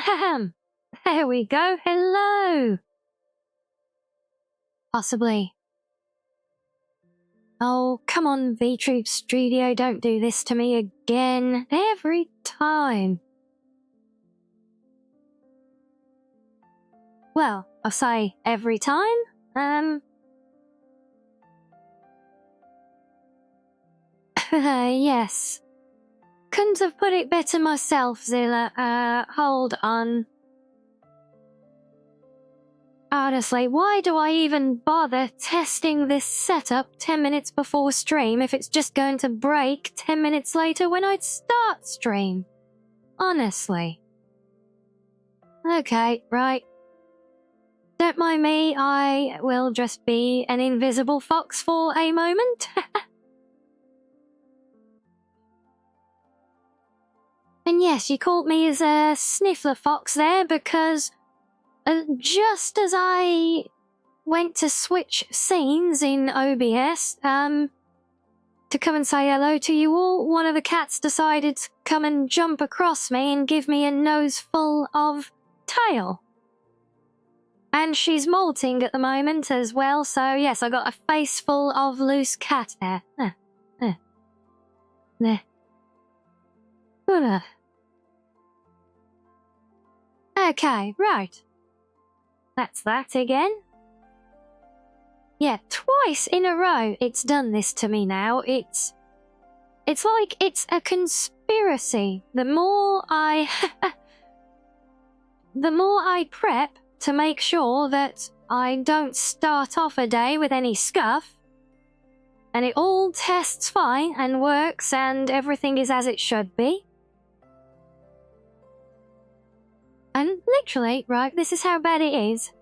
Ahem. There we go. Hello. Possibly. Oh, come on, V-Troop Studio, don't do this to me again. Every time. Well, I'll say every time. Yes. Couldn't have put it better myself, Zilla. Hold on. Honestly, why do I even bother testing this setup 10 minutes before stream if it's just going to break 10 minutes later when I start stream? Honestly. Okay, right. Don't mind me, I will just be an invisible fox for a moment. And yes, you called me as a sniffler fox there because just as I went to switch scenes in OBS, to come and say hello to you all, one of the cats decided to come and jump across me and give me a nose full of tail. And she's molting at the moment as well, so yes, I got a face full of loose cat hair. There. Okay, right. That's that again. Yeah, twice in a row it's done this to me now. It's like it's a conspiracy. The more I prep to make sure that I don't start off a day with any scuff, and it all tests fine and works and everything is as it should be. And literally, right, this is how bad it is.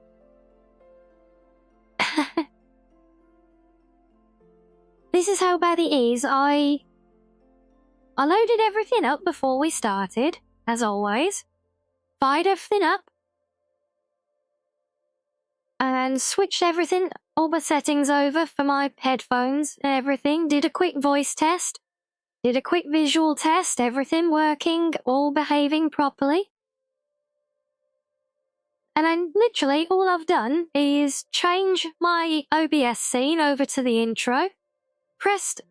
This is how bad it is. I loaded everything up before we started, as always. Fired everything up. And switched everything, all the settings over for my headphones and everything. Did a quick voice test. Did a quick visual test. Everything working, all behaving properly. And then literally all I've done is change my OBS scene over to the intro. Pressed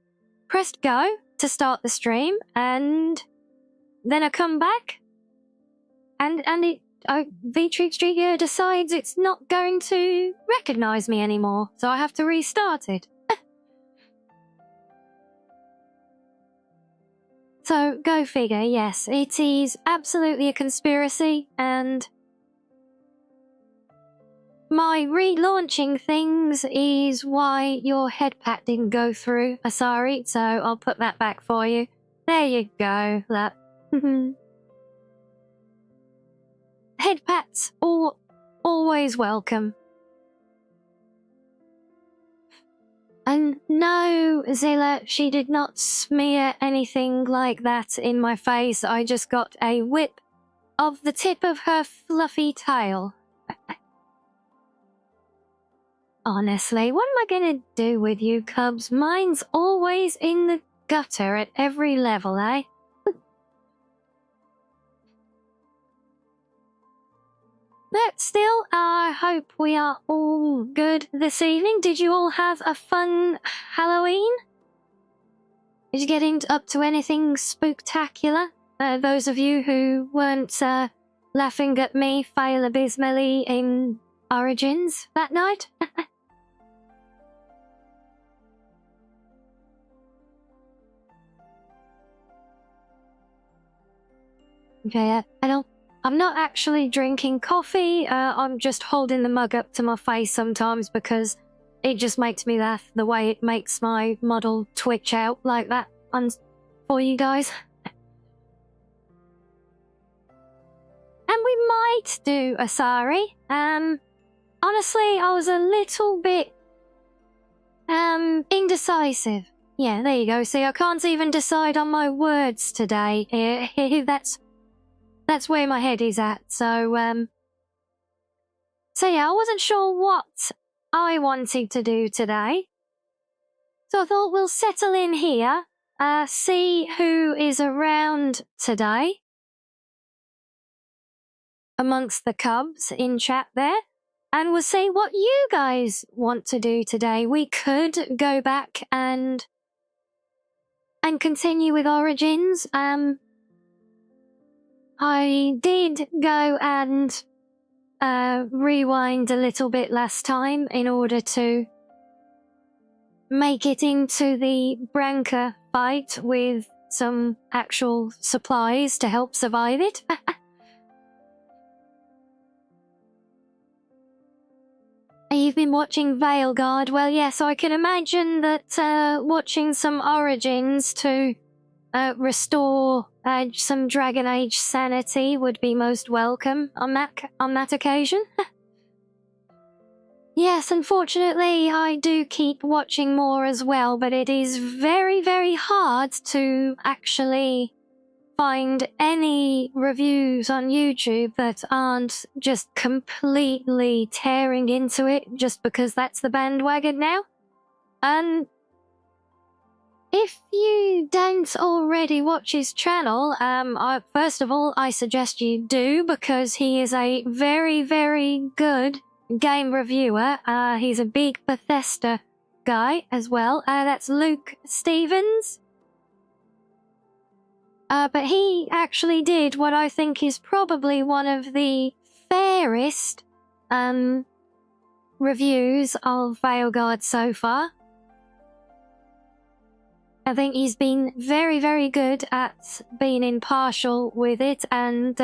go to start the stream, and then I come back, and V-Troop Studio decides it's not going to recognize me anymore, so I have to restart it. So, go figure, yes, it is absolutely a conspiracy, and my relaunching things is why your head pat didn't go through, Asari, so I'll put that back for you. There you go, that. Head pats, always welcome. And no, Zilla, she did not smear anything like that in my face. I just got a whip of the tip of her fluffy tail. Honestly, what am I gonna do with you, cubs? Mine's always in the gutter at every level, eh? But still, I hope we are all good this evening. Did you all have a fun Halloween? Did you get up to anything spooktacular? Those of you who weren't laughing at me fail abysmally in Origins that night? Okay, I'm not actually drinking coffee. I'm just holding the mug up to my face sometimes because it just makes me laugh the way it makes my model twitch out like that for you guys. And we might do Asari. Honestly, I was a little bit indecisive. Yeah, there you go. See, I can't even decide on my words today. That's where my head is at. So yeah, I wasn't sure what I wanted to do today. So I thought we'll settle in here, see who is around today. amongst the cubs in chat there, and we'll see what you guys want to do today. We could go back and continue with Origins. I did go and rewind a little bit last time in order to make it into the Branca fight with some actual supplies to help survive it. You've been watching Veilguard. Well, yes, I can imagine that watching some Origins to restore some Dragon Age sanity would be most welcome on that occasion. Yes, unfortunately, I do keep watching more as well, but it is very, very hard to actually find any reviews on YouTube that aren't just completely tearing into it just because that's the bandwagon now. And if you don't already watch his channel, first of all, I suggest you do, because he is a very, very good game reviewer. He's a big Bethesda guy as well. That's Luke Stevens. But he actually did what I think is probably one of the fairest reviews of Veilguard so far. I think he's been very, very good at being impartial with it and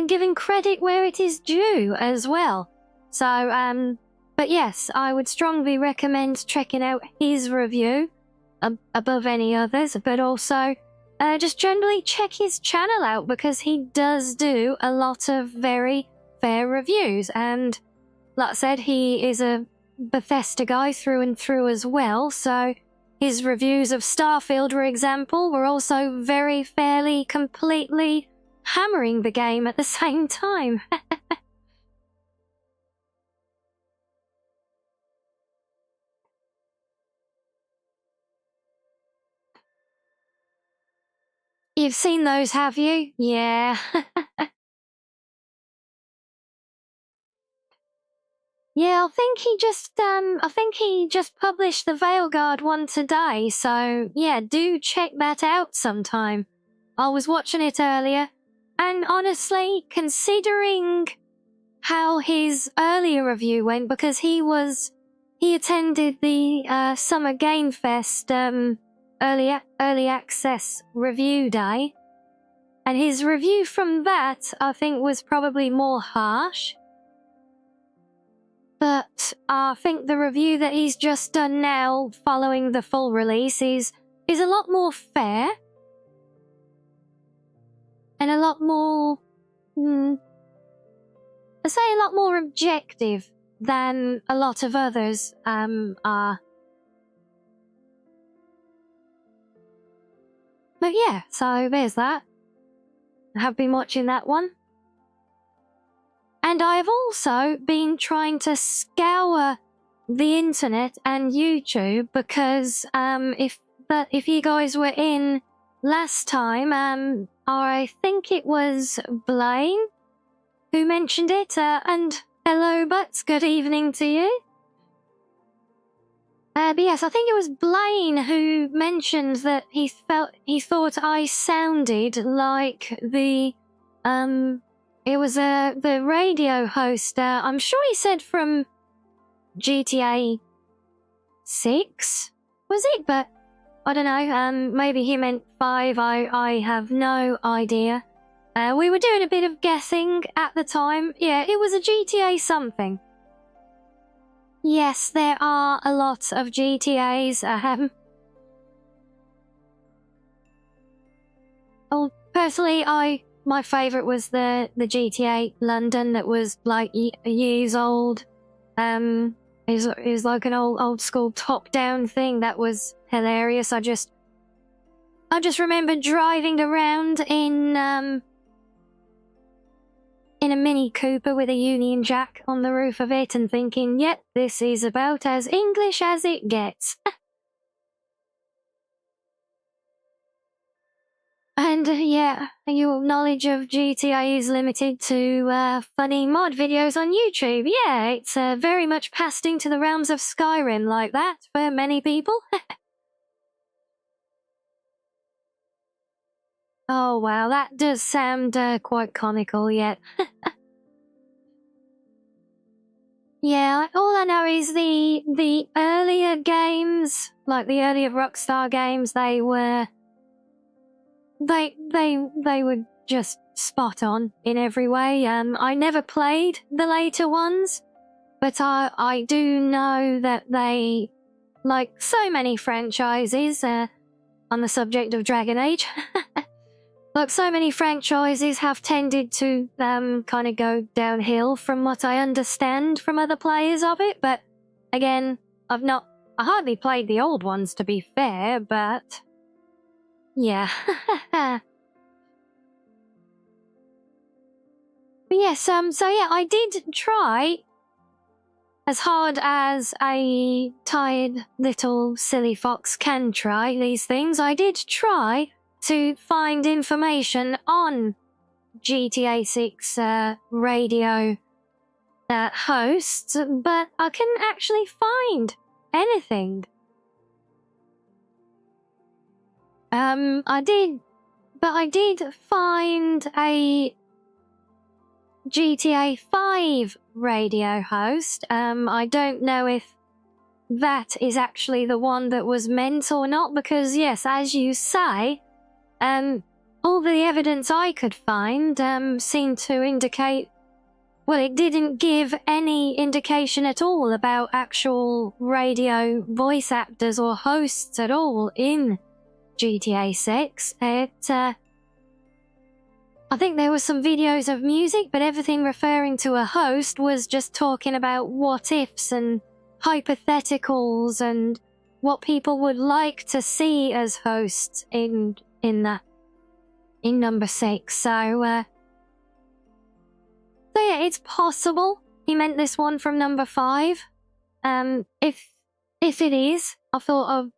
giving credit where it is due as well. So, but yes, I would strongly recommend checking out his review above any others, but also just generally check his channel out, because he does do a lot of very fair reviews. And like I said, he is a Bethesda guy through and through as well, so his reviews of Starfield, for example, were also very fairly, completely hammering the game at the same time. You've seen those, have you? Yeah. Yeah, I think he just published the Veilguard one today, so yeah, do check that out sometime. I was watching it earlier, and honestly, considering how his earlier review went, because he attended the Summer Game Fest early access review day, and his review from that I think was probably more harsh. But I think the review that he's just done now, following the full release, is a lot more fair and a lot more, I'd say a lot more objective than a lot of others are. But yeah, so there's that. I have been watching that one. And I've also been trying to scour the internet and YouTube, because if you guys were in last time, I think it was Blaine who mentioned it, and hello Butts, good evening to you. But yes, I think it was Blaine who mentioned that he thought I sounded like the it was the radio host. I'm sure he said from GTA 6, was it? But I don't know. Maybe he meant 5. I have no idea. We were doing a bit of guessing at the time. Yeah, it was a GTA something. Yes, there are a lot of GTAs. Oh, personally, my favourite was the GTA London that was like years old. Is like an old school top down thing that was hilarious. I just remember driving around in a Mini Cooper with a Union Jack on the roof of it and thinking, yep, this is about as English as it gets. And yeah, your knowledge of GTA is limited to funny mod videos on YouTube. Yeah, it's very much passed into the realms of Skyrim like that for many people. Oh wow, that does sound quite comical yet. Yeah, all I know is the earlier games, like the earlier Rockstar games, they were just spot on in every way. I never played the later ones, but I do know that they, like so many franchises, on the subject of Dragon Age, like so many franchises have tended to kind of go downhill from what I understand from other players of it. But again, I hardly played the old ones to be fair, but yeah. But yes, so yeah, I did try as hard as a tired little silly fox can try these things. I did try to find information on GTA 6 radio hosts, but I couldn't actually find anything. I did find a GTA 5 radio host. I don't know if that is actually the one that was meant or not, because yes, as you say, all the evidence I could find seemed to indicate, well, it didn't give any indication at all about actual radio voice actors or hosts at all in GTA 6. I think there were some videos of music, but everything referring to a host was just talking about what ifs and hypotheticals and what people would like to see as hosts in number 6. So yeah, it's possible he meant this one from number 5. If it is, I thought I'd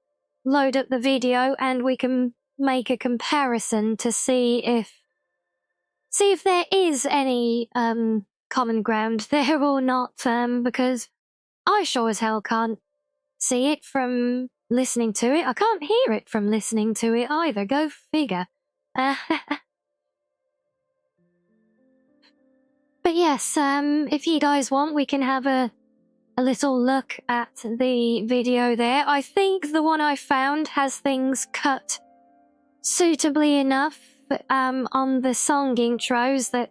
load up the video and we can make a comparison to see if there is any common ground there or not, because I sure as hell can't see it from listening to it. I can't hear it from listening to it either. Go figure. But yes, if you guys want, we can have a little look at the video there. I think the one I found has things cut suitably enough on the song intros that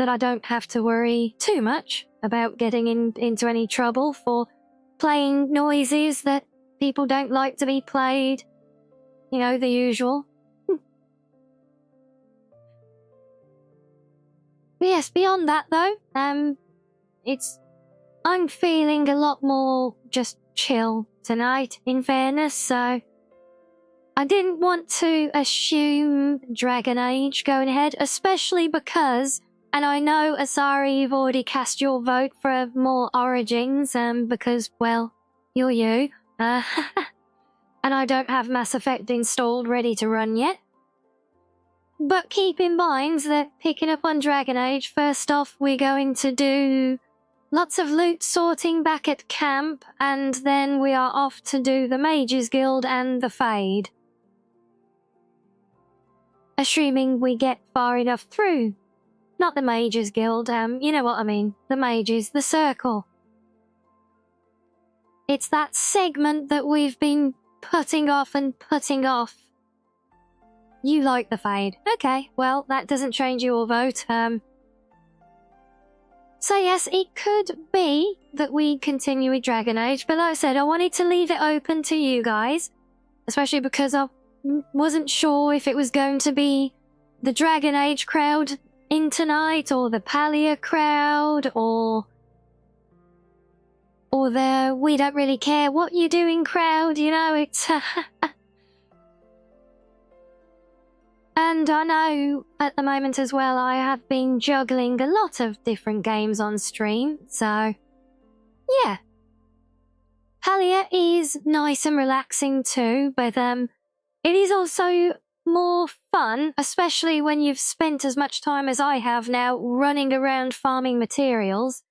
I don't have to worry too much about getting into any trouble for playing noises that people don't like to be played. You know, the usual. But yes, beyond that though, I'm feeling a lot more just chill tonight, in fairness, so I didn't want to assume Dragon Age going ahead, especially because, and I know, Asari, you've already cast your vote for More Origins, because, well, you're you, and I don't have Mass Effect installed ready to run yet. But keep in mind that picking up on Dragon Age, first off, we're going to do lots of loot sorting back at camp, and then we are off to do the Mages Guild and the Fade. Assuming we get far enough through. Not the Mages Guild, you know what I mean. The Mages, the Circle. It's that segment that we've been putting off and putting off. You like the Fade. Okay, well, that doesn't change your vote. So yes, it could be that we continue with Dragon Age, but like I said, I wanted to leave it open to you guys, especially because I wasn't sure if it was going to be the Dragon Age crowd in tonight, or the Palia crowd, or the we don't really care what you're doing crowd, you know, it's... And I know at the moment as well, I have been juggling a lot of different games on stream, so yeah. Palia is nice and relaxing too, but it is also more fun, especially when you've spent as much time as I have now running around farming materials.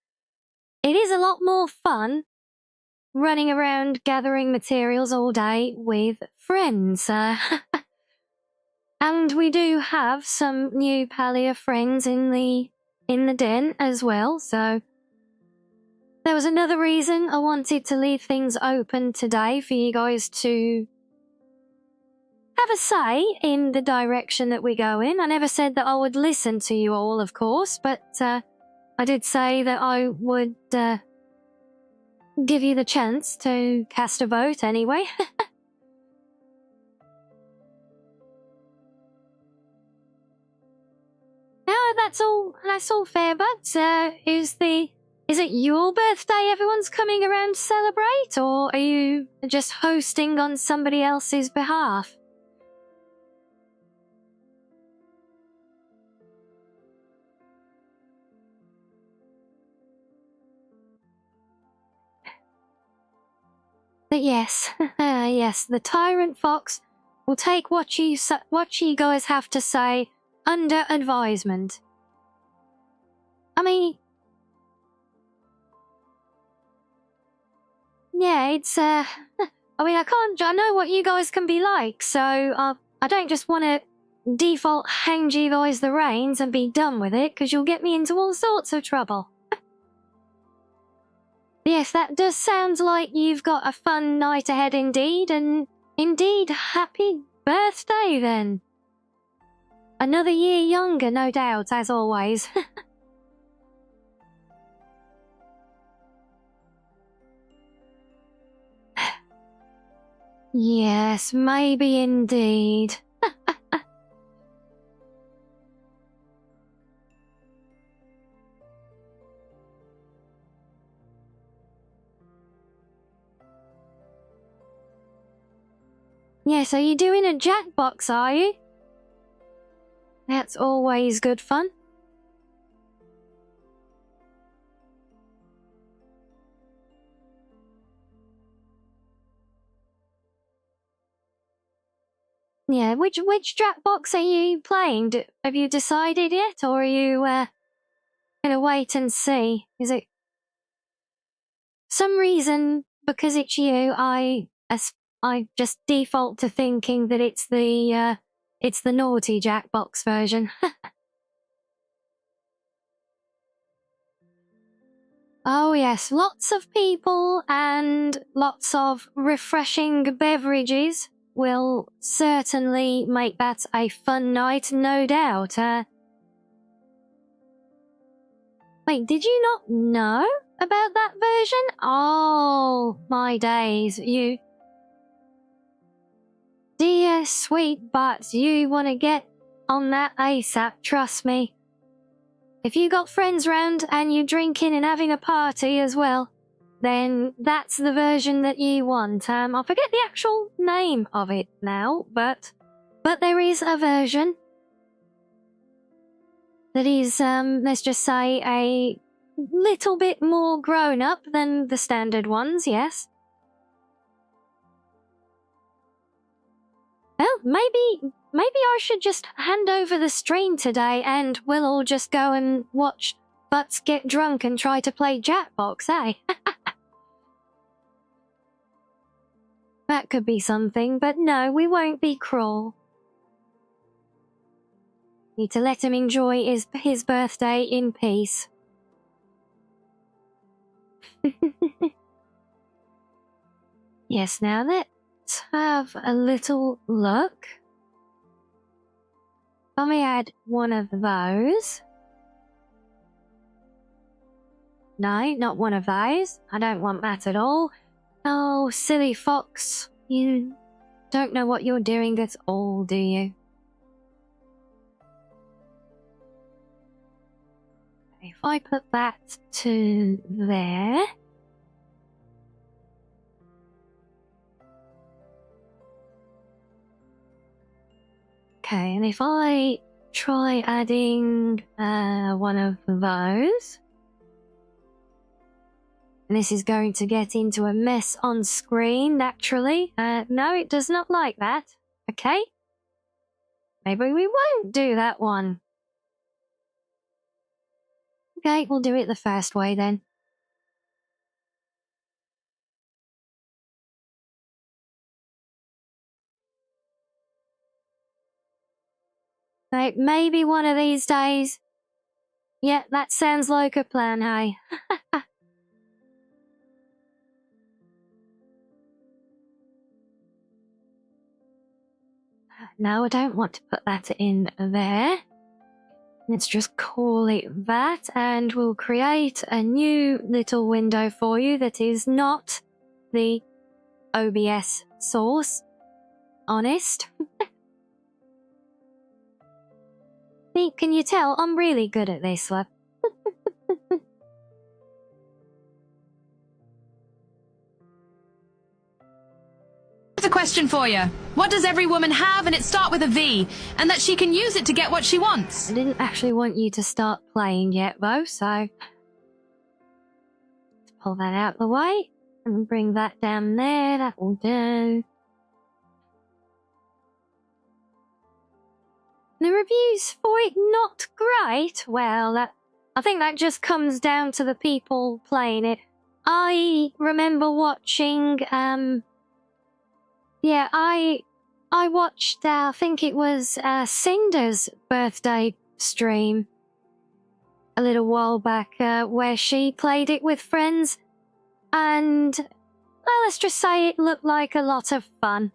It is a lot more fun running around gathering materials all day with friends. And we do have some new Palia friends in the den as well, so there was another reason I wanted to leave things open today for you guys to have a say in the direction that we go in. I never said that I would listen to you all, of course, but I did say that I would give you the chance to cast a vote anyway. No, that's all fair, but is it your birthday everyone's coming around to celebrate, or are you just hosting on somebody else's behalf? But yes, yes, the Tyrant Fox will take what you guys have to say under advisement. I mean, yeah, it's I mean, I know what you guys can be like, so I don't just want to default hand you guys the reins and be done with it, because you'll get me into all sorts of trouble. Yes, that does sound like you've got a fun night ahead indeed, and indeed, happy birthday then. Another year younger, no doubt, as always. Yes, maybe indeed. Yes, are you doing a Jackbox, are you? That's always good fun. Yeah, which Jackbox are you playing? Have you decided yet, or are you gonna wait and see? Is it some reason because it's you? I just default to thinking that it's the naughty Jackbox version. Oh yes, lots of people and lots of refreshing beverages will certainly make that a fun night, no doubt. Wait, did you not know about that version? Oh, my days, you... Dear sweet butts, you want to get on that ASAP, trust me. If you got friends round and you drinking and having a party as well, then that's the version that you want. I forget the actual name of it now, but there is a version that is, let's just say, a little bit more grown up than the standard ones, yes. Well, maybe I should just hand over the stream today and we'll all just go and watch Butts get drunk and try to play Jackbox, eh? That could be something, but no, we won't be cruel. Need to let him enjoy his birthday in peace. Yes, now let's have a little look. Let me add one of those. No, not one of those. I don't want that at all. Oh, silly fox. You don't know what you're doing at all, do you? If I put that to there... Okay, and if I try adding one of those... And this is going to get into a mess on screen, naturally. No, it does not like that. Okay. Maybe we won't do that one. Okay, we'll do it the first way then. Like, maybe one of these days. Yeah, that sounds like a plan, hey? No, I don't want to put that in there. Let's just call it that, and we'll create a new little window for you that is not the OBS source. Honest. See, can you tell I'm really good at this, love? Here's a question for you. What does every woman have and it start with a V, and that she can use it to get what she wants? I didn't actually want you to start playing yet, though, so let's pull that out of the way and bring that down there. That will do. The reviews for it not great. Well, I think that just comes down to the people playing it. I remember watching, yeah, I watched, I think it was Cinder's birthday stream a little while back, where she played it with friends, and well, let's just say it looked like a lot of fun.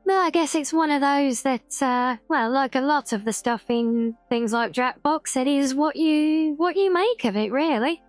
Well, I guess it's one of those that, well, like a lot of the stuff in things like Jackbox, it is what you make of it, really.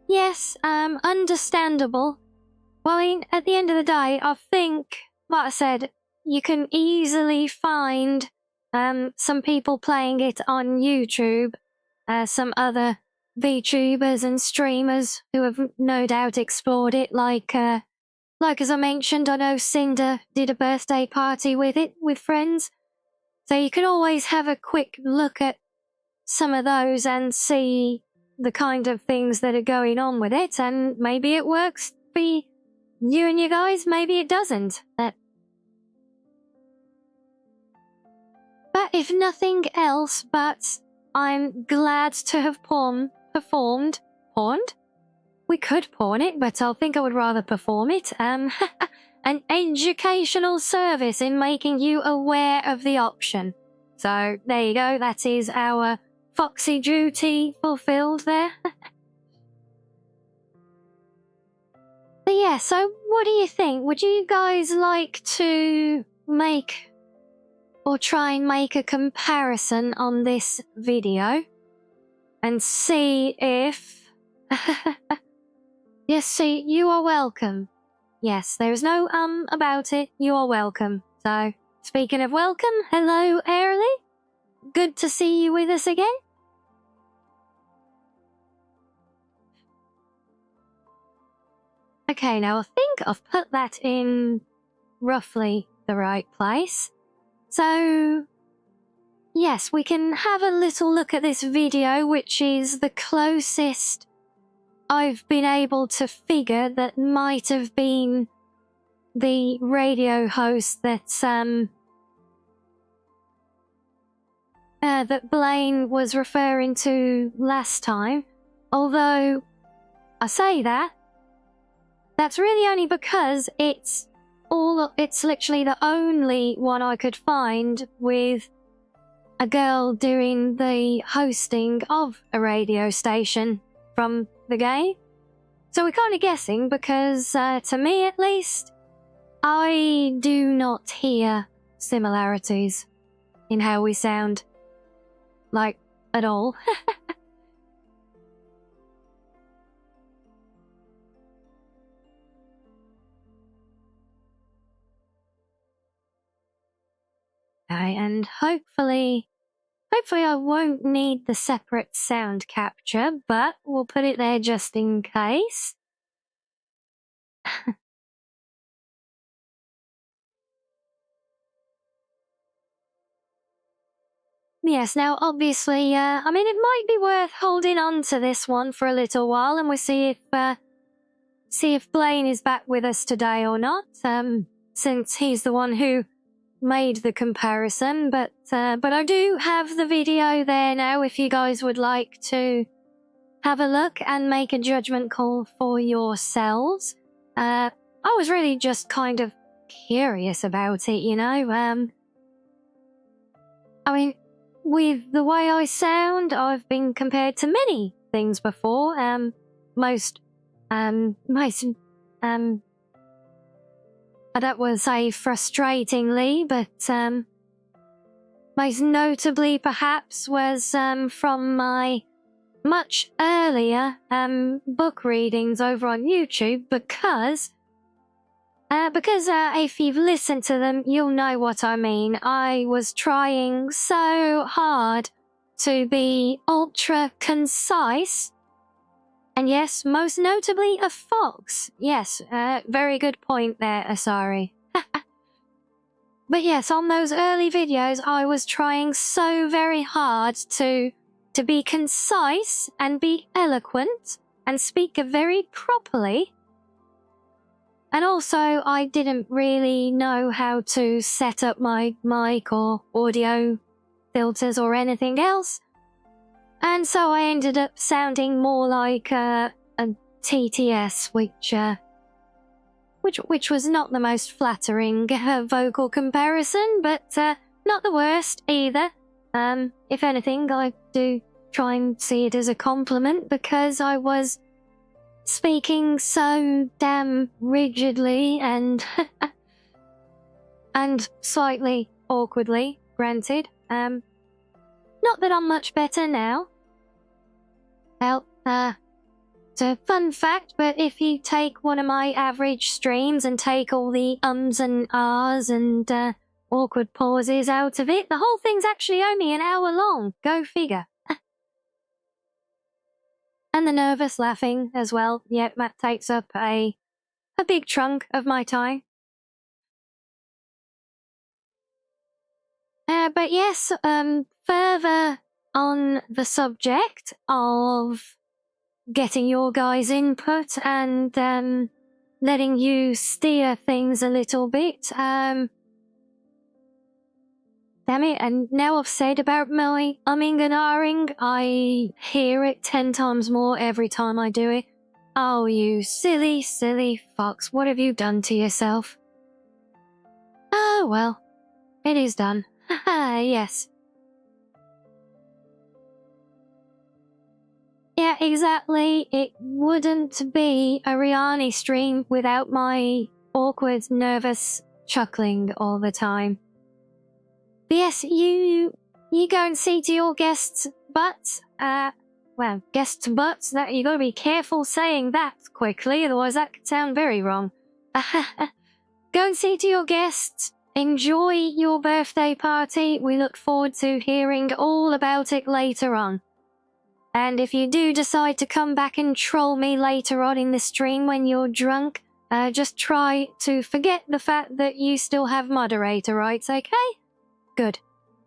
Yes, understandable. Well, I mean, at the end of the day, I think, like I said, you can easily find some people playing it on YouTube, some other VTubers and streamers who have no doubt explored it, like as I mentioned, I know Cinder did a birthday party with it, with friends. So you can always have a quick look at some of those and see the kind of things that are going on with it, and maybe it works for you and you guys, maybe it doesn't. But if nothing else, but I'm glad to have performed. Pawned? We could pawn it, but I think I would rather perform it. An educational service in making you aware of the option. So, there you go, that is our foxy duty fulfilled there. But yeah, so what do you think? Would you guys like to make or try and make a comparison on this video and see if... Yes, see, you are welcome. Yes, there is no about it. You are welcome. So, speaking of welcome, hello, Airly. Good to see you with us again. Okay, now I think I've put that in roughly the right place. So, yes, we can have a little look at this video, which is the closest I've been able to figure that might have been the radio host that that Blaine was referring to last time. Although I say that, that's really only because it's literally the only one I could find with a girl doing the hosting of a radio station from the game. So we're kind of guessing because, to me at least, I do not hear similarities in how we sound. Like, at all. Okay, and hopefully I won't need the separate sound capture, but we'll put it there just in case. Yes, now obviously, I mean, it might be worth holding on to this one for a little while, and we'll see if Blaine is back with us today or not. Since he's the one who made the comparison, but I do have the video there now if you guys would like to have a look and make a judgment call for yourselves. I was really just kind of curious about it, you know. I mean, with the way I sound, I've been compared to many things before. Most, I don't want to say frustratingly, but most notably perhaps was from my much earlier book readings over on YouTube, because if you've listened to them, you'll know what I mean. I was trying so hard to be ultra concise. And yes, most notably a fox. Yes, very good point there, Asari. But yes, on those early videos, I was trying so very hard to be concise and be eloquent and speak very properly. And also, I didn't really know how to set up my mic or audio filters or anything else. And so I ended up sounding more like a TTS, which was not the most flattering vocal comparison, but not the worst either. If anything, I do try and see it as a compliment, because I was speaking so damn rigidly and and slightly awkwardly, granted. Not that I'm much better now. Well, it's a fun fact, but if you take one of my average streams and take all the ums and ahs and awkward pauses out of it, the whole thing's actually only an hour long. Go figure. And the nervous laughing as well. Yep, that takes up a big chunk of my time. But yes, further on the subject of getting your guys' input and letting you steer things a little bit. Damn it, and now I've said about my umming and ahhing, I hear it 10 times more every time I do it. Oh, you silly, silly fox, what have you done to yourself? Oh, well, it is done. Haha, yes. Yeah, exactly. It wouldn't be a Rianni stream without my awkward, nervous chuckling all the time. But yes, you go and see to your guests' butts. Well, guests' butts, that you gotta be careful saying that quickly, otherwise that could sound very wrong. Go and see to your guests. Enjoy your birthday party. We look forward to hearing all about it later on. And if you do decide to come back and troll me later on in the stream when you're drunk, just try to forget the fact that you still have moderator rights, okay? Good.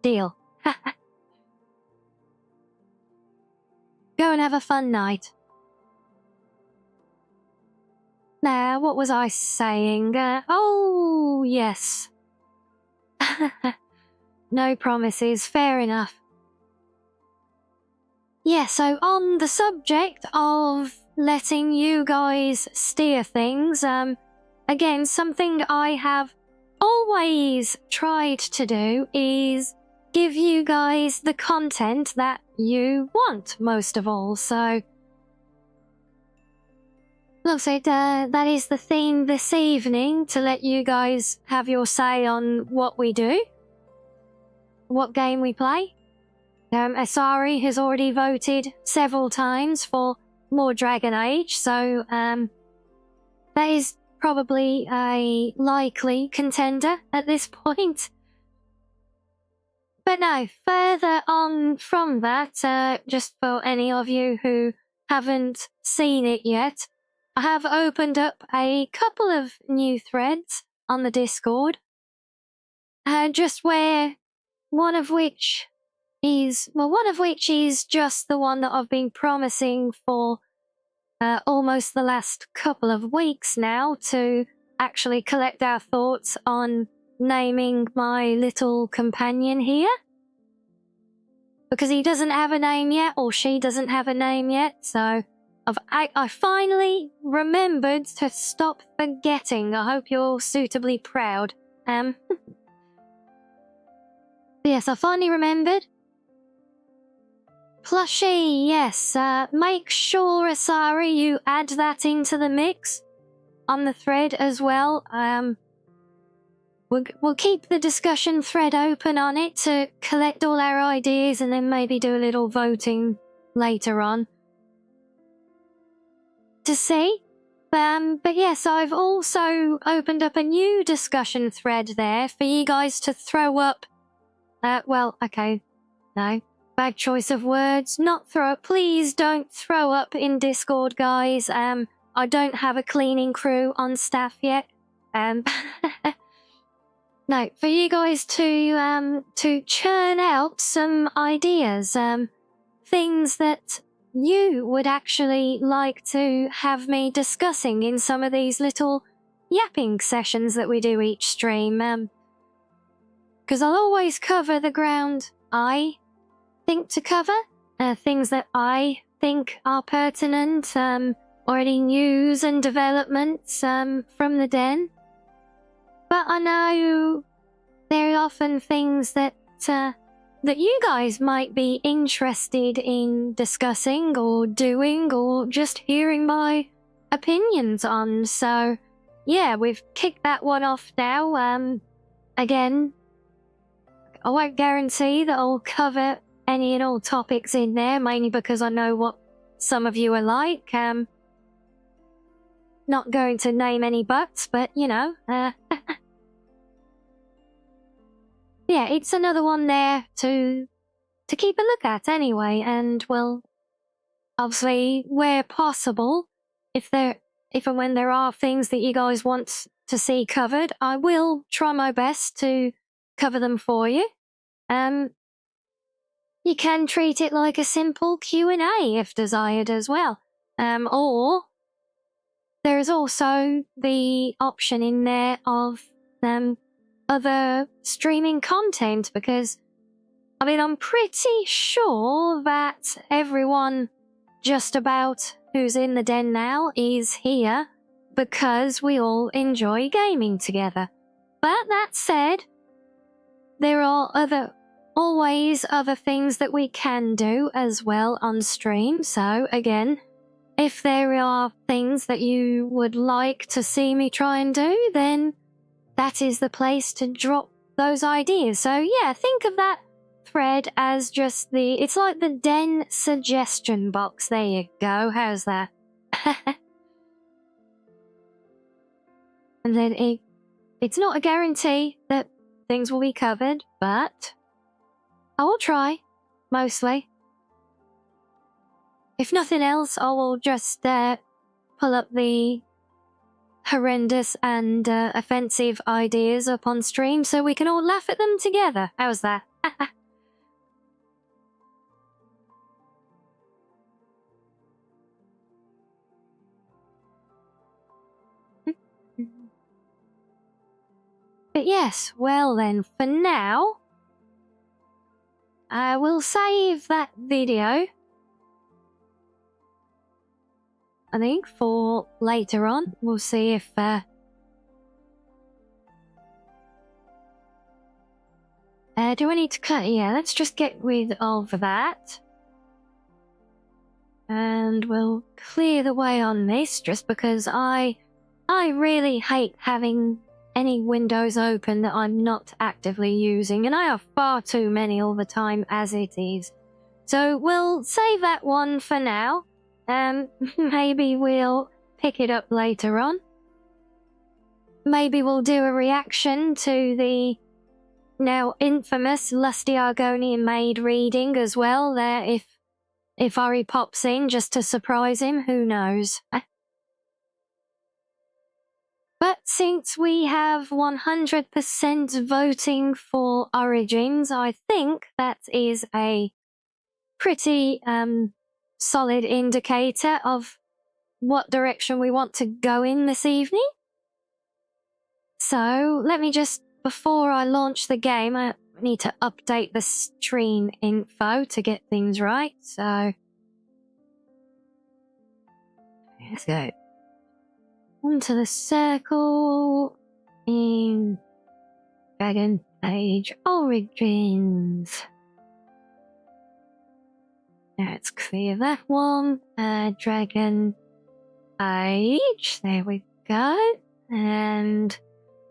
Deal. Go and have a fun night. Now, what was I saying? Oh, yes. No promises, fair enough. Yeah, so on the subject of letting you guys steer things, again, something I have always tried to do is give you guys the content that you want most of all, so looks like that is the theme this evening, to let you guys have your say on what we do, what game we play. Asari has already voted several times for more Dragon Age, so that is probably a likely contender at this point. But no, further on from that, just for any of you who haven't seen it yet, I have opened up a couple of new threads on the Discord. Just where one of which is just the one that I've been promising for almost the last couple of weeks now, to actually collect our thoughts on naming my little companion here. Because he doesn't have a name yet, or she doesn't have a name yet, so I finally remembered to stop forgetting. I hope you're suitably proud. Yes, I finally remembered. Plushie, yes. Make sure, Asari, you add that into the mix on the thread as well. We'll keep the discussion thread open on it to collect all our ideas, and then maybe do a little voting later on to see. But yes, I've also opened up a new discussion thread there for you guys to throw up. Well, okay, no. Bad choice of words. Not throw up. Please don't throw up in Discord, guys. I don't have a cleaning crew on staff yet. No, for you guys to churn out some ideas, things that you would actually like to have me discussing in some of these little yapping sessions that we do each stream. Because I'll always cover the ground I think to cover, things that I think are pertinent, or any news and developments from the den. But I know there are often things that you guys might be interested in discussing or doing, or just hearing my opinions on. So yeah, we've kicked that one off now. Again, I won't guarantee that I'll cover any and all topics in there, mainly because I know what some of you are like. Not going to name any buts, but you know, yeah, it's another one there to keep a look at anyway. And well, obviously, where possible, if and when there are things that you guys want to see covered, I will try my best to cover them for you. You can treat it like a simple Q&A if desired as well. Or there is also the option in there of other streaming content, because I mean, I'm pretty sure that everyone just about who's in the den now is here because we all enjoy gaming together. But that said, there are always other things that we can do as well on stream. So again, if there are things that you would like to see me try and do, then that is the place to drop those ideas. So yeah, think of that thread as just it's like the den suggestion box. There you go. How's that? And then it's not a guarantee that things will be covered, but I will try, mostly. If nothing else, I will just pull up the horrendous and offensive ideas up on stream so we can all laugh at them together. How's that? But yes, well then, for now, I will save that video, I think, for later on. We'll see if do I need to cut? Yeah, let's just get rid of that. And we'll clear the way on this, just because I really hate having any windows open that I'm not actively using, and I have far too many all the time as it is. So we'll save that one for now. Maybe we'll pick it up later on. Maybe we'll do a reaction to the now infamous Lusty Argonian maid reading as well there if Ari pops in just to surprise him, who knows. But since we have 100% voting for Origins, I think that is a pretty solid indicator of what direction we want to go in this evening. So let me just, before I launch the game, I need to update the stream info to get things right. So let's go onto the circle in Dragon Age Origins. Let's clear that one. Dragon Age. There we go. And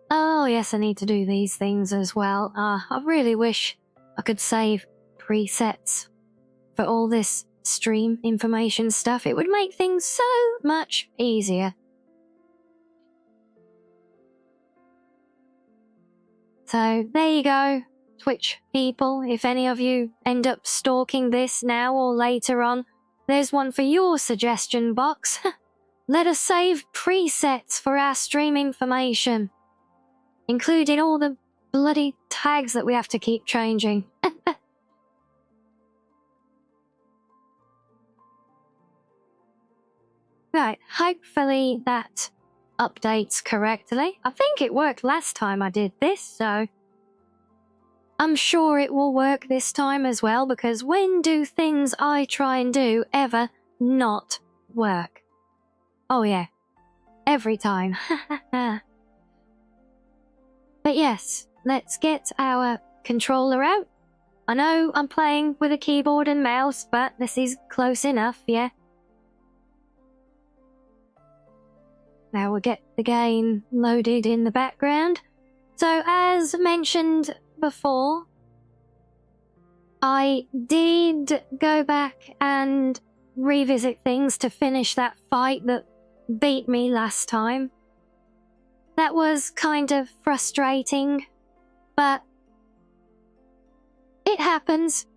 oh yes, I need to do these things as well. I really wish I could save presets for all this stream information stuff. It would make things so much easier. So there you go, Twitch people. If any of you end up stalking this now or later on, there's one for your suggestion box. Let us save presets for our stream information, including all the bloody tags that we have to keep changing. Right, hopefully that updates correctly. I think it worked last time I did this, so I'm sure it will work this time as well, because when do things I try and do ever not work? Oh yeah, every time. But yes, let's get our controller out. I know I'm playing with a keyboard and mouse, but this is close enough, yeah. Now we'll get the game loaded in the background. So as mentioned before, I did go back and revisit things to finish that fight that beat me last time. That was kind of frustrating, but it happens.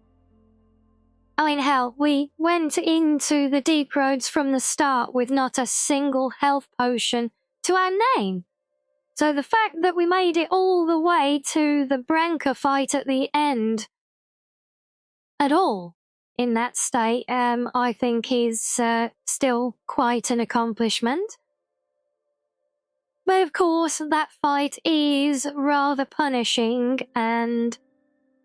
I mean, hell, we went into the Deep Roads from the start with not a single health potion to our name. So the fact that we made it all the way to the Branca fight at the end at all in that state, I think is still quite an accomplishment. But of course, that fight is rather punishing, and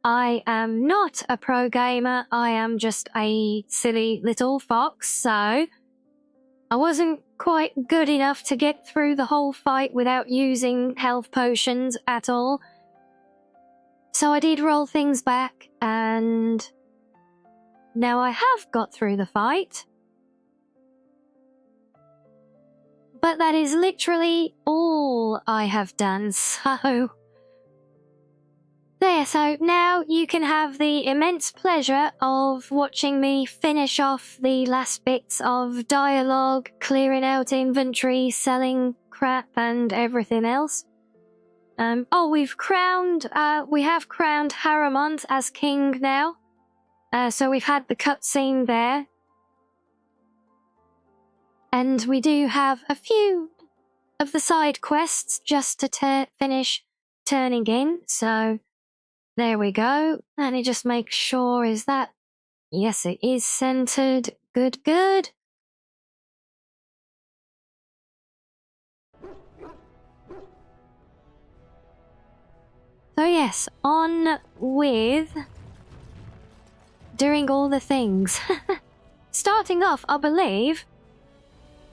I am not a pro gamer. I am just a silly little fox, so I wasn't quite good enough to get through the whole fight without using health potions at all. So I did roll things back, and now I have got through the fight. But that is literally all I have done, so there, so now you can have the immense pleasure of watching me finish off the last bits of dialogue, clearing out inventory, selling crap and everything else. Oh, we have crowned Haramond as king now. So we've had the cutscene there. And we do have a few of the side quests just to finish turning in, so there we go. Let me just make sure, is that... Yes, it is centered. Good, good. So yes, on with doing all the things. Starting off, I believe...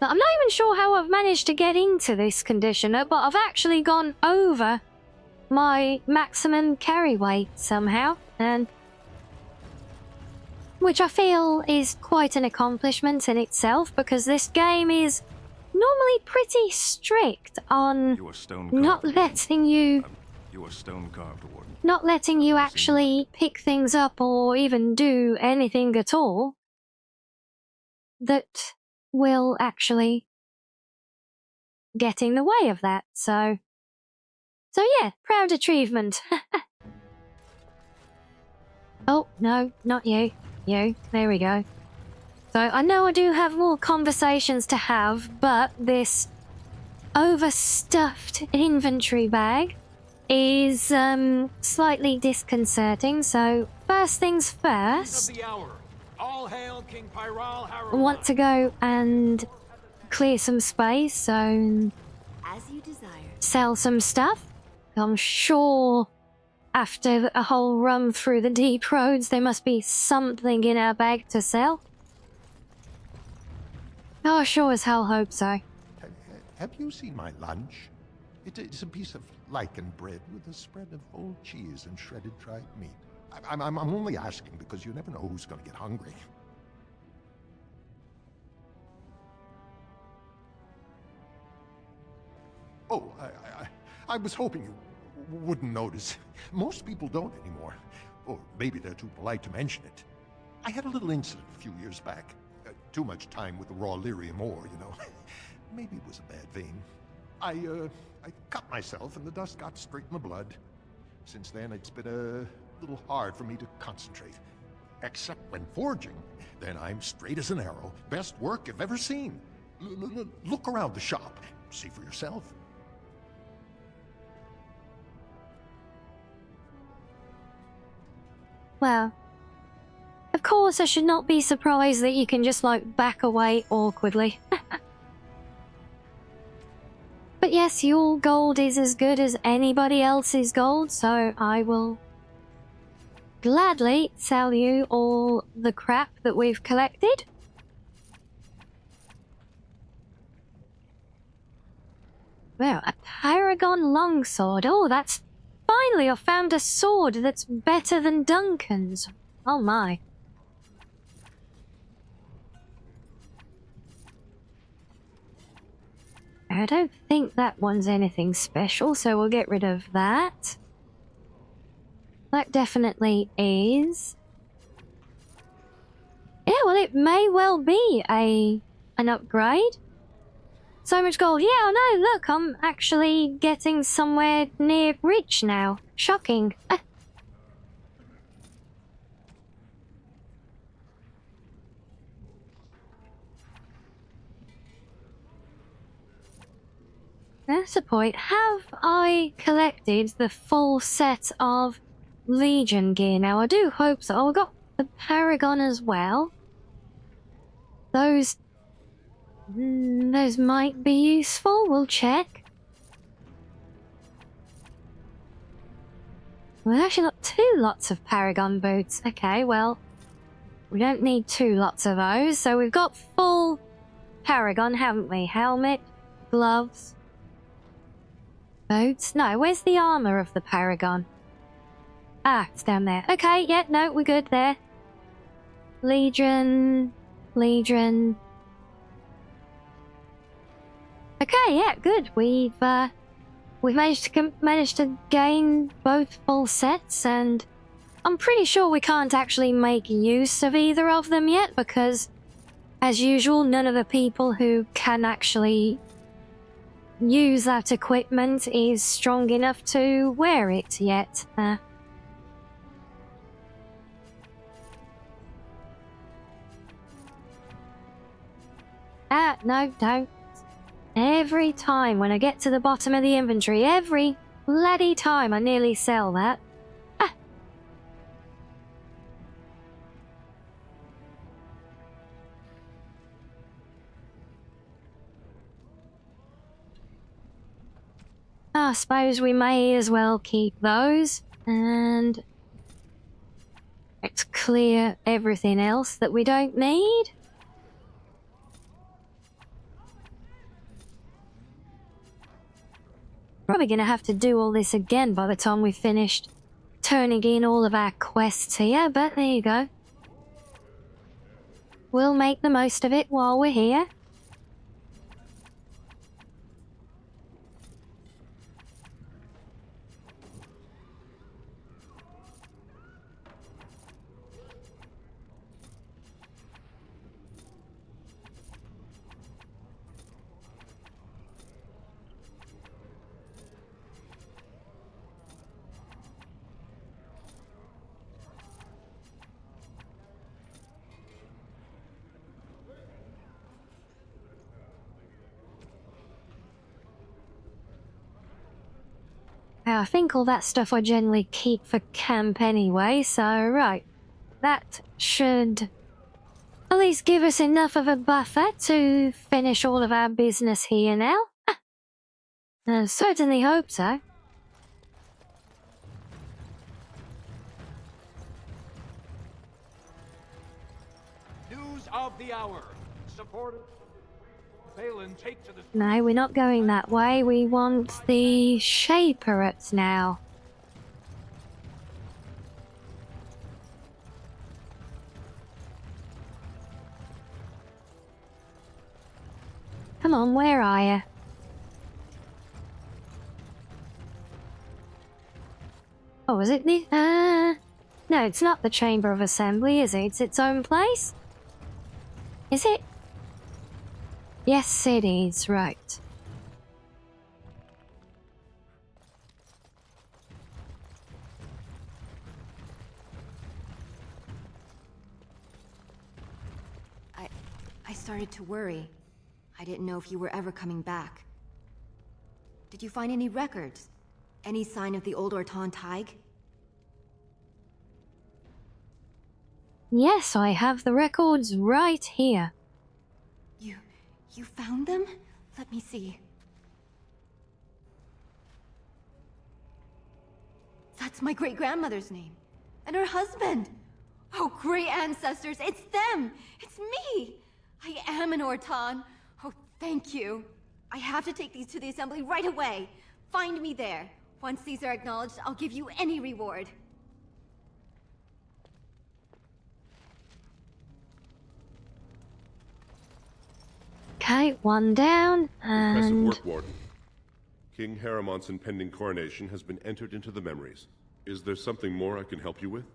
But I'm not even sure how I've managed to get into this conditioner, but I've actually gone over my maximum carry weight somehow, and which I feel is quite an accomplishment in itself, because this game is normally pretty strict on not letting you actually pick things up or even do anything at all that will actually get in the way of that. So yeah, proud achievement. Oh, no, not you. You. There we go. So I know I do have more conversations to have, but this overstuffed inventory bag is slightly disconcerting. So first things first, Of the hour. All hail King Pyral I want to go and clear some space, so As you desire. sell some stuff. I'm sure after a whole run through the deep roads, there must be something in our bag to sell. Oh, I sure as hell hope so. Have you seen my lunch? It's a piece of lichen bread with a spread of old cheese and shredded dried meat. I'm only asking because you never know who's going to get hungry. Oh, I was hoping you wouldn't notice. Most people don't anymore. Or maybe they're too polite to mention it. I had a little incident a few years back. Too much time with the raw lyrium ore, you know. Maybe it was a bad vein. I cut myself and the dust got straight in the blood. Since then, it's been a little hard for me to concentrate. Except when forging. Then I'm straight as an arrow. Best work you've ever seen. Look around the shop. See for yourself. Well, of course I should not be surprised that you can just, like, back away awkwardly. But yes, your gold is as good as anybody else's gold, so I will gladly sell you all the crap that we've collected. Well, a Paragon longsword. Oh, that's... Finally, I found a sword that's better than Duncan's. Oh my. I don't think that one's anything special, so we'll get rid of that. That definitely is. Yeah, well, it may well be an upgrade. So much gold. Yeah, I know. Look, I'm actually getting somewhere near rich now. Shocking. That's a point. Have I collected the full set of Legion gear now? I do hope so. Oh, I got the Paragon as well. Those might be useful. We'll check. We've actually got 2 lots of Paragon boots. Okay, well, we don't need 2 lots of those. So we've got full Paragon, haven't we? Helmet, gloves, boots. No, where's the armor of the Paragon? Ah, it's down there. Okay, yeah, no, we're good there. Legion. Okay, yeah, good. We've managed to gain both full sets, and I'm pretty sure we can't actually make use of either of them yet because, as usual, none of the people who can actually use that equipment is strong enough to wear it yet. No, don't. Every time when I get to the bottom of the inventory, every bloody time I nearly sell that. I suppose we may as well keep those, and let's clear everything else that we don't need. Probably gonna have to do all this again by the time we've finished turning in all of our quests here, but there you go. We'll make the most of it while we're here. I think all that stuff I generally keep for camp anyway, so right. That should at least give us enough of a buffer to finish all of our business here now. I certainly hope so. News of the hour. Supporters of Balin take to the... No, we're not going that way. We want the Shaperets now. Come on, where are you? Oh, is it the... No, it's not the Chamber of Assembly, is it? It's its own place? Is it? Yes, it is, right. I started to worry. I didn't know if you were ever coming back. Did you find any records? Any sign of the old Orton Tig? Yes, I have the records right here. You found them? Let me see. That's my great-grandmother's name. And her husband! Oh, great ancestors, it's them! It's me! I am an Orton. Oh, thank you. I have to take these to the assembly right away. Find me there. Once these are acknowledged, I'll give you any reward. Okay, one down, Impressive and... work, Warden. King Haramont's impending coronation has been entered into the memories. Is there something more I can help you with?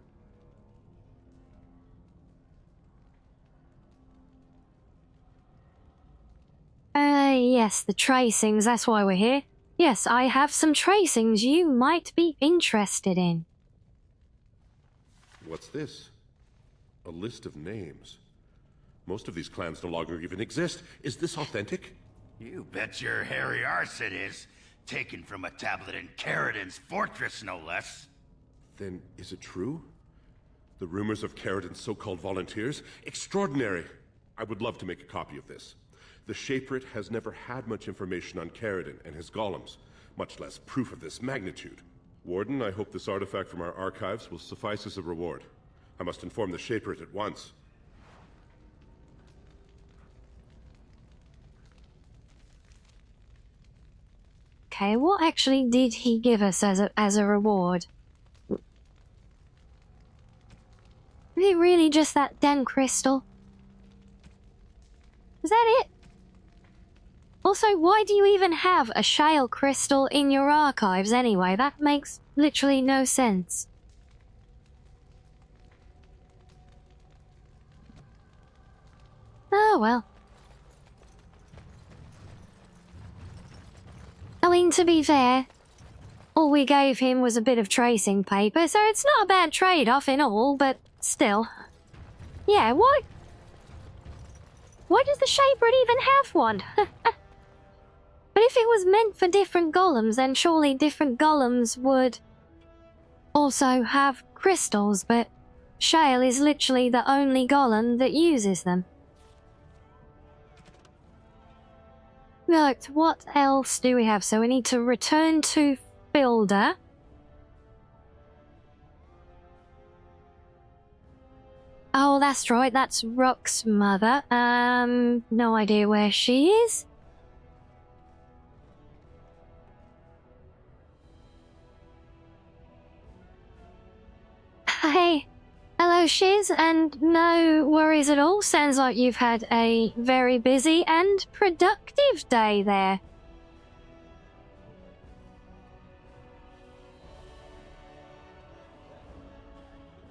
Yes, the tracings, that's why we're here. Yes, I have some tracings you might be interested in. What's this? A list of names. Most of these clans no longer even exist. Is this authentic? You bet your hairy arse it is. Taken from a tablet in Caridin's fortress, no less. Then is it true? The rumors of Caridin's so-called volunteers? Extraordinary! I would love to make a copy of this. The Shaperet has never had much information on Caridin and his golems, much less proof of this magnitude. Warden, I hope this artifact from our archives will suffice as a reward. I must inform the Shaperet at once. Okay, what actually did he give us as a reward? Is it really just that damn crystal? Is that it? Also, why do you even have a shale crystal in your archives anyway? That makes literally no sense. Oh well. I mean, to be fair, all we gave him was a bit of tracing paper, so it's not a bad trade-off in all, but still. Yeah, why does the Shaper even have one? But if it was meant for different golems, then surely different golems would also have crystals, but shale is literally the only golem that uses them. Right, what else do we have? So we need to return to Filda. Oh, that's right, that's Rock's mother. No idea where she is. Hey, hello Shiz, and no worries at all. Sounds like you've had a very busy and productive day there.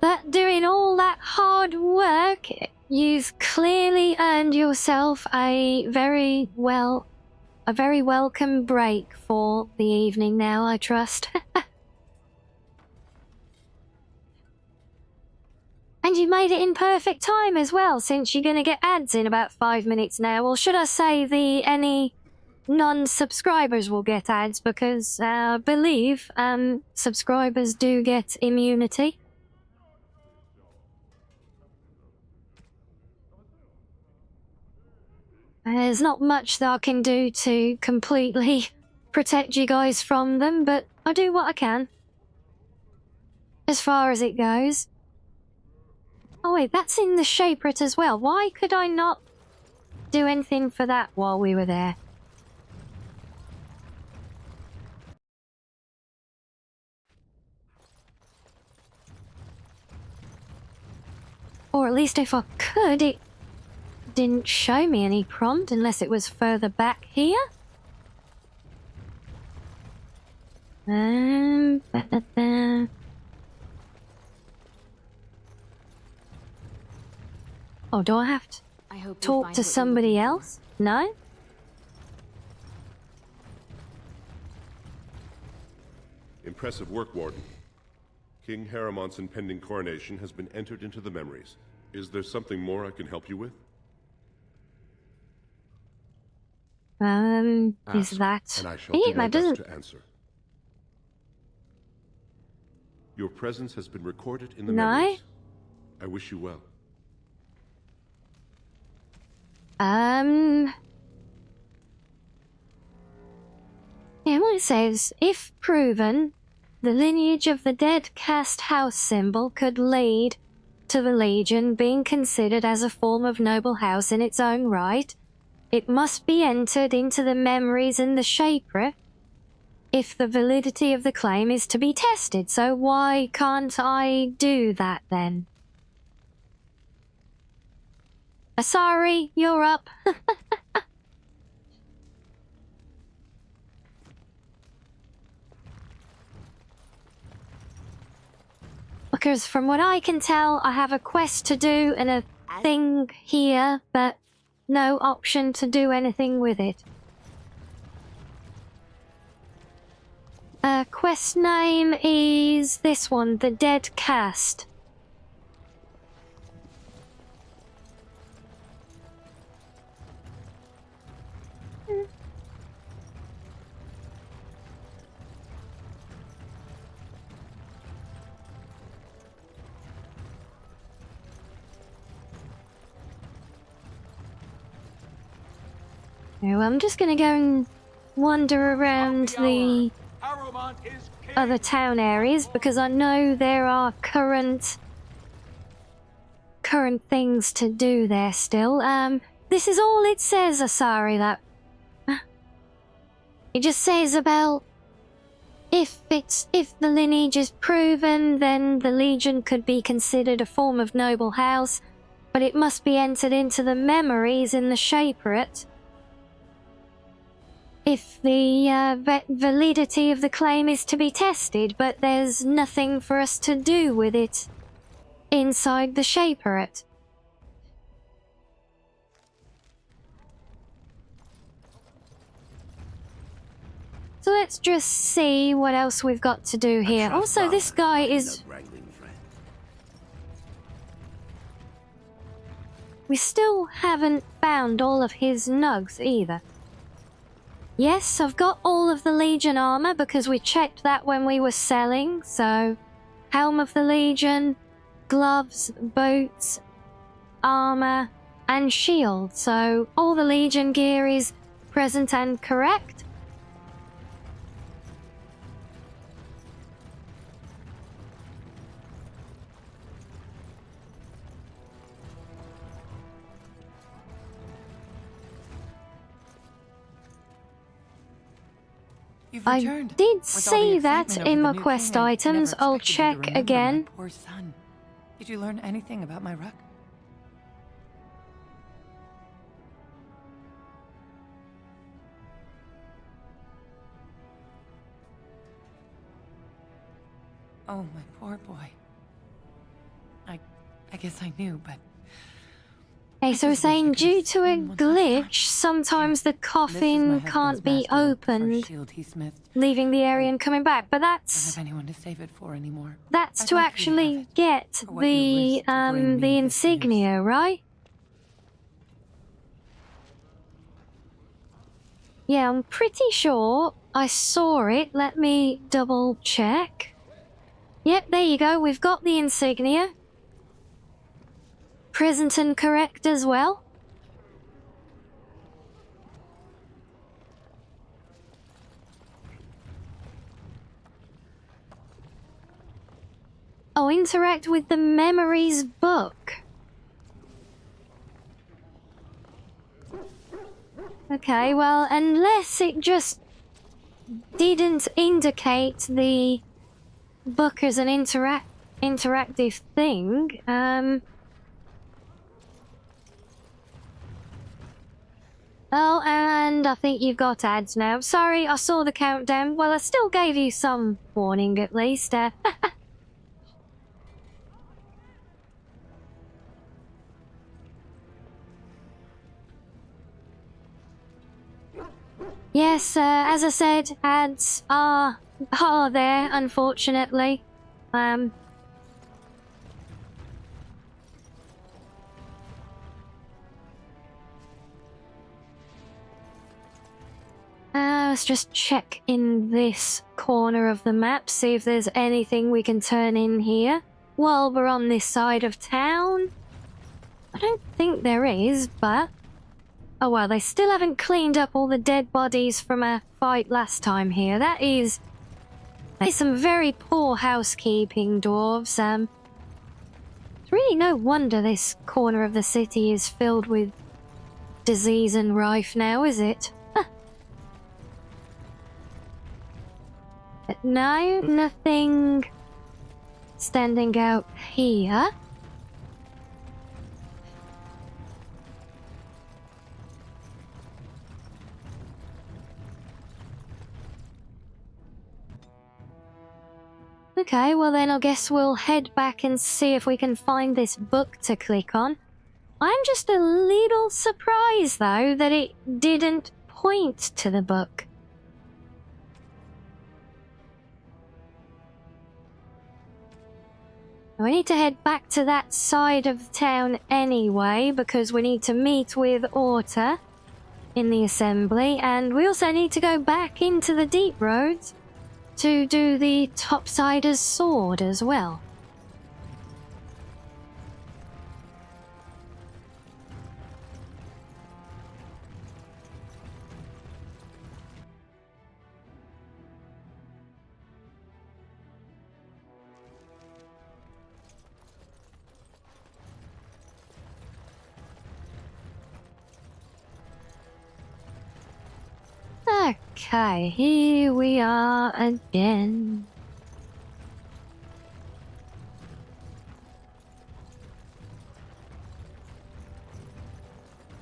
But doing all that hard work, you've clearly earned yourself a very welcome break for the evening now, I trust. And you made it in perfect time as well, since you're going to get ads in about 5 minutes now. Or should I say any non-subscribers will get ads because I believe subscribers do get immunity. There's not much that I can do to completely protect you guys from them, but I do what I can. As far as it goes. Oh wait, that's in the Shaperate as well. Why could I not do anything for that while we were there? Or at least if I could, it didn't show me any prompt unless it was further back here. Oh, do I have to talk to somebody else? No? Impressive work, Warden. King Haramont's impending coronation has been entered into the memories. Is there something more I can help you with? Is that... and I shall do my that best doesn't... to answer. Your presence has been recorded in the No? memories. I wish you well. Yeah, well, it says, if proven, the lineage of the dead cast house symbol could lead to the Legion being considered as a form of noble house in its own right. It must be entered into the memories in the Shaper if the validity of the claim is to be tested. So why can't I do that then? Sorry, you're up. Because from what I can tell, I have a quest to do and a thing here, but no option to do anything with it. Quest name is this one, The Dead Cast. Well, I'm just gonna go and wander around the other town areas because I know there are current things to do there still. This is all it says, Asari, that... It just says about... If the lineage is proven, then the Legion could be considered a form of noble house, but it must be entered into the memories in the Shaperate. If the validity of the claim is to be tested, but there's nothing for us to do with it inside the Shaperate. So let's just see what else we've got to do here. Also, this guy is... We still haven't found all of his nugs either. Yes, I've got all of the Legion armor because we checked that when we were selling, so... Helm of the Legion, gloves, boots, armor, and shield. So all the Legion gear is present and correct. I did see that in my quest items. I'll check again. Poor son. Did you learn anything about my ruck? Oh, my poor boy. I guess I knew, but... Okay, so we're saying due to a glitch, sometimes the coffin can't be opened, leaving the area and coming back. But that's... I don't have anyone to save it for anymore. That's to actually get the insignia, right? Yeah, I'm pretty sure I saw it. Let me double check. Yep, there you go. We've got the insignia. Present and correct as well. Oh, interact with the memories book. Okay, well, unless it just didn't indicate the book as an interactive thing, Oh, and I think you've got ads now. Sorry, I saw the countdown. Well, I still gave you some warning at least. Yes, as I said, ads are there, unfortunately. Let's just check in this corner of the map, see if there's anything we can turn in here while we're on this side of town. I don't think there is, but... Oh well, they still haven't cleaned up all the dead bodies from a fight last time here. That is some very poor housekeeping, dwarves. It's really no wonder this corner of the city is filled with disease and rife now, is it? But no, nothing standing out here. Okay, well then I guess we'll head back and see if we can find this book to click on. I'm just a little surprised though that it didn't point to the book. We need to head back to that side of the town anyway, because we need to meet with Orta in the assembly, and we also need to go back into the deep roads to do the Topsider's sword as well. Okay, here we are again.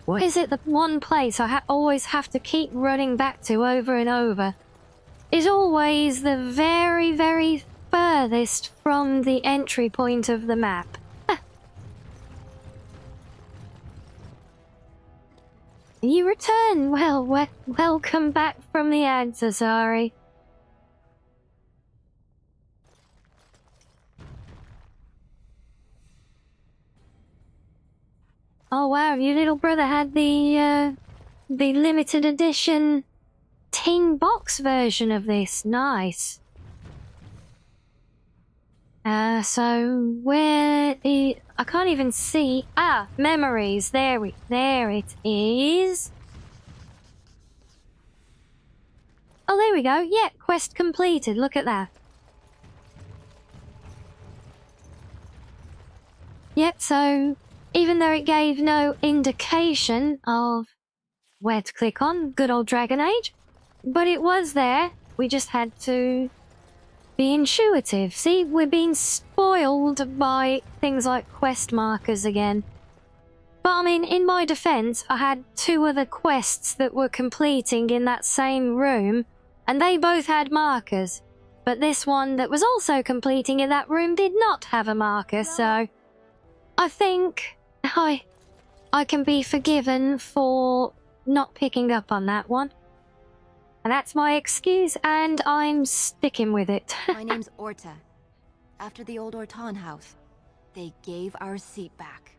What is it, the one place I always have to keep running back to over and over? Is always the very, very furthest from the entry point of the map. You return. Well, welcome back from the ads, Azari. Oh wow, your little brother had the limited edition tin box version of this. Nice. So where is... I can't even see. Ah, memories. There it is. Oh, there we go. Yeah, quest completed. Look at that. Yep, so even though it gave no indication of where to click on, good old Dragon Age, but it was there. We just had to be intuitive. See, we're being spoiled by things like quest markers again. But I mean, in my defense, I had 2 other quests that were completing in that same room, and they both had markers. But this one that was also completing in that room did not have a marker, so I think I can be forgiven for not picking up on that one. And that's my excuse, and I'm sticking with it. My name's Orta. After the old Orton house, they gave our seat back.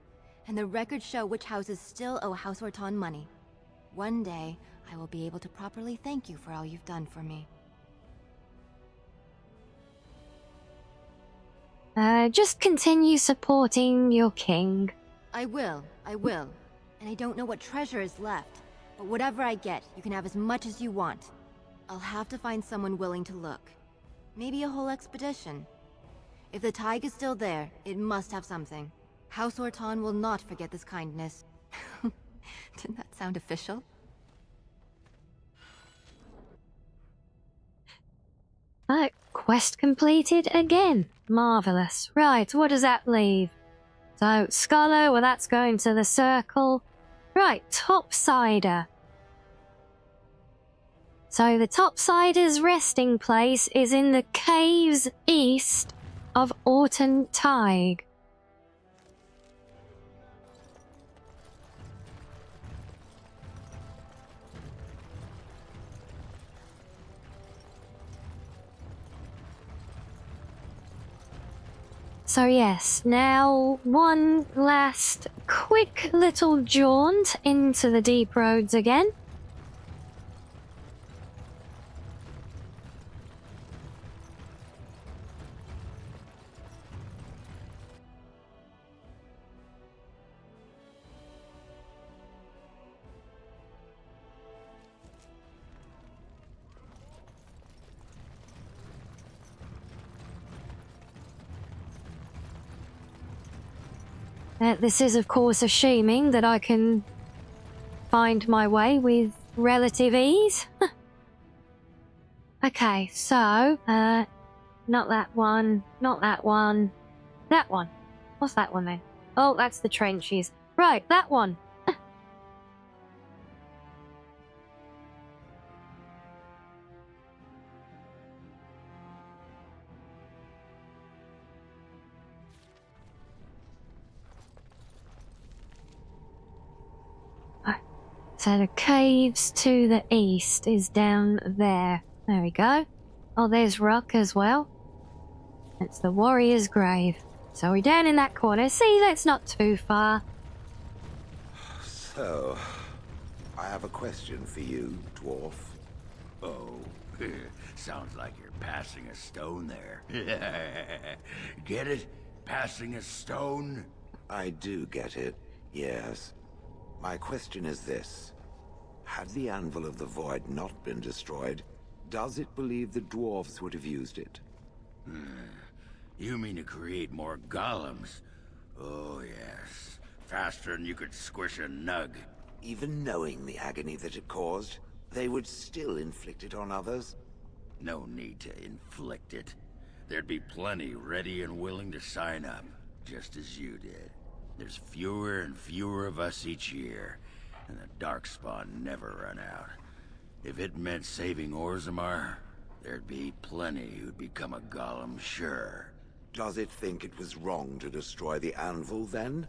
And the records show which houses still owe House Orton money. One day, I will be able to properly thank you for all you've done for me. Just continue supporting your king. I will. And I don't know what treasure is left, but whatever I get, you can have as much as you want. I'll have to find someone willing to look. Maybe a whole expedition. If the Tig is still there, it must have something. House Orton will not forget this kindness. Didn't that sound official? Quest completed again. Marvelous. Right, what does that leave? So, Scholar, well, that's going to the circle. Right, Topsider. So, the Topsider's resting place is in the caves east of Orton Tig. So yes, now one last quick little jaunt into the deep roads again. This is, of course, assuming that I can find my way with relative ease. Okay, so, not that one, not that one, that one. What's that one then? Oh, that's the trenches. Right, that one. So the caves to the east is down there. There we go. Oh, there's rock as well. It's the warrior's grave. So we're down in that corner. See, that's not too far. So, I have a question for you, dwarf. Oh, sounds like you're passing a stone there. Get it? Passing a stone? I do get it, yes. My question is this. Had the Anvil of the Void not been destroyed, does it believe the dwarves would have used it? You mean to create more golems? Oh, yes. Faster than you could squish a nug. Even knowing the agony that it caused, they would still inflict it on others? No need to inflict it. There'd be plenty ready and willing to sign up, just as you did. There's fewer and fewer of us each year, and the Darkspawn never run out. If it meant saving Orzammar, there'd be plenty who'd become a golem, sure. Does it think it was wrong to destroy the Anvil, then?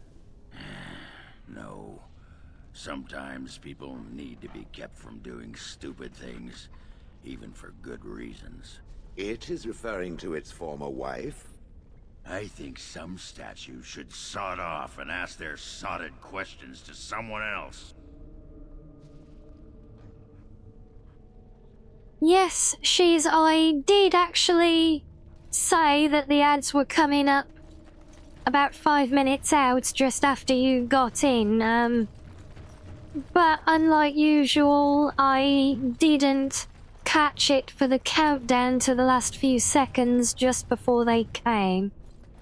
No. Sometimes people need to be kept from doing stupid things, even for good reasons. It is referring to its former wife? I think some statues should sod off and ask their sodded questions to someone else. Yes, I did actually say that the ads were coming up about 5 minutes out just after you got in. But unlike usual, I didn't catch it for the countdown to the last few seconds just before they came.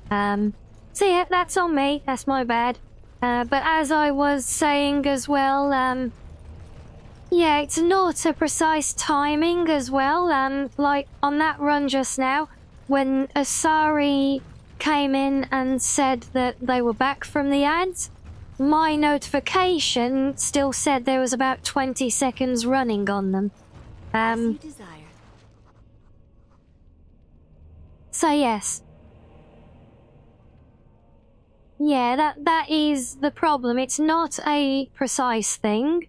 So yeah, that's on me. That's my bad. But as I was saying as well, yeah, it's not a precise timing as well. Like on that run just now, when Asari came in and said that they were back from the ads, my notification still said there was about 20 seconds running on them. As you desire. So yes. Yeah, that is the problem. It's not a precise thing.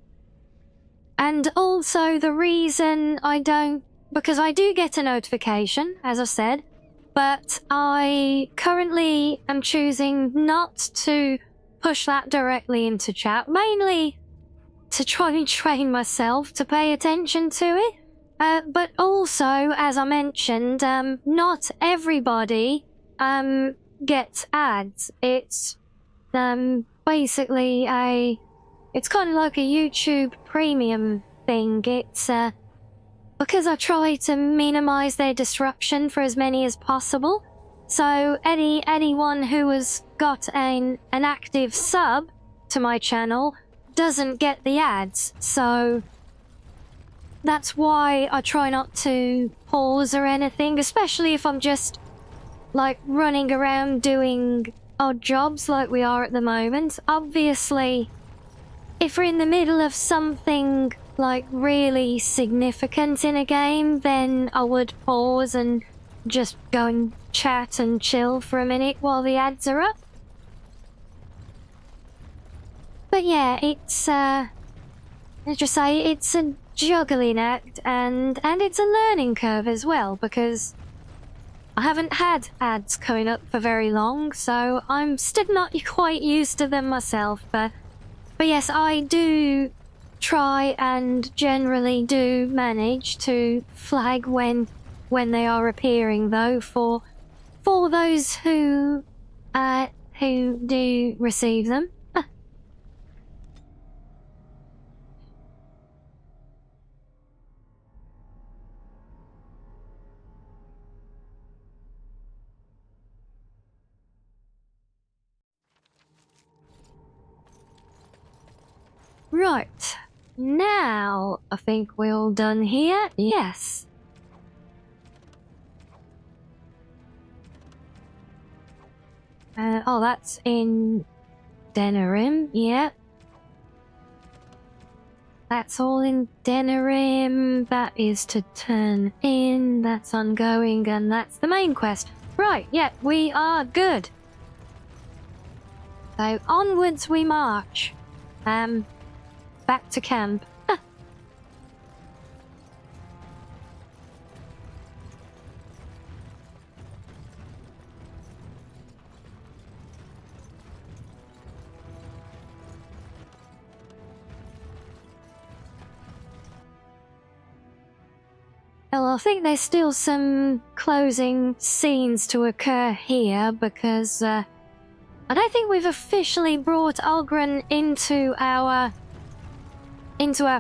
And also the reason I don't... Because I do get a notification, as I said, but I currently am choosing not to push that directly into chat, mainly to try and train myself to pay attention to it. But also, as I mentioned, not everybody gets ads. It's basically it's kind of like a YouTube premium thing. It's because I try to minimize their disruption for as many as possible. So anyone who has got an active sub to my channel doesn't get the ads. So that's why I try not to pause or anything, especially if I'm just like running around doing odd jobs like we are at the moment. Obviously, if we're in the middle of something like really significant in a game, then I would pause and just go and chat and chill for a minute while the ads are up. But yeah, it's let's just say it's a juggling act, and it's a learning curve as well, because I haven't had ads coming up for very long, so I'm still not quite used to them myself. But yes, I do try and generally do manage to flag when they are appearing, though, for those who do receive them. Right, now I think we're all done here. Yes. Oh, that's in Denerim, yeah. That's all in Denerim. That is to turn in, that's ongoing, and that's the main quest. Right, yeah, we are good. So onwards we march. Back to camp. Well, I think there's still some closing scenes to occur here, because I don't think we've officially brought Ogren into our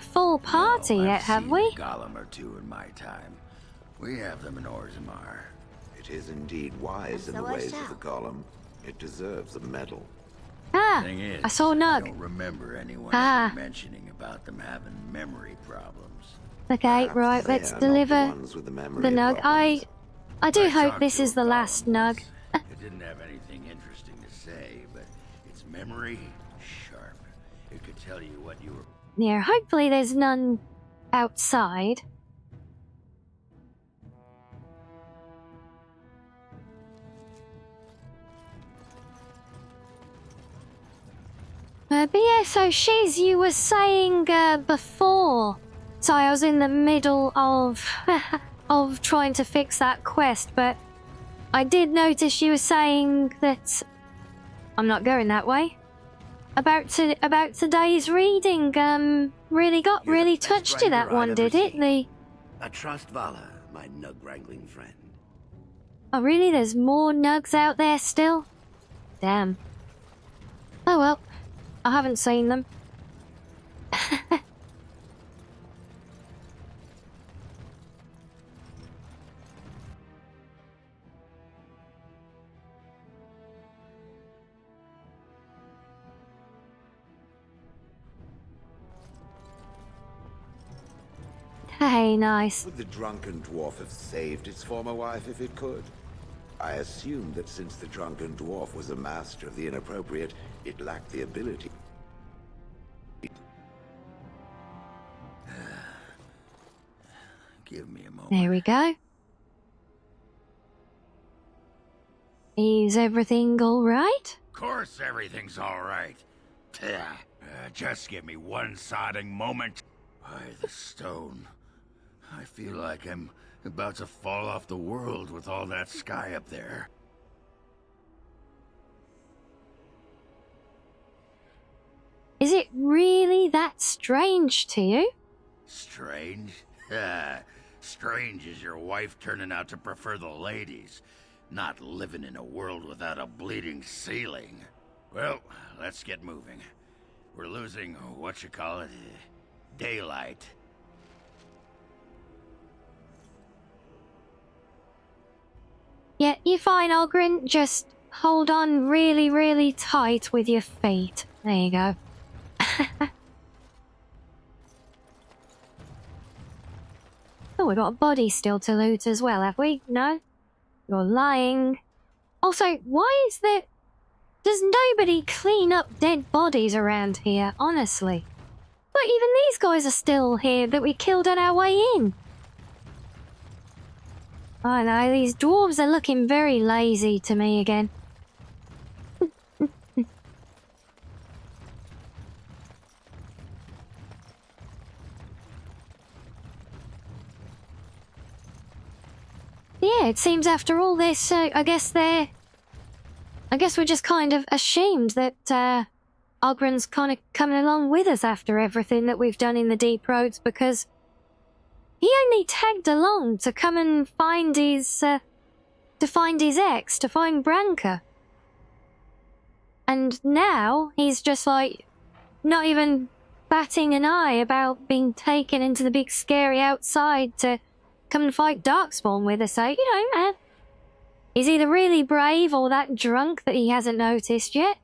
full party yet, have we? I've seen a golem or two in my time. We have them in Orzammar. It is indeed wise in the ways of the golem. It deserves a medal. Ah, Thing is, I saw I Nug. don't remember anyone Ah. ever mentioning about them having memory problems. Okay, Perhaps right, they let's are not deliver the ones with the memory the Nug. problems. I do I hope talked this to is a the golem last Nug. once. It didn't have anything interesting to say, but its memory, sharp. It could tell you what you were... Yeah, hopefully there's none outside. But yeah, so Shiz, you were saying before. Sorry, I was in the middle of of trying to fix that quest, but I did notice you were saying that I'm not going that way. About today's reading, really touched you, that one, did it? A trust Vala, my nug wrangling friend. Oh really, there's more nugs out there still? Damn. Oh well, I haven't seen them. Hey, nice. Would the drunken dwarf have saved its former wife if it could? I assumed that since the drunken dwarf was a master of the inappropriate, it lacked the ability. Give me a moment. There we go. Is everything all right? Of course everything's all right. Just give me one sodding moment. By the stone. I feel like I'm about to fall off the world with all that sky up there. Is it really really that strange to you? Strange? Strange is your wife turning out to prefer the ladies, not living in a world without a bleeding ceiling. Well, let's get moving. We're losing, daylight. Yeah, you're fine, Ogren. Just hold on really, really tight with your feet. There you go. Oh, we got a body still to loot as well, have we? No? You're lying. Also, why is there... Does nobody clean up dead bodies around here, honestly? But even these guys are still here that we killed on our way in. I know, these dwarves are looking very lazy to me again. Yeah, it seems after all this, I guess we're just kind of ashamed that, Ogren's kind of coming along with us after everything that we've done in the Deep Roads, because he only tagged along to come and find his, to find his ex, to find Branka. And now he's just like, not even batting an eye about being taken into the big scary outside to come and fight Darkspawn with us. So, you know, he's either really brave or that drunk that he hasn't noticed yet.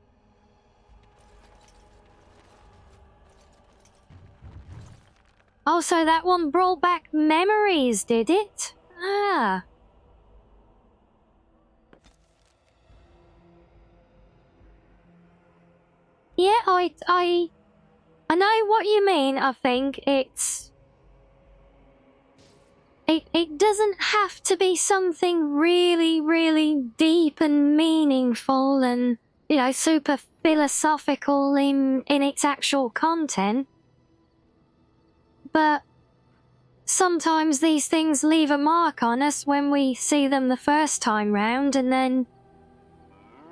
Oh, so that one brought back memories, did it? Ah. Yeah, I know what you mean. I think it's... It doesn't have to be something really, really deep and meaningful and, you know, super philosophical in its actual content. But sometimes these things leave a mark on us when we see them the first time round, and then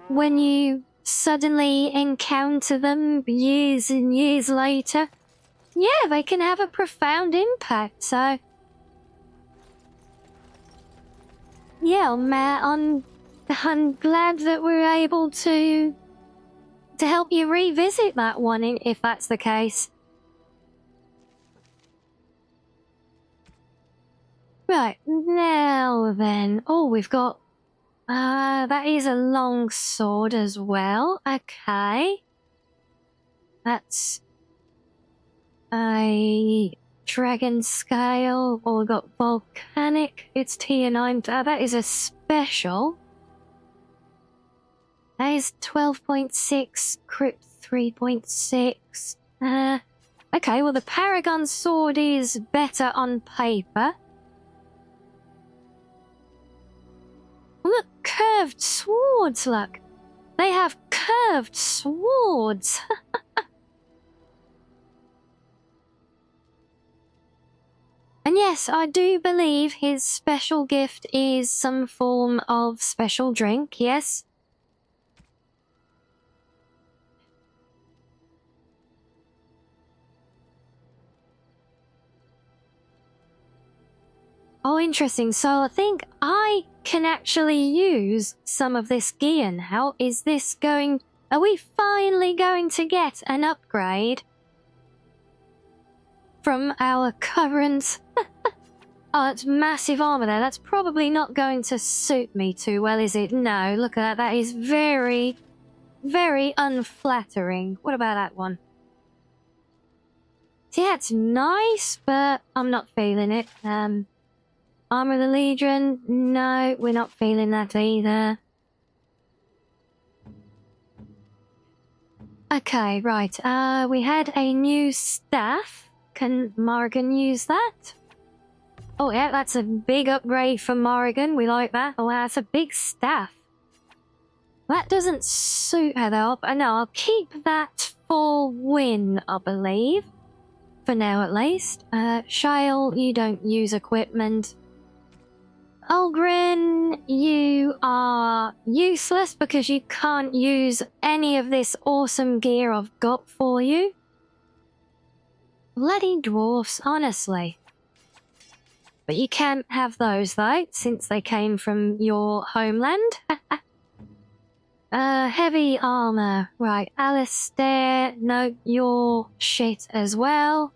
when you suddenly encounter them years and years later, yeah, they can have a profound impact. So, yeah, Matt, I'm glad that we're able to help you revisit that one, if that's the case. Right, now then. Oh, we've got... that is a long sword as well. Okay. That's... a... dragon scale. Oh, we've got volcanic. It's tier 9. That is a special. That is 12.6. Crypt 3.6. Okay, well the Paragon sword is better on paper. Look, curved swords, look. They have curved swords. And yes, I do believe his special gift is some form of special drink, yes. Oh, interesting. So I think I can actually use some of this gear now. Is this going... Are we finally going to get an upgrade from our current... Oh, it's massive armor there. That's probably not going to suit me too well, is it? No, look at that. That is very, very unflattering. What about that one? Yeah, it's nice, but I'm not feeling it. Armor of the Legion? No, we're not feeling that either. Okay, right. We had a new staff. Can Morrigan use that? Oh yeah, that's a big upgrade for Morrigan. We like that. Oh, that's a big staff. That doesn't suit her though. No, I'll keep that for Win, I believe. For now at least. Shale, you don't use equipment. Ulgrin, you are useless because you can't use any of this awesome gear I've got for you. Bloody dwarfs, honestly. But you can't have those, though, since they came from your homeland. Heavy armor. Right, Alistair, no, you're shit as well.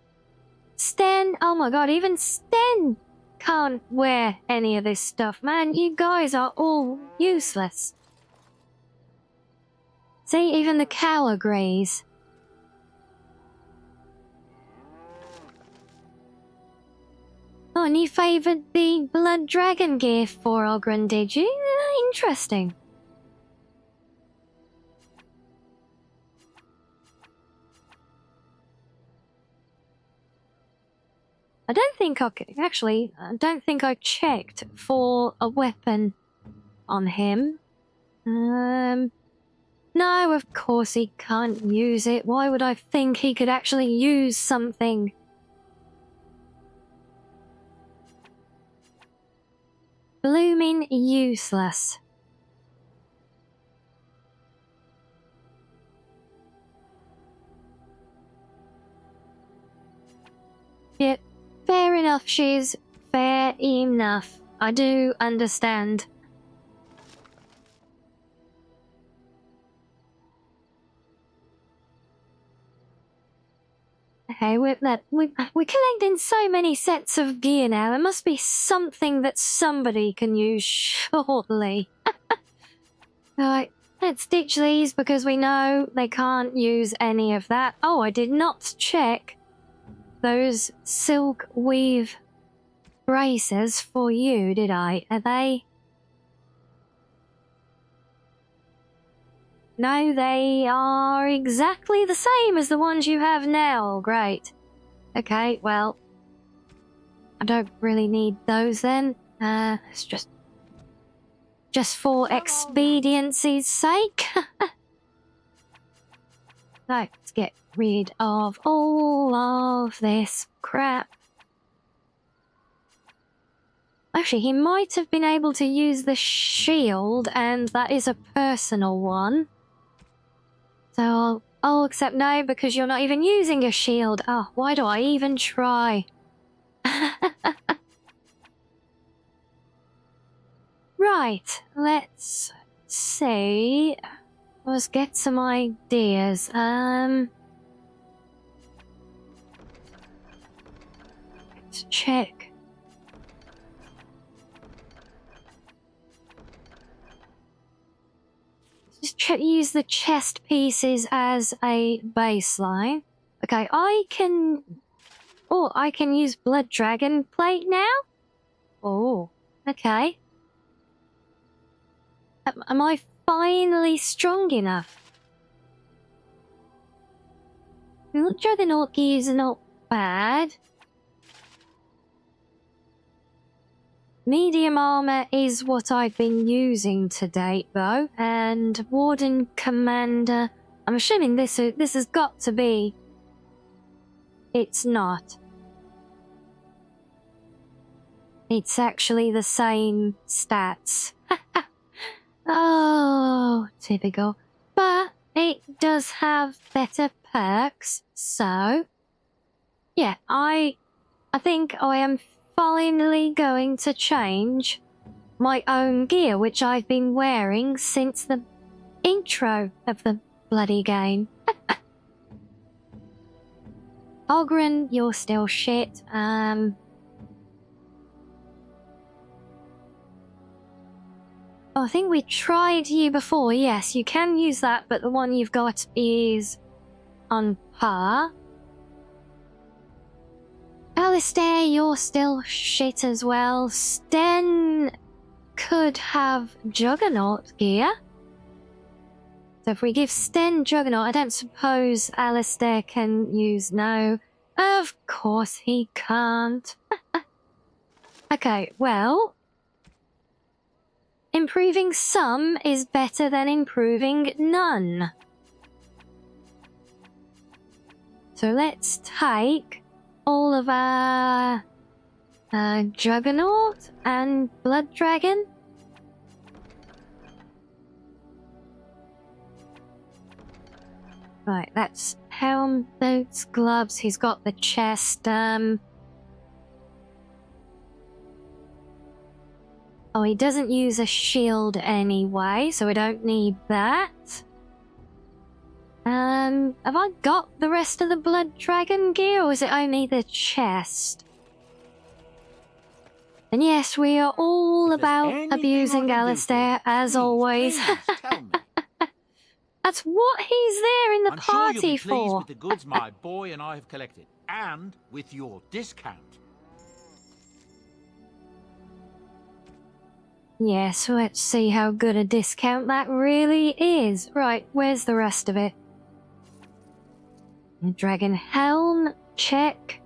Sten, oh my god, even Sten can't wear any of this stuff, man. You guys are all useless. See, even the cow agrees. Oh, and you favoured the Blood Dragon gear for Ogren, did you? Interesting. I don't think I don't think I checked for a weapon on him. No, of course he can't use it. Why would I think he could actually use something? Blooming useless. Yep, fair enough, Shiz. Fair enough. I do understand. Okay, we're collecting so many sets of gear now. There must be something that somebody can use shortly. Alright, let's ditch these because we know they can't use any of that. Oh, I did not check those silk weave braces for you, did I? Are they... No, they are exactly the same as the ones you have now. Great. Okay, well, I don't really need those then. It's just for expediency's sake. Let's get rid of all of this crap. Actually, he might have been able to use the shield, and that is a personal one. So I'll accept no, because you're not even using a shield. Oh, why do I even try? Right, let's see. Let's get some ideas. Let's check. Just use the chest pieces as a baseline. Okay, I can use Blood Dragon plate now? Oh, okay. Am I finally strong enough? Dreadnought gears are not bad. Medium armor is what I've been using to date, though, and Warden Commander. I'm assuming this has got to be. It's not. It's actually the same stats. Oh, typical. But it does have better perks, so yeah, I think I am finally going to change my own gear, which I've been wearing since the intro of the bloody game. Ogren, you're still shit. Oh, I think we tried you before. Yes, you can use that, but the one you've got is on par. Alistair, you're still shit as well. Sten could have Juggernaut gear. So if we give Sten Juggernaut, I don't suppose Alistair can use... No, of course he can't. Okay, well... improving some is better than improving none. So let's take all of our Juggernaut and Blood Dragon. Right, that's helm, boots, gloves. He's got the chest. Oh, he doesn't use a shield anyway, so we don't need that. Have I got the rest of the Blood Dragon gear, or is it only the chest? And yes, we are all about abusing Alistair, as always. Tell me. That's what he's there in the I'm sure you'll party be pleased for. with the goods my boy and I have collected, and with your discount. Yes, let's see how good a discount that really is. Right, where's the rest of it? Dragon helm, check.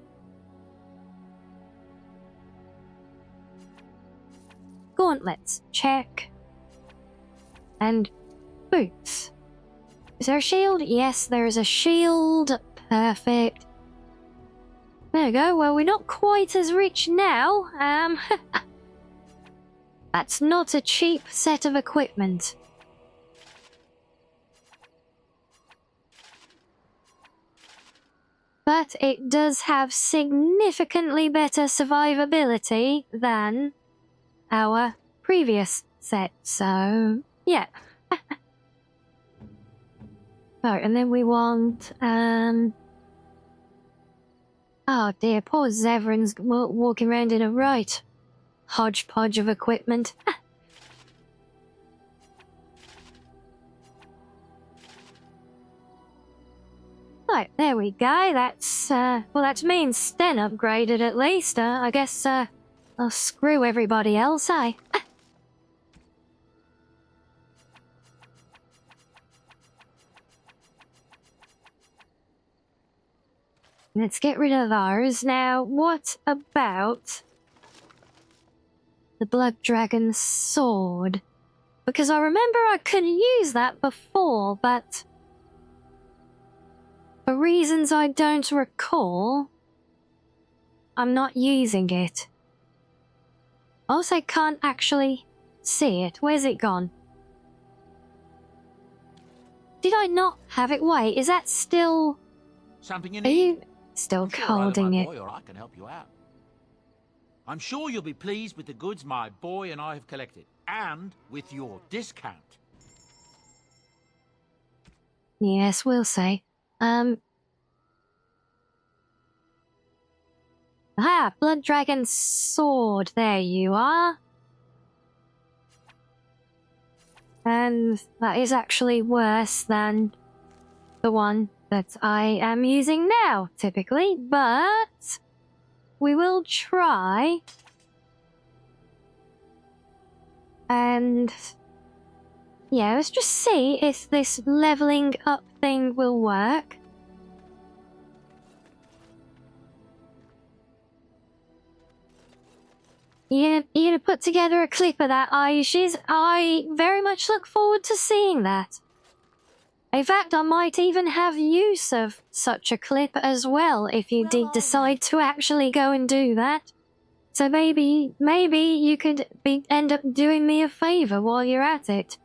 Gauntlets, check. And boots. Is there a shield? Yes, there is a shield. Perfect. There we go. Well, we're not quite as rich now. That's not a cheap set of equipment. But it does have significantly better survivability than our previous set, so yeah. Right, and then we want, oh dear, poor Zevran's walking around in a right hodgepodge of equipment. Right, there we go. That's, well, that's me and Sten upgraded at least. I guess, I'll screw everybody else, eh? Let's get rid of ours. Now, what about the Blood Dragon sword? Because I remember I could use that before, but for reasons I don't recall, I'm not using it. Also, can't actually see it. Where's it gone? Did I not have it? Wait, is that still... Something you Are need? you still I'm sure either holding my it? boy or I can help you out. I'm sure you'll be pleased with the goods my boy and I have collected, and with your discount. Yes, we'll see. Ah, Blood Dragon sword. There you are. And that is actually worse than the one that I am using now, typically, but we will try. And yeah, let's just see if this leveling up thing will work. You gonna put together a clip of that, are you, Shiz? I very much look forward to seeing that. In fact, I might even have use of such a clip as well if you did decide to actually go and do that. So maybe you could end up doing me a favor while you're at it.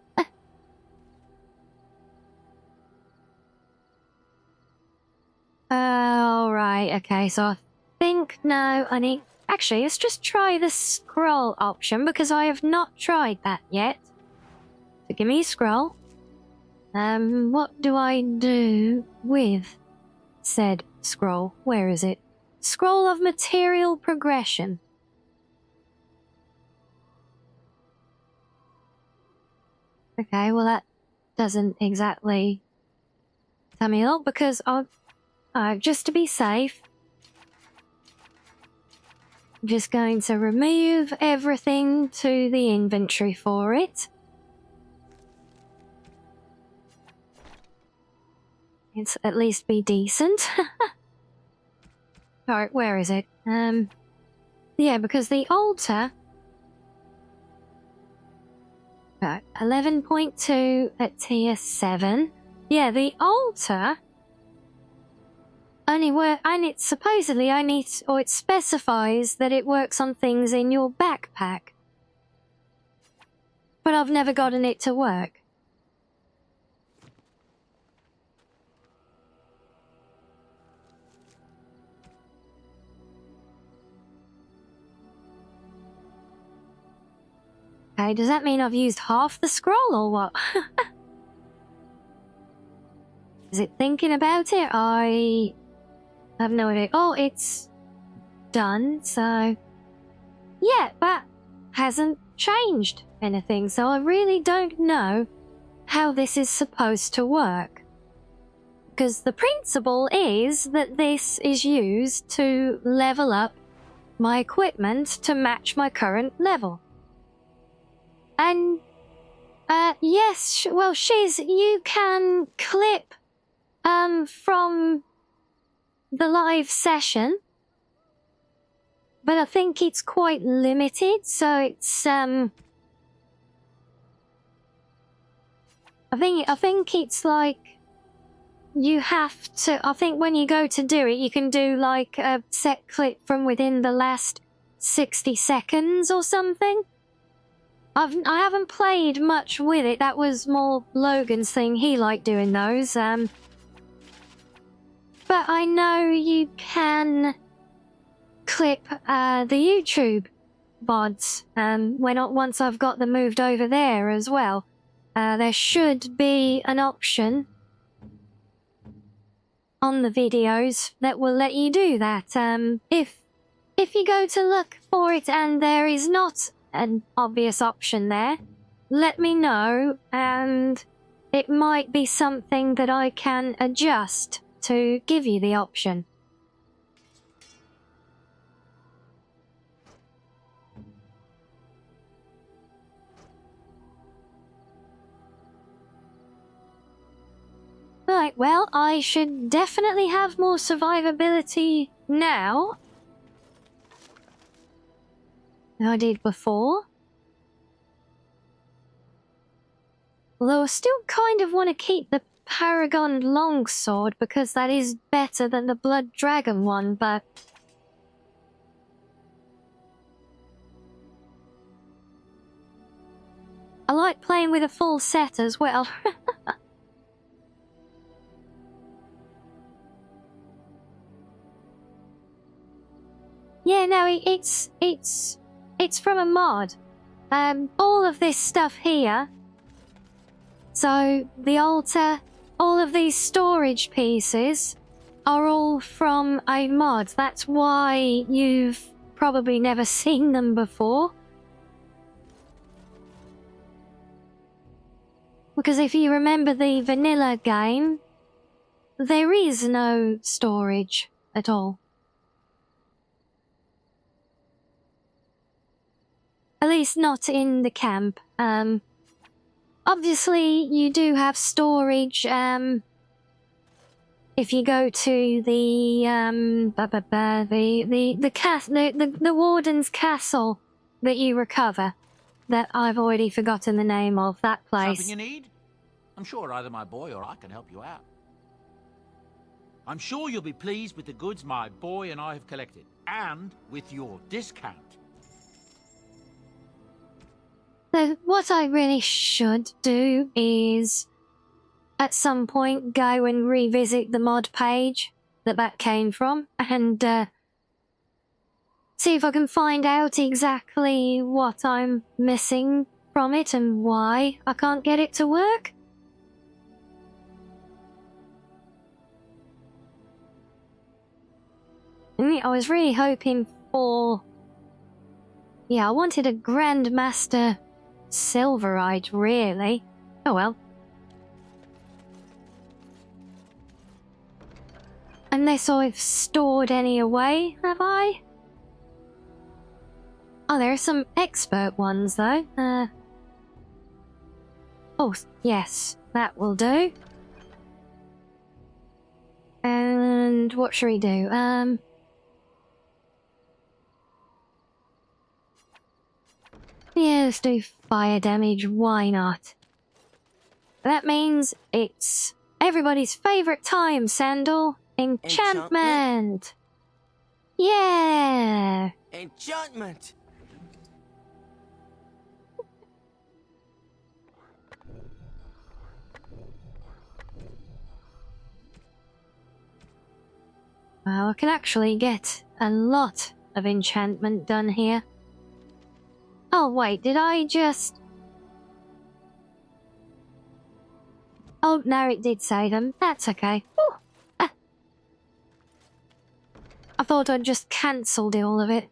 Alright, okay, so I think, no, I need... Actually, let's just try the scroll option, because I have not tried that yet. So give me a scroll. What do I do with said scroll? Where is it? Scroll of material progression. Okay, well that doesn't exactly tell me a lot, because just to be safe, I'm just going to remove everything to the inventory for it. It's at least be decent. Alright, where is it? Yeah, because the altar... 11.2 at tier 7. Yeah, the altar only work, and it supposedly only, or it specifies that it works on things in your backpack. But I've never gotten it to work. Okay, does that mean I've used half the scroll or what? Is it thinking about it? I have no idea. Oh, it's done, so... Yeah, that hasn't changed anything, so I really don't know how this is supposed to work. Because the principle is that this is used to level up my equipment to match my current level. And, yes, well, Shiz, you can clip, from the live session, but I think it's quite limited, so it's, I think it's like, you have to, I think when you go to do it, you can do like a set clip from within the last 60 seconds or something. I haven't played much with it. That was more Logan's thing. He liked doing those. But I know you can clip the YouTube VODs once I've got them moved over there as well. There should be an option on the videos that will let you do that. If you go to look for it and there is not an obvious option there, let me know, and it might be something that I can adjust to give you the option. Right, well, I should definitely have more survivability now than I did before. Although I still kind of want to keep the Paragon Longsword because that is better than the Blood Dragon one, but... I like playing with a full set as well. Yeah, no, it's from a mod. All of this stuff here. So, the altar, all of these storage pieces are all from a mod. That's why you've probably never seen them before. Because if you remember the vanilla game, there is no storage at all. At least not in the camp. Obviously, you do have storage, if you go to the, the Warden's Castle that you recover. That I've already forgotten the name of, that place. Something you need? I'm sure either my boy or I can help you out. I'm sure you'll be pleased with the goods my boy and I have collected, and with your discount. So what I really should do is, at some point, go and revisit the mod page that came from, and see if I can find out exactly what I'm missing from it and why I can't get it to work. I was really hoping for... Yeah, I wanted a Grandmaster Silverite, really. Oh well. Unless I've stored any away, have I? Oh, there are some expert ones, though. Oh, yes, that will do. And what should we do? Yeah, let's do fire damage, why not? That means it's everybody's favorite time, Sandal. Enchantment! Yeah! Enchantment! Well, I can actually get a lot of enchantment done here. Oh, wait, did I just... Oh, no, it did say them. That's okay. Whew. Ah. I thought I'd just cancelled all of it.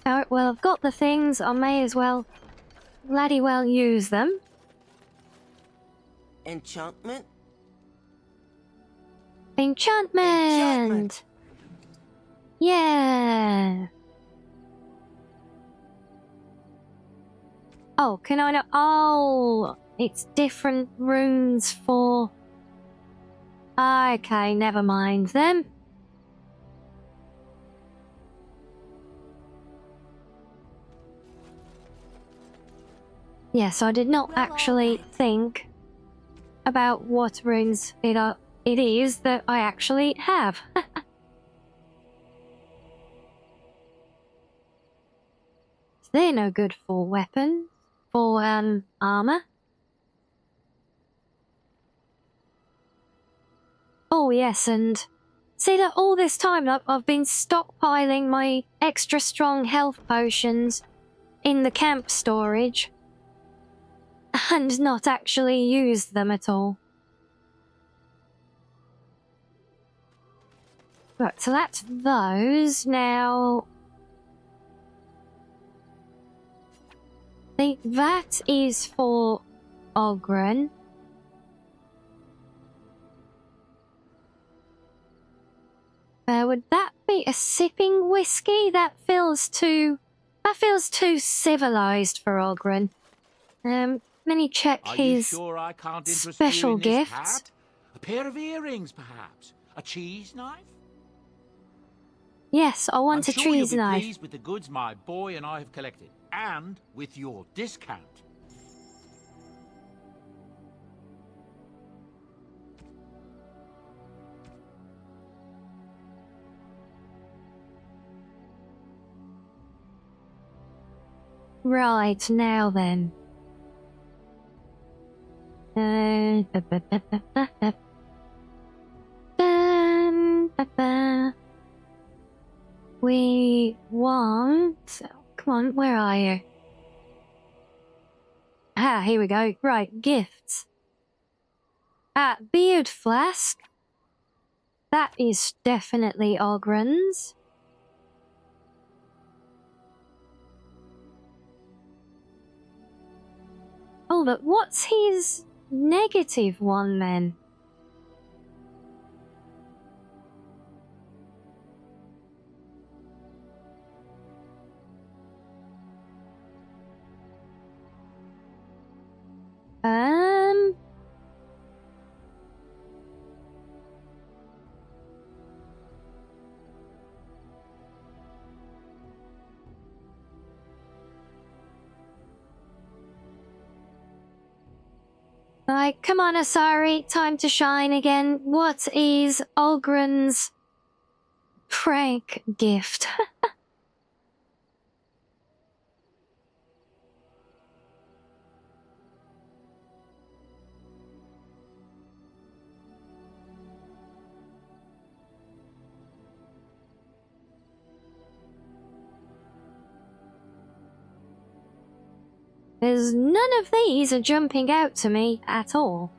Alright, well, I've got the things. I may as well bloody well use them. Enchantment? Enchantment! Yeah! Oh, can I not? Oh, it's different runes for... Okay, never mind then. Yes, I did not actually think about what runes it is that I actually have. They're no good for weapons, for armor. Oh yes, and see that all this time I've been stockpiling my extra strong health potions in the camp storage and not actually used them at all. Right, so that's those. Now, I think that is for Ogren. Would that be a sipping whiskey? That feels too civilized for Ogren. Let me check Are you his sure I can't interest special you in this gifts. hat? A pair of earrings, perhaps? A cheese knife? Yes, I want I'm a sure you'll cheese be knife. pleased with the goods my boy and I have collected, and with your discount. Right, now then. We want... Come on, where are you? Ah, here we go. Right, gifts. Beard flask. That is definitely Ogren's. Oh, but what's his negative one then? Like, come on, Asari, time to shine again. What is Ogren's prank gift? There's none of these are jumping out to me at all.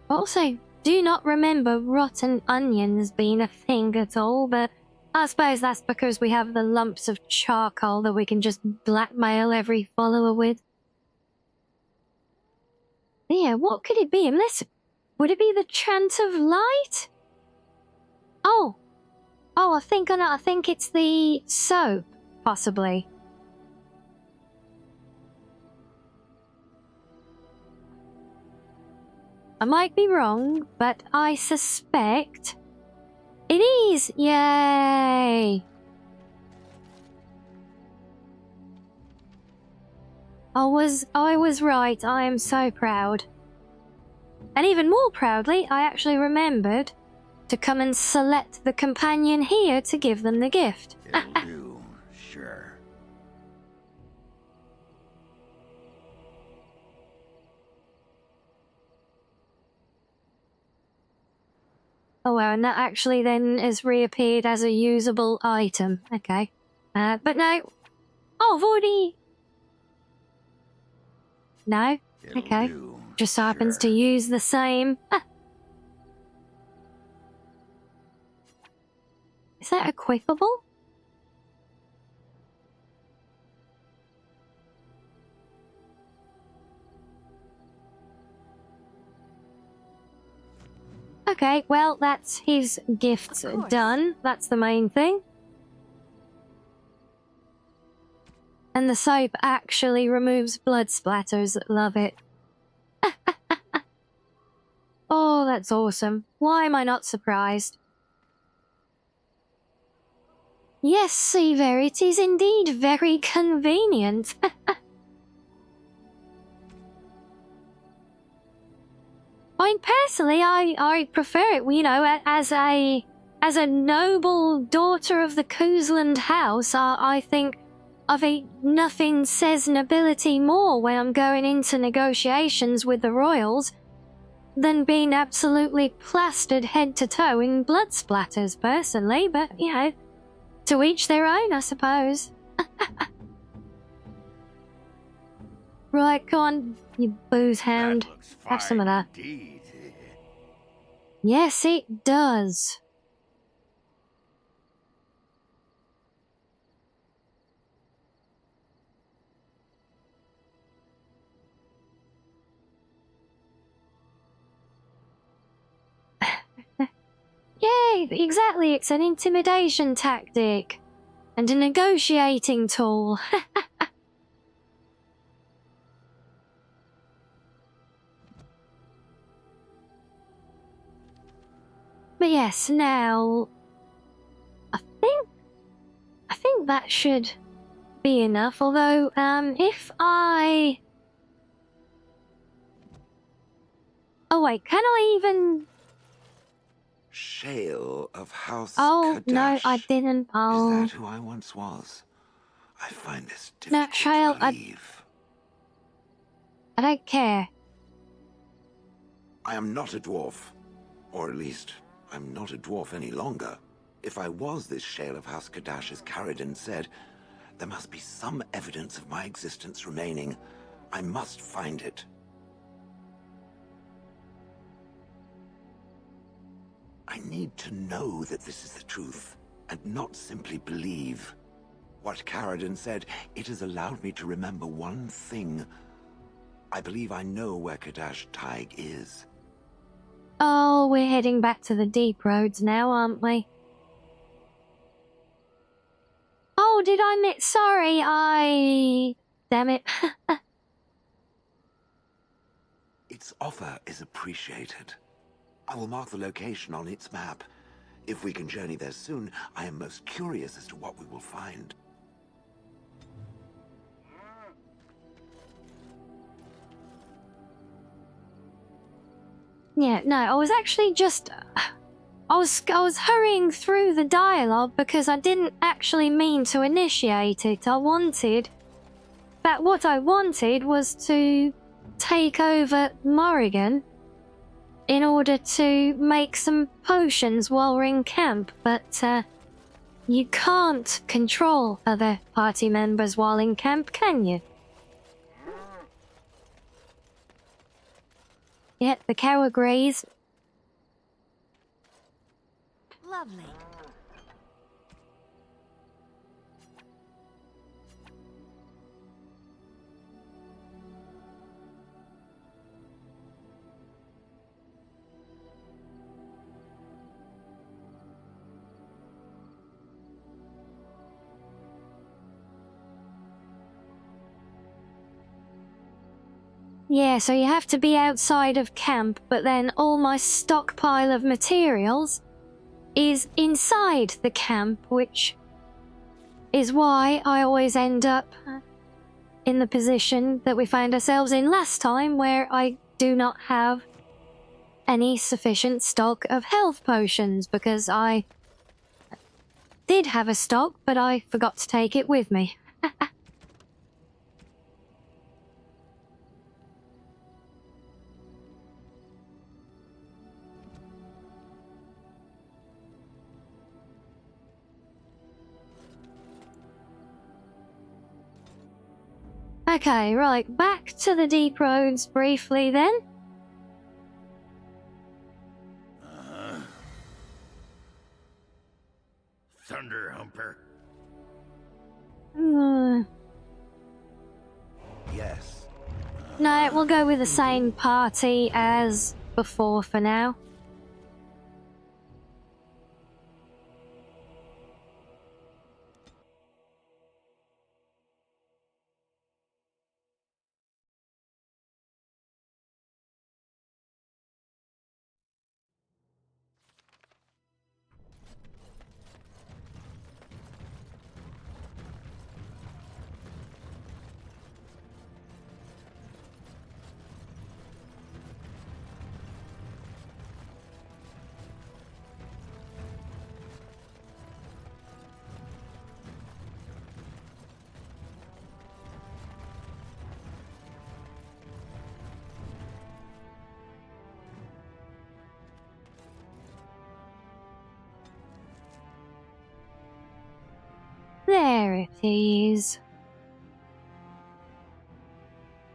Also, do not remember rotten onions being a thing at all, but I suppose that's because we have the lumps of charcoal that we can just blackmail every follower with. Yeah, what could it be? Unless... Would it be the Chant of Light? Oh, I think it's the soap, possibly. I might be wrong, but I suspect it is. Yay! I was right. I am so proud. And even more proudly, I actually remembered to come and select the companion here to give them the gift. It'll do, sure. Oh well, and that actually then has reappeared as a usable item. Okay. But no. Oh, I've already... No? It'll Okay. do, Just so happens to sure. use the same... Is that equipable? Okay, well, that's his gifts done. That's the main thing. And the soap actually removes blood splatters. Love it. Oh, that's awesome. Why am I not surprised? Yes, Seaver, it is indeed very convenient. I mean, personally, I prefer it, you know, as a noble daughter of the Cousland house. I think nothing says nobility more when I'm going into negotiations with the royals than being absolutely plastered head to toe in blood splatters, personally. But, you know, to each their own, I suppose. Right, come on, you booze hound. That looks Have some of fine that. indeed. Yes, it does. Yay, exactly, it's an intimidation tactic. And a negotiating tool. But yes, now... I think that should be enough, although, if I... Oh wait, can I even... Shale of House Oh, no, I Kadash. didn't. Oh. Is that who I once was? I find this No, difficult Shale, to believe. I don't care. I am not a dwarf. Or at least, I'm not a dwarf any longer. If I was this Shale of House Kadash, as Caridin said, there must be some evidence of my existence remaining. I must find it. I need to know that this is the truth, and not simply believe. What Caridin said, it has allowed me to remember one thing. I believe I know where Kadash Taig is. Oh, we're heading back to the deep roads now, aren't we? Oh, did I miss? Sorry, damn it. Its offer is appreciated. I will mark the location on its map. If we can journey there soon, I am most curious as to what we will find. Yeah, no, I was actually just... I was hurrying through the dialogue because I didn't actually mean to initiate it. What I wanted was to take over Morrigan in order to make some potions while we're in camp, but you can't control other party members while in camp, can you? Yep, the cow agrees. Lovely. Yeah, so you have to be outside of camp, but then all my stockpile of materials is inside the camp, which is why I always end up in the position that we found ourselves in last time, where I do not have any sufficient stock of health potions, because I did have a stock, but I forgot to take it with me. Okay, right, back to the deep roads briefly then. Thunder Humper. Yes. No, we'll go with the same party as before for now. There it is.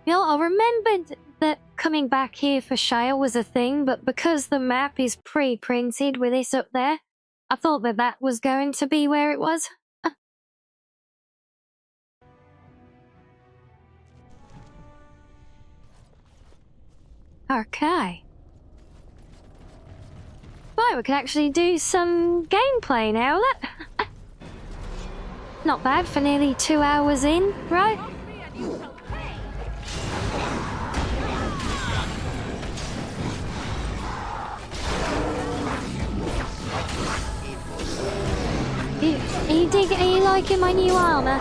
You know, I remembered that coming back here for Shale was a thing, but because the map is pre-printed with this up there, I thought that that was going to be where it was. Okay. Right, we can actually do some gameplay now. That not bad for nearly 2 hours in, right? Are you liking my new armor?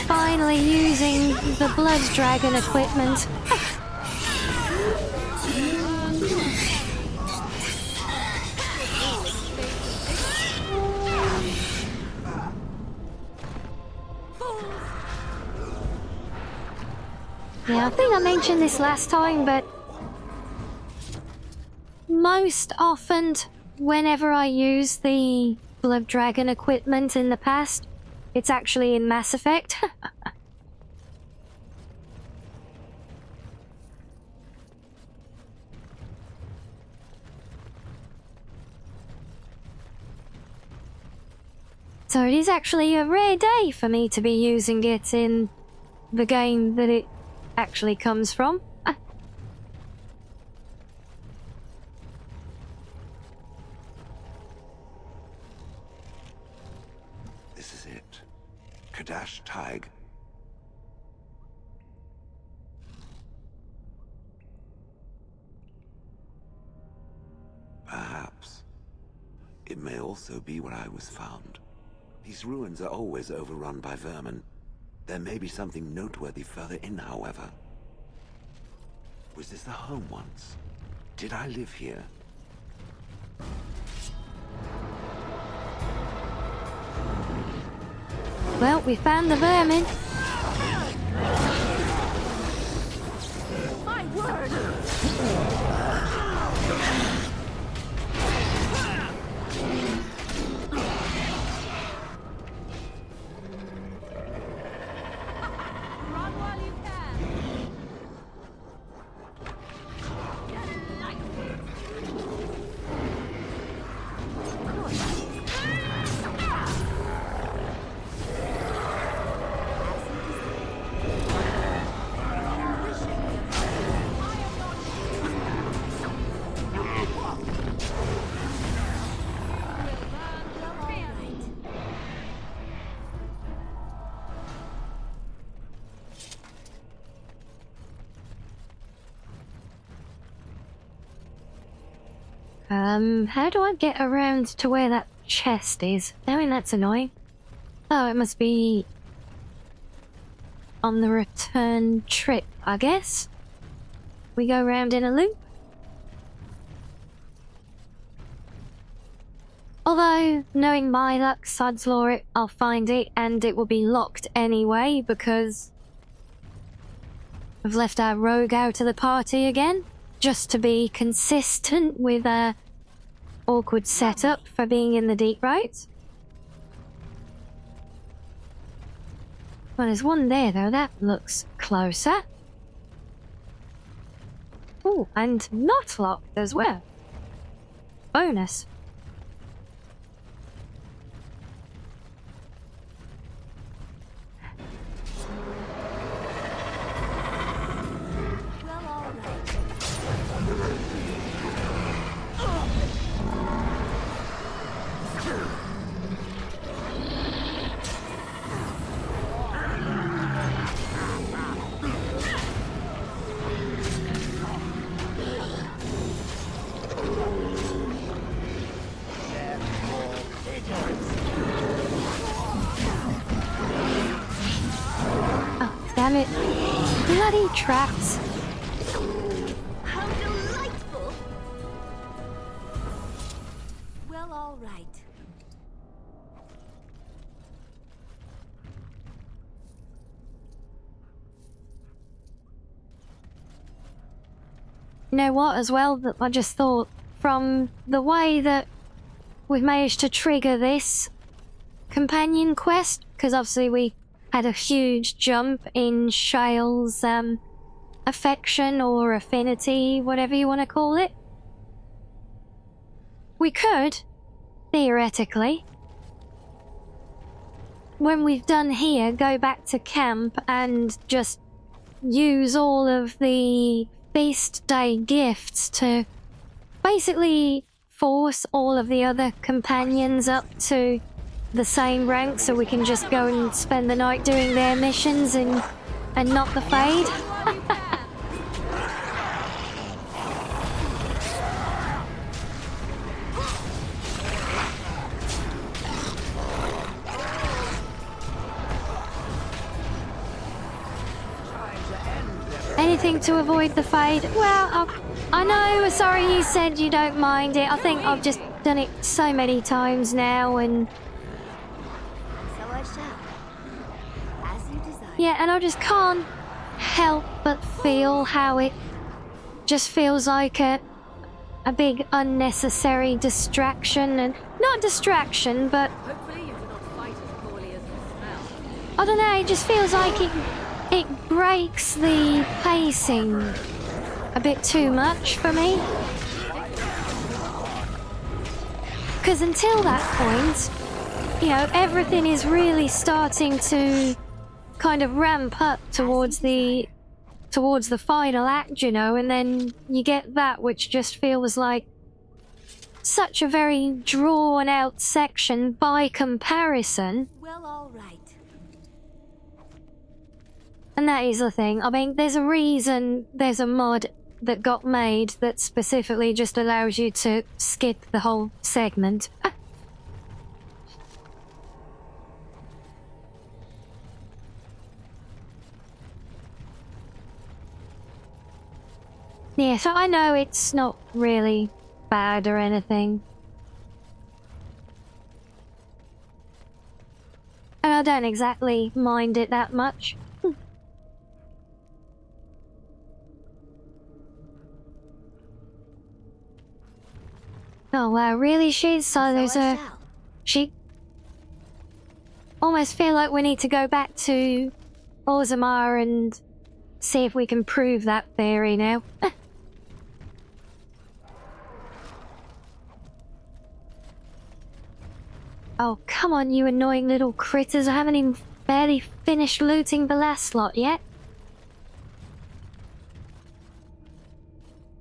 Finally using the Blood Dragon equipment. Yeah, I think I mentioned this last time, but most often, whenever I use the Blood Dragon equipment in the past, it's actually in Mass Effect. So it is actually a rare day for me to be using it in the game that it actually comes from. This is it. Kadash Taig. Perhaps. It may also be where I was found. These ruins are always overrun by vermin. There may be something noteworthy further in, however. Was this the home once? Did I live here? Well, we found the vermin. My word! How do I get around to where that chest is? I mean, that's annoying. Oh, it must be on the return trip, I guess. We go round in a loop. Although, knowing my luck, sod's law it, I'll find it and it will be locked anyway because we've left our rogue out of the party again. Just to be consistent with a awkward setup for being in the deep roads. Well, there's one there, though. That looks closer. Oh, and not locked as well. Bonus. Damn it. Bloody traps. How delightful! Well, all right. You know what, as well, that I just thought, from the way that we've managed to trigger this companion quest, because obviously we had a huge jump in Shale's affection or affinity, whatever you want to call it. We could, theoretically, when we've done here, go back to camp and just use all of the feast day gifts to basically force all of the other companions up to the same rank so we can just go and spend the night doing their missions and not the Fade. Anything to avoid the Fade? Well, I know, sorry you said you don't mind it. I think I've just done it so many times now and... So I shall. As you desire. Yeah, and I just can't help but feel how it just feels like a big unnecessary distraction, and not distraction, but Hopefully you do not fight as poorly as you smell. I don't know, it just feels like it breaks the pacing a bit too much for me. Because until that point, you know, everything is really starting to kind of ramp up towards the final act, you know, and then you get that which just feels like such a very drawn out section by comparison. Well, all right. And that is the thing. I mean, there's a reason there's a mod that got made that specifically just allows you to skip the whole segment. Yeah, so I know it's not really bad or anything. And I don't exactly mind it that much. Oh wow, really? So there's a... She... Almost feel like we need to go back to Orzammar and see if we can prove that theory now. Oh, come on, you annoying little critters. I haven't even barely finished looting the last lot yet.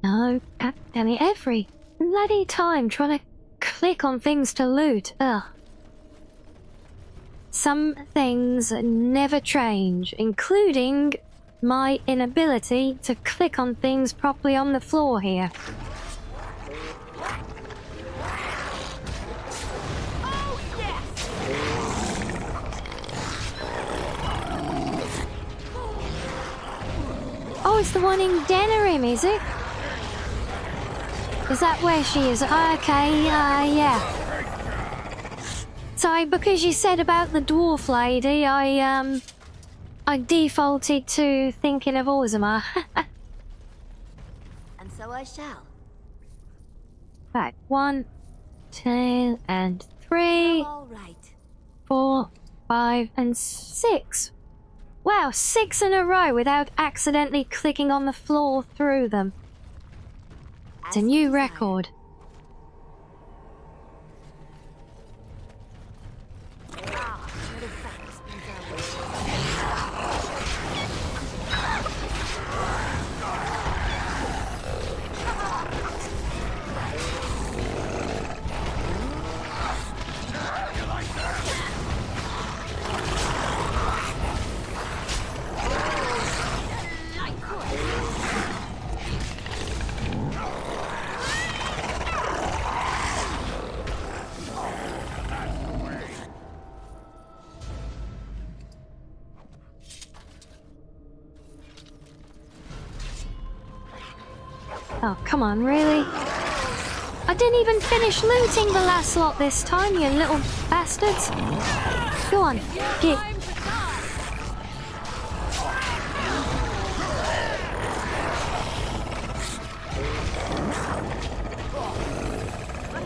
No, god damn it, every bloody time trying to click on things to loot. Ugh. Some things never change, including my inability to click on things properly on the floor here. Oh, it's the one in Denerim, is it? Is that where she is? Okay, yeah. Sorry, because you said about the dwarf lady, I defaulted to thinking of Orzammar. And so I shall. Right, 1, 2, and 3, Well, all right. 4, 5, and 6. Wow, 6 in a row without accidentally clicking on the floor through them. It's a new record. Oh, come on, really? I didn't even finish looting the last lot this time, you little bastards. Go on, get.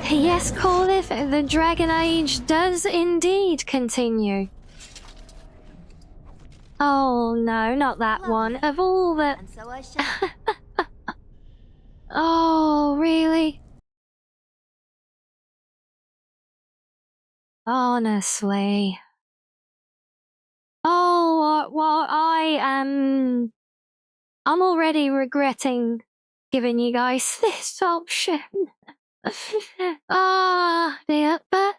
Yes, Corliss, the Dragon Age does indeed continue. Oh no, not that one. Of all the... And so I shall. Oh, really? Honestly. Oh, well, I'm already regretting giving you guys this option. Ah, dear, but...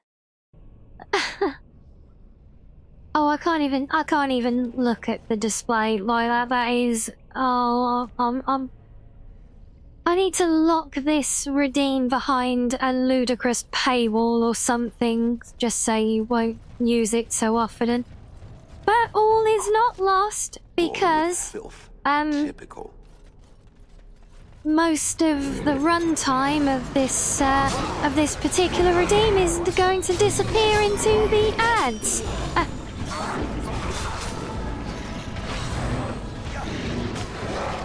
Oh, I can't even look at the display like that. That is... Oh, I need to lock this redeem behind a ludicrous paywall or something, just so you won't use it so often. But all is not lost, because, Filth. Typical. most of the runtime of this particular redeem is going to disappear into the ads.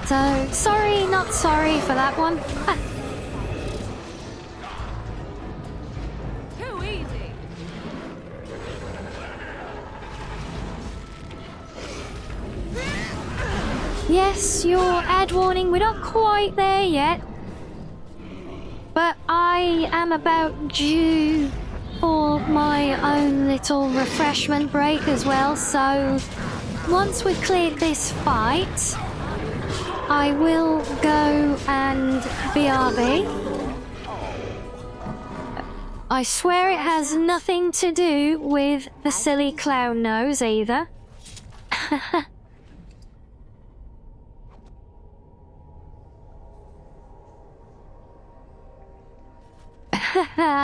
So, sorry, not sorry for that one. Too easy. Yes, your ad warning, we're not quite there yet. But I am about due for my own little refreshment break as well, so once we've cleared this fight, I will go and BRB. I swear it has nothing to do with the silly clown nose either.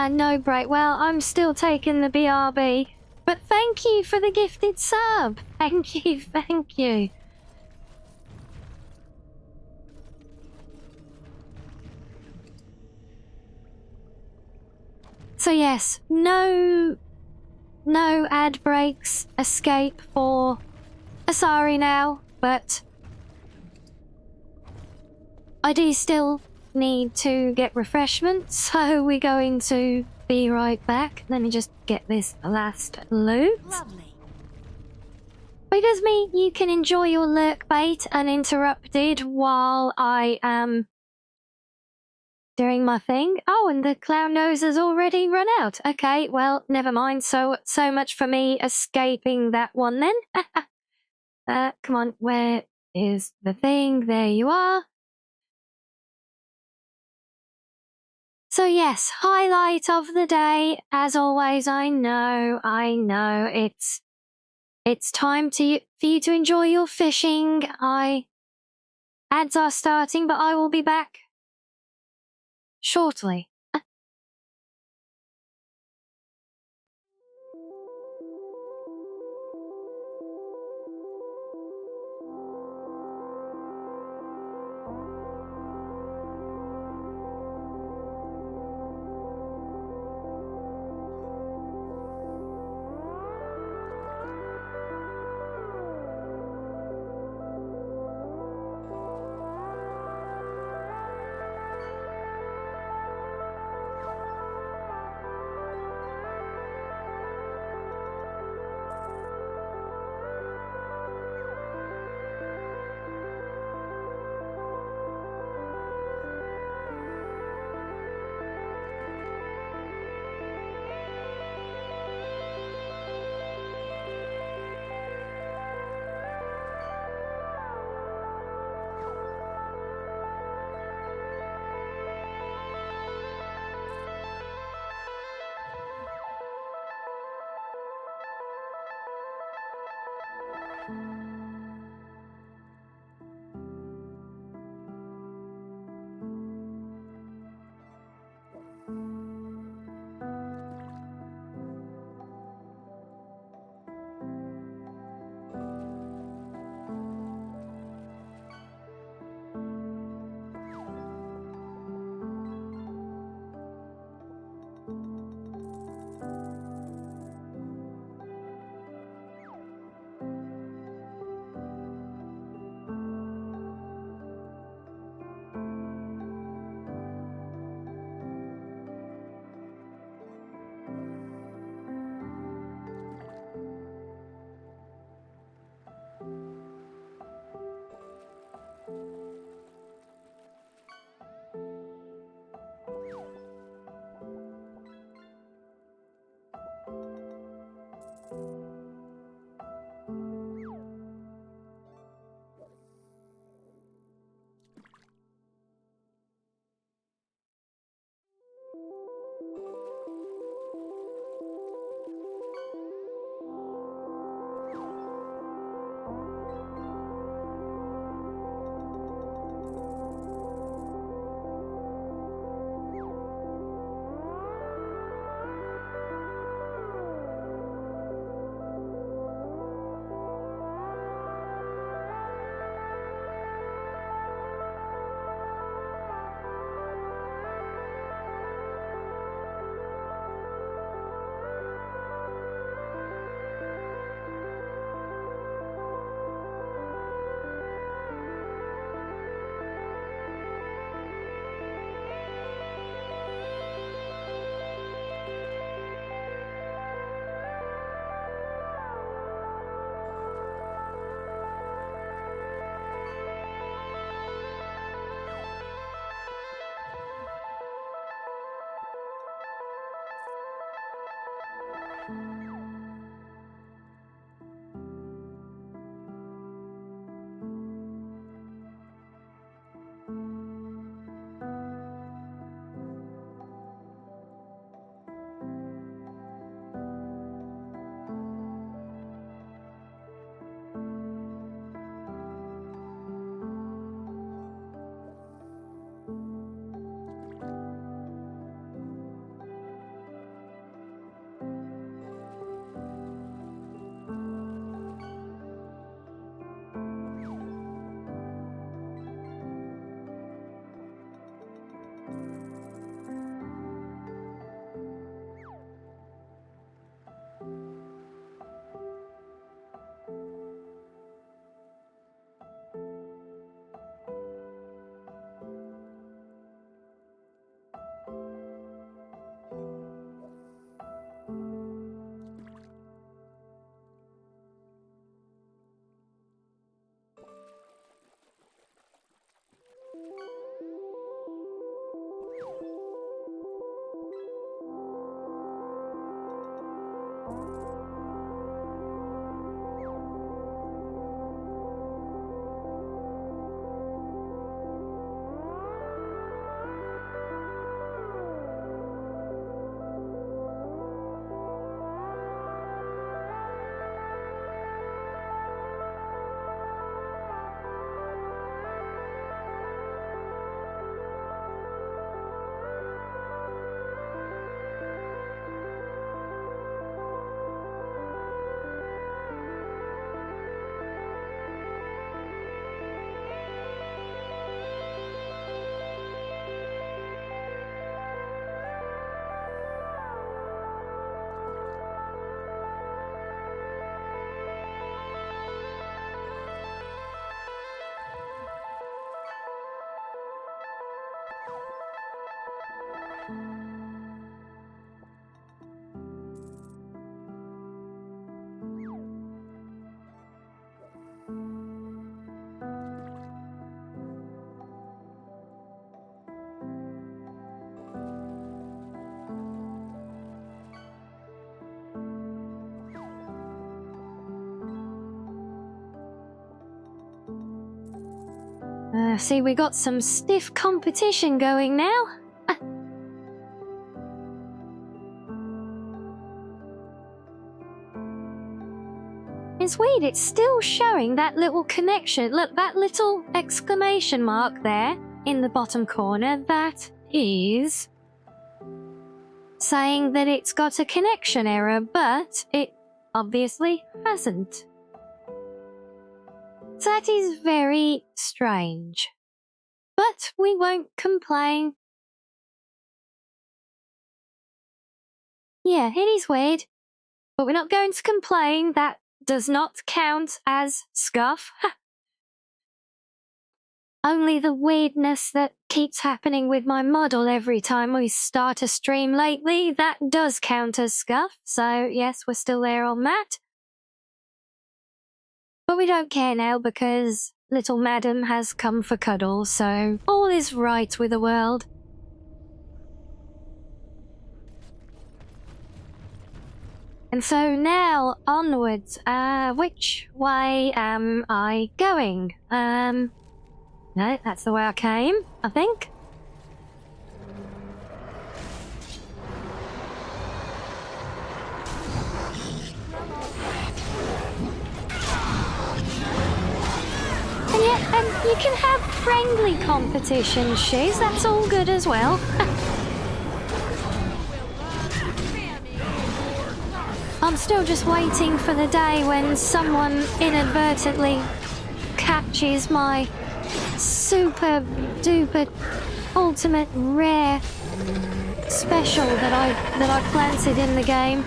No break. Well, I'm still taking the BRB. But thank you for the gifted sub. Thank you, thank you. So yes, no ad breaks, escape for Asari now, but I do still need to get refreshments, so we're going to be right back. Let me just get this last loot. Lovely. Because you can enjoy your lurk bait uninterrupted while I am doing my thing. Oh, and the clown nose has already run out. Okay, well, never mind. So much for me escaping that one then. Come on, where is the thing? There you are. So yes, highlight of the day. As always, I know, it's time for you to enjoy your fishing. Ads are starting, but I will be back shortly. See, we got some stiff competition going now. It's weird, it's still showing that little connection. Look, that little exclamation mark there in the bottom corner, that is saying that it's got a connection error, but it obviously hasn't. That is very strange. But we won't complain. Yeah, it is weird. But we're not going to complain. That does not count as scuff. Only the weirdness that keeps happening with my model every time we start a stream lately, that does count as scuff. So yes, we're still there on that. But we don't care now because little madam has come for cuddles, so all is right with the world. And so now onwards, which way am I going? No, that's the way I came, I think. And yeah, you can have friendly competition, Shiz, that's all good as well. I'm still just waiting for the day when someone inadvertently catches my super duper ultimate rare special that I planted in the game.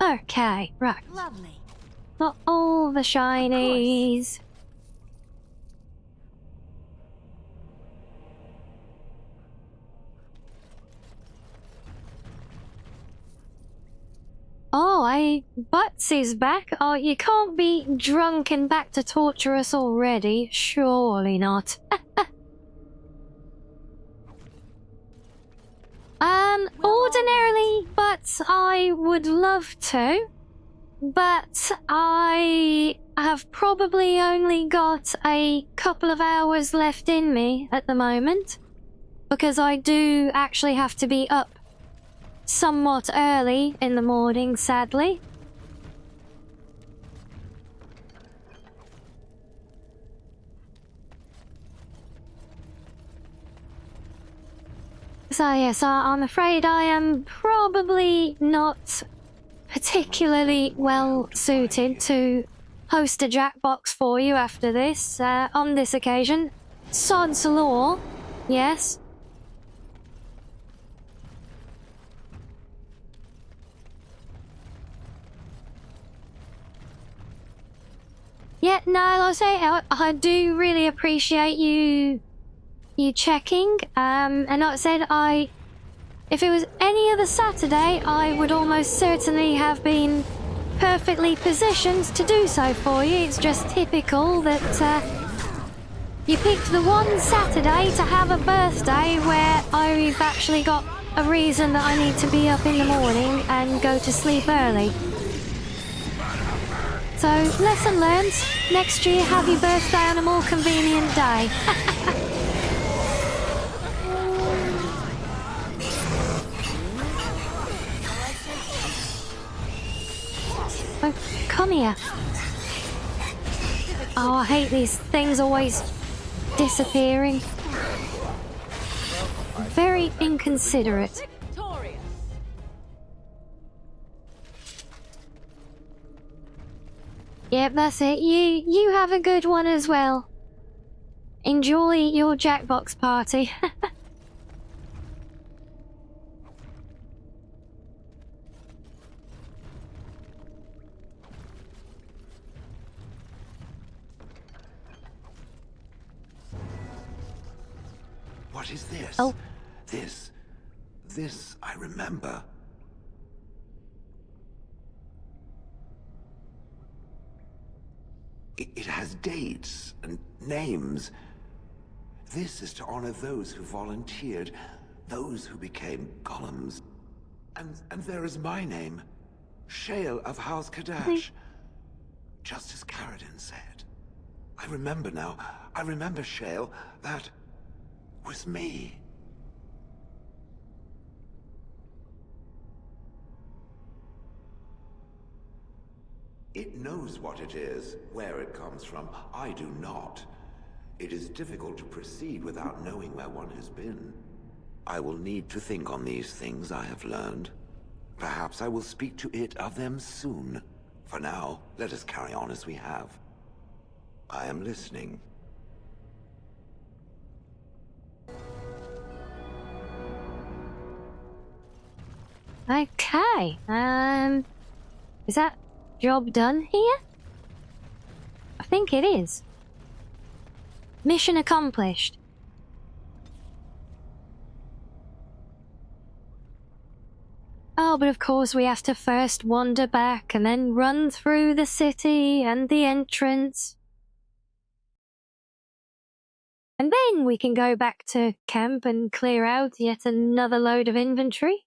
Okay, right. Lovely. Got all the shinies. Oh, Butts is back. Oh, you can't be drunk and back to torture us already. Surely not. Ordinarily, but I would love to. But I have probably only got a couple of hours left in me at the moment. Because I do actually have to be up somewhat early in the morning, sadly. So yes, I'm afraid I am probably not particularly well suited to host a Jackbox for you after this, on this occasion. Sod's law, yes. Yeah, no, like I say, I do really appreciate you checking. And like I said, if it was any other Saturday, I would almost certainly have been perfectly positioned to do so for you. It's just typical that you picked the one Saturday to have a birthday where I've actually got a reason that I need to be up in the morning and go to sleep early. So, lesson learned. Next year, have your birthday on a more convenient day. Oh, come here. Oh, I hate these things always disappearing. Very inconsiderate. Yep, that's it. You have a good one as well. Enjoy your Jackbox party. What is this? Oh. This I remember. It has dates and names. This is to honor those who volunteered, those who became golems. And there is my name, Shale of House Kadash. Just as Caradin said. I remember now. I remember, Shale. That was me. It knows what it is, where it comes from. I do not. It is difficult to proceed without knowing where one has been. I will need to think on these things I have learned. Perhaps I will speak to it of them soon. For now, let us carry on as we have. I am listening. Okay, is that job done here? I think it is. Mission accomplished. Oh, but of course we have to first wander back and then run through the city and the entrance. And then we can go back to camp and clear out yet another load of inventory.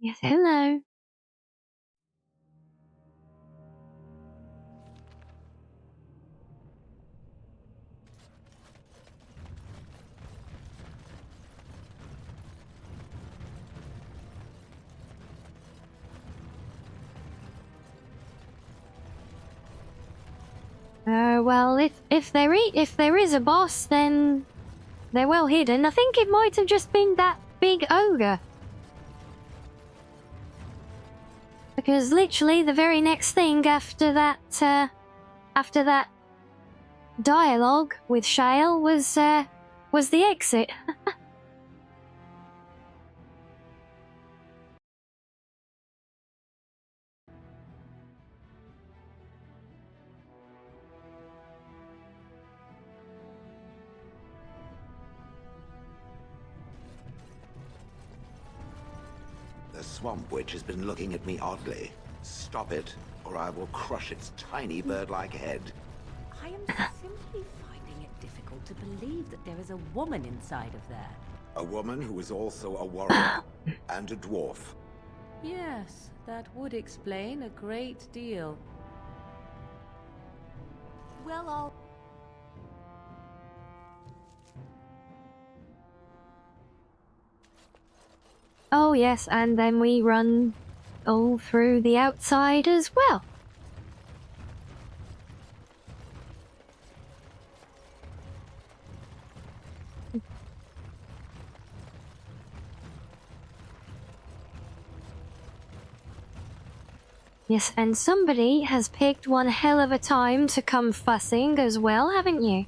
Yes, hello. Well, if there is a boss, then they're well hidden. I think it might have just been that big ogre. Because literally the very next thing after that dialogue with Shale was the exit. The Swamp Witch has been looking at me oddly. Stop it, or I will crush its tiny bird-like head. I am simply finding it difficult to believe that there is a woman inside of there. A woman who is also a warrior and a dwarf. Yes, that would explain a great deal. Well, I'll... Oh yes, and then we run all through the outside as well. Yes, and somebody has picked one hell of a time to come fussing as well, haven't you?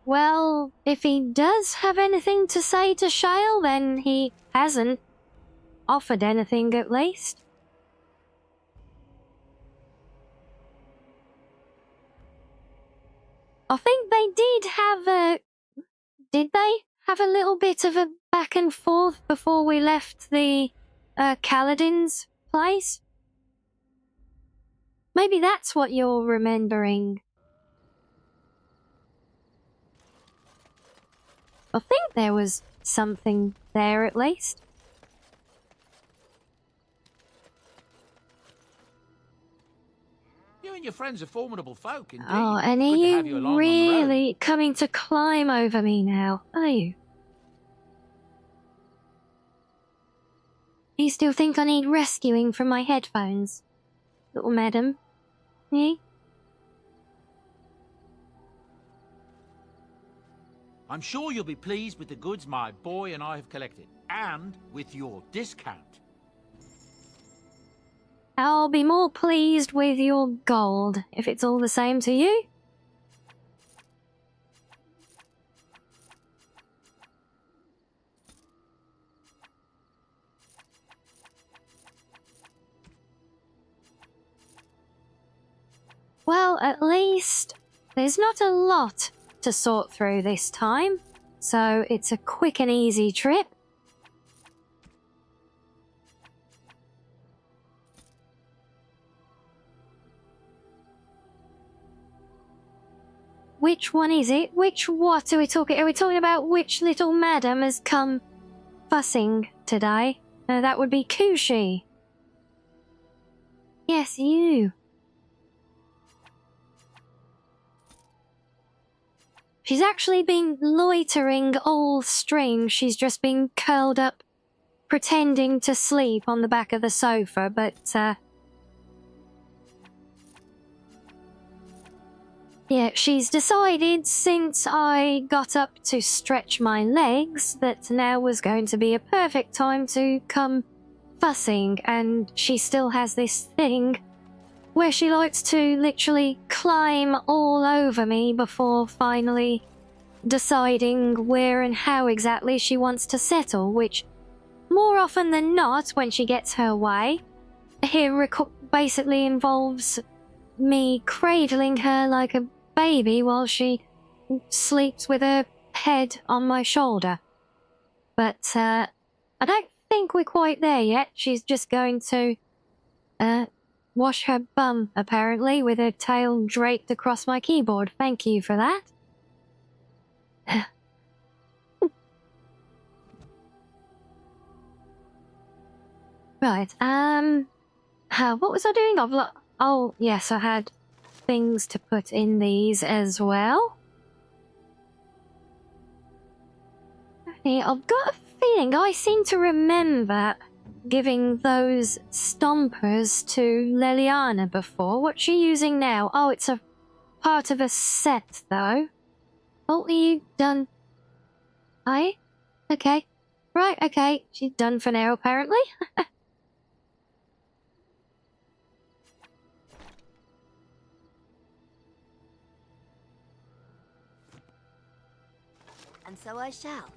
Well, if he does have anything to say to Shale, then he hasn't offered anything at least. I think they did they have a little bit of a back and forth before we left the, Kaladin's place? Maybe that's what you're remembering. I think there was something there at least. You and your friends are formidable folk, indeed. Oh, and are Good to have you you along on the road. really coming to climb over me now, are you? Do you still think I need rescuing from my headphones, little madam? Eh? I'm sure you'll be pleased with the goods my boy and I have collected, and with your discount. I'll be more pleased with your gold, if it's all the same to you. Well, at least there's not a lot to sort through this time, so it's a quick and easy trip. Which one is it? What are we talking? Are we talking about which little madam has come fussing today? That would be Kushi. Yes, you. She's actually been loitering all stream. She's just been curled up, pretending to sleep on the back of the sofa, but, yeah, she's decided since I got up to stretch my legs that now was going to be a perfect time to come fussing, and she still has this thing where she likes to literally climb all over me before finally deciding where and how exactly she wants to settle, which more often than not, when she gets her way, here basically involves me cradling her like a baby while she sleeps with her head on my shoulder. But, I don't think we're quite there yet. She's just going to, wash her bum, apparently, with her tail draped across my keyboard. Thank you for that. Right, what was I doing? Oh, yes, I had things to put in these as well. Okay, I've got a feeling I seem to remember giving those stompers to Leliana before. What's she using now? Oh, it's a part of a set, though. Oh, are you done? Aye? Okay. Right, okay. She's done for now, apparently. And so I shall.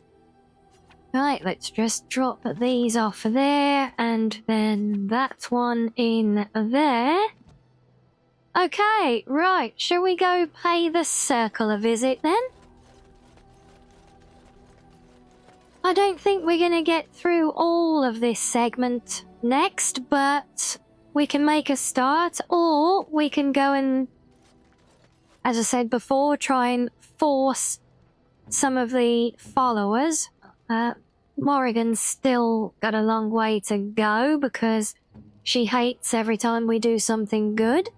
Right, let's just drop these off there, and then that one in there. Okay, right, shall we go pay the circle a visit then? I don't think we're gonna get through all of this segment next, but we can make a start, or we can go and, as I said before, try and force some of the followers. Morrigan's still got a long way to go because she hates every time we do something good.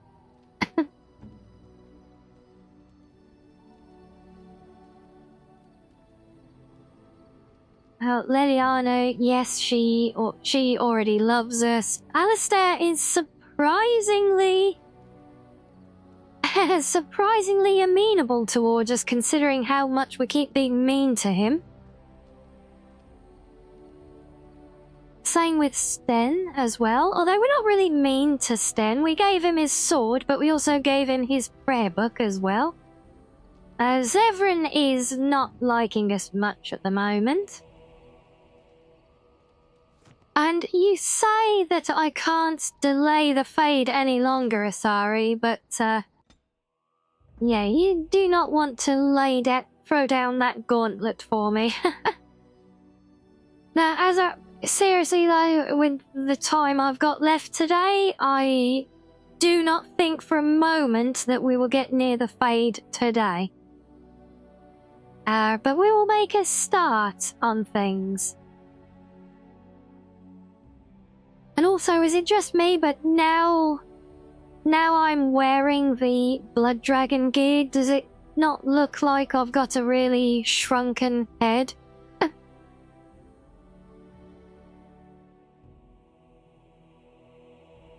Liliana, yes, she already loves us. Alistair is surprisingly amenable towards us, considering how much we keep being mean to him. Same with Sten as well, although we're not really mean to Sten. We gave him his sword, but we also gave him his prayer book as well. Zevran is not liking us much at the moment. And you say that I can't delay the fade any longer, Asari, but, yeah, you do not want to throw down that gauntlet for me. Now, seriously though, with the time I've got left today, I do not think for a moment that we will get near the fade today. But we will make a start on things. And also, is it just me, but now I'm wearing the Blood Dragon gear, does it not look like I've got a really shrunken head?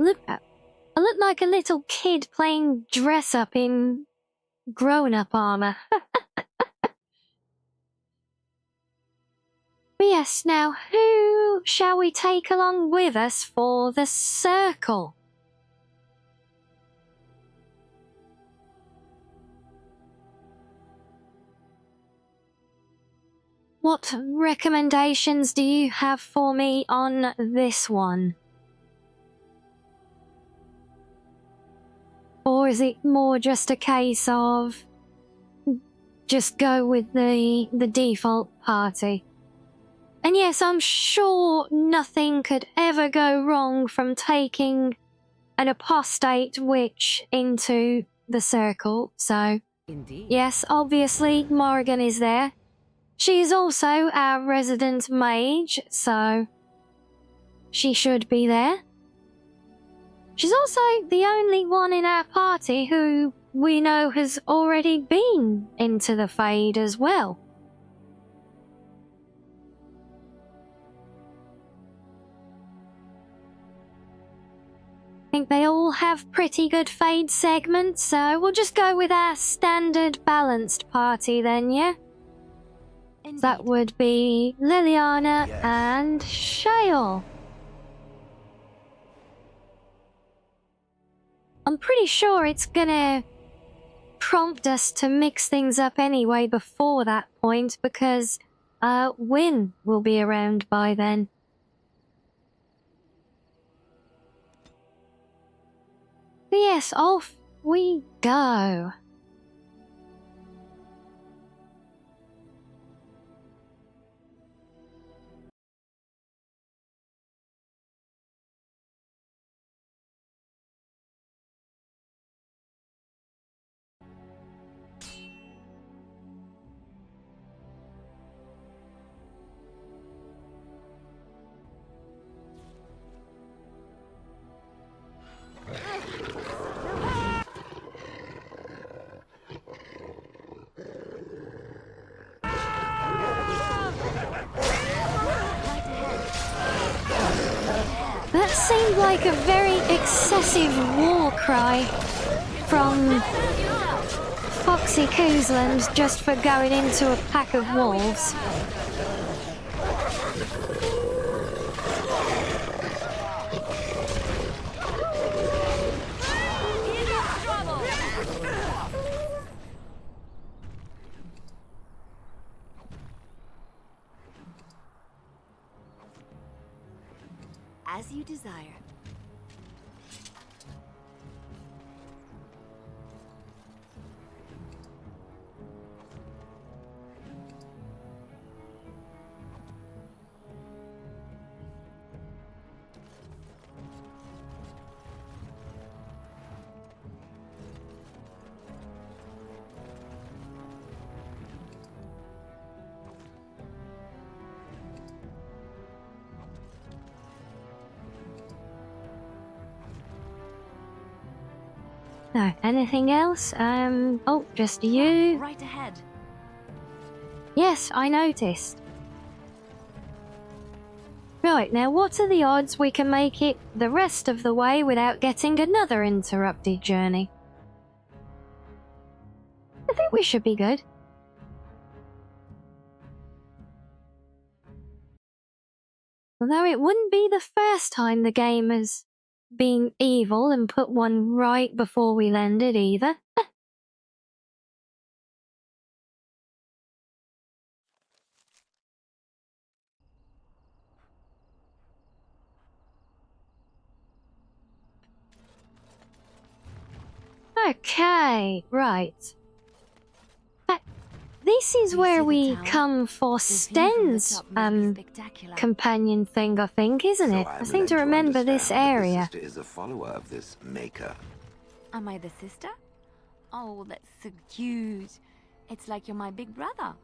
I look like a little kid playing dress-up in grown-up armor. But yes, now, who shall we take along with us for the circle? What recommendations do you have for me on this one? Or is it more just a case of just go with the default party? And yes, I'm sure nothing could ever go wrong from taking an apostate witch into the circle, so... Indeed. Yes, obviously, Morrigan is there. She is also our resident mage, so... she should be there. She's also the only one in our party who we know has already been into the Fade as well. I think they all have pretty good Fade segments, so we'll just go with our standard balanced party then, yeah? Indeed. That would be Liliana Yes. and Shale. I'm pretty sure it's gonna prompt us to mix things up anyway before that point, because Wynn will be around by then. But yes, off we go. That seemed like a very excessive war cry from Foxy Coosland just for going into a pack of wolves. As you desire. No, anything else? Oh, just you. Right ahead. Yes, I noticed. Right, now what are the odds we can make it the rest of the way without getting another interrupted journey? I think we should be good. Although it wouldn't be the first time the game has been evil and put one right before we landed either. Okay, right. This is where we come for Sten's companion thing, I think, isn't it? I seem to remember this area. The sister is a follower of this maker. Am I the sister? Oh, that's so cute. It's like you're my big brother.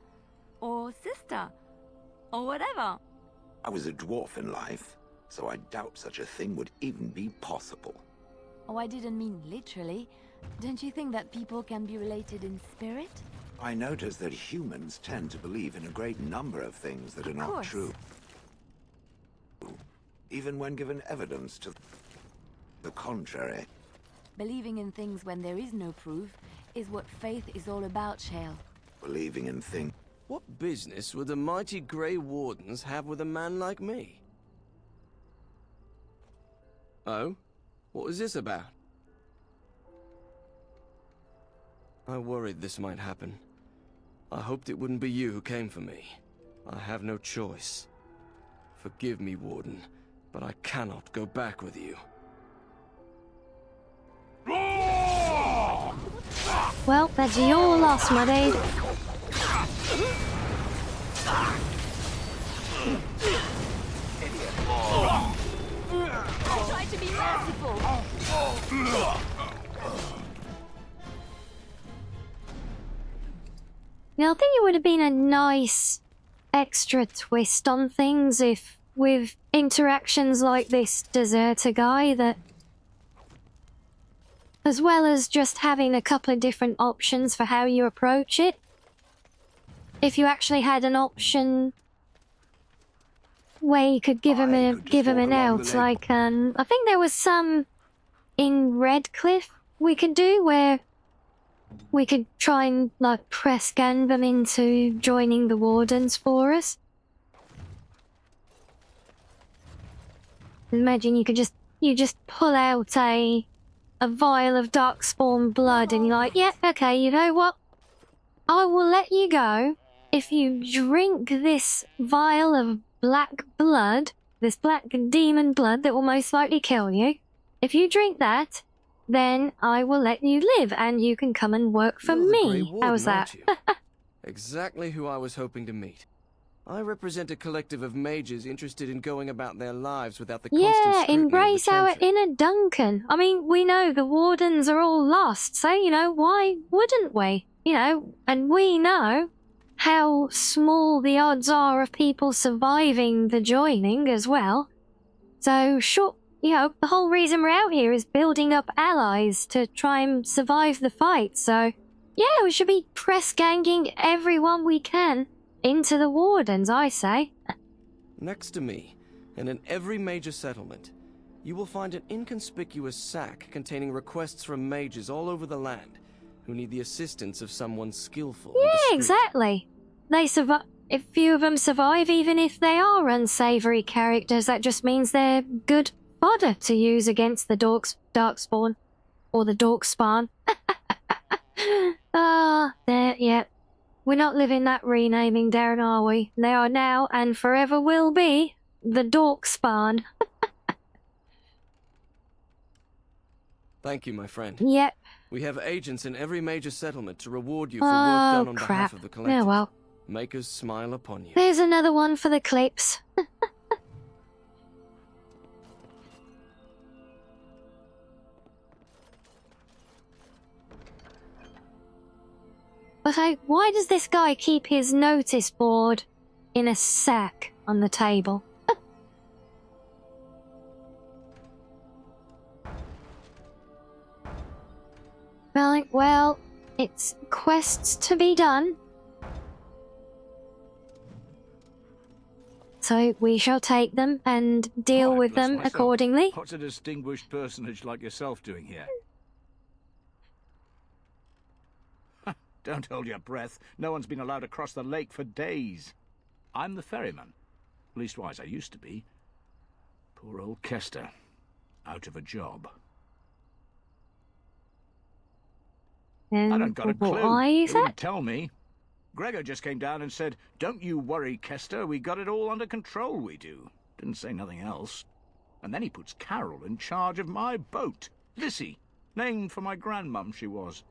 Or sister. Or whatever. I was a dwarf in life, so I doubt such a thing would even be possible. Oh, I didn't mean literally. Don't you think that people can be related in spirit? I notice that humans tend to believe in a great number of things that are not true. Even when given evidence to the contrary. Believing in things when there is no proof is what faith is all about, Shale. Believing in things. What business would the mighty Grey Wardens have with a man like me? Oh? What was this about? I worried this might happen. I hoped it wouldn't be you who came for me. I have no choice. Forgive me, Warden, but I cannot go back with you. Well, that's your loss, my dude. Try to be merciful. Now, I think it would have been a nice extra twist on things if, with interactions like this deserter guy, that as well as just having a couple of different options for how you approach it, if you actually had an option where you could give him an out, like I think there was some in Redcliffe we could do where we could try and like press gang them into joining the Wardens for us. Imagine you just pull out a vial of darkspawn blood and you're like, yeah, okay, you know what? I will let you go if you drink this vial of black blood, this black demon blood that will most likely kill you. If you drink that, then I will let you live and you can come and work for me. How's that? Exactly who I was hoping to meet. I represent a collective of mages interested in going about their lives without the constant scrutiny of the embrace our Chantry. inner Duncan. I mean, we know the Wardens are all lost, so, you know, why wouldn't we? You know, and we know how small the odds are of people surviving the joining as well. So, sure, you know, the whole reason we're out here is building up allies to try and survive the fight, so, yeah, we should be press-ganging everyone we can into the Wardens, I say. Next to me, and in every major settlement, you will find an inconspicuous sack containing requests from mages all over the land who need the assistance of someone skillful. Yeah, exactly. They survive. If few of them survive, even if they are unsavory characters, that just means they're good fodder to use against the Darkspawn. Or the Dorkspawn. Yeah. We're not living that renaming down, are we? They are now, and forever will be, the Dorkspawn. Thank you, my friend. Yep. We have agents in every major settlement to reward you for work done on behalf of the collective. Oh, well. Make us smile upon you. There's another one for the clips. But why does this guy keep his notice board in a sack on the table? Well, it's quests to be done. So we shall take them and deal Why, with bless them myself. accordingly. What's a distinguished personage like yourself doing here? Don't hold your breath. No one's been allowed across the lake for days. I'm the ferryman. Leastwise, I used to be. Poor old Kester. Out of a job. I don't got a clue. Why He is that? didn't tell me. Gregor just came down and said, "Don't you worry, Kester. We got it all under control, we do." Didn't say nothing else. And then he puts Carol in charge of my boat. Lissy. Named for my grandmum, she was.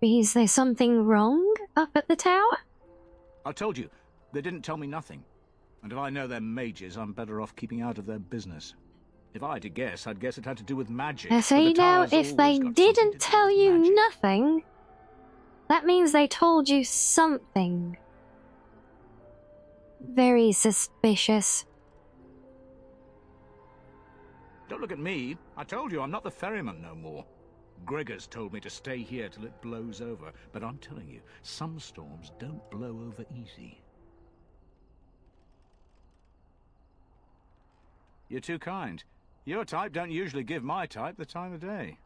Is there something wrong up at the tower? I told you, they didn't tell me nothing. And if I know they're mages, I'm better off keeping out of their business. If I had to guess, I'd guess it had to do with magic. I but see the now, tower's if they always got something didn't to do tell with you magic. nothing, that means they told you something. Very suspicious. Don't look at me. I told you, I'm not the ferryman no more. Gregor's told me to stay here till it blows over. But I'm telling you, some storms don't blow over easy. You're too kind. Your type don't usually give my type the time of day.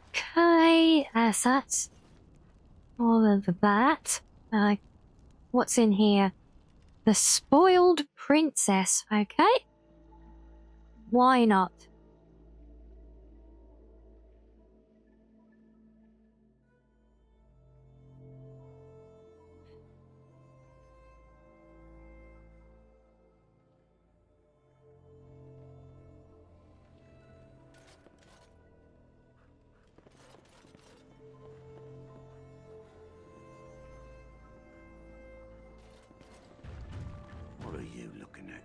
Okay, that's all of that. What's in here? The Spoiled Princess, okay? Why not? What are you looking at?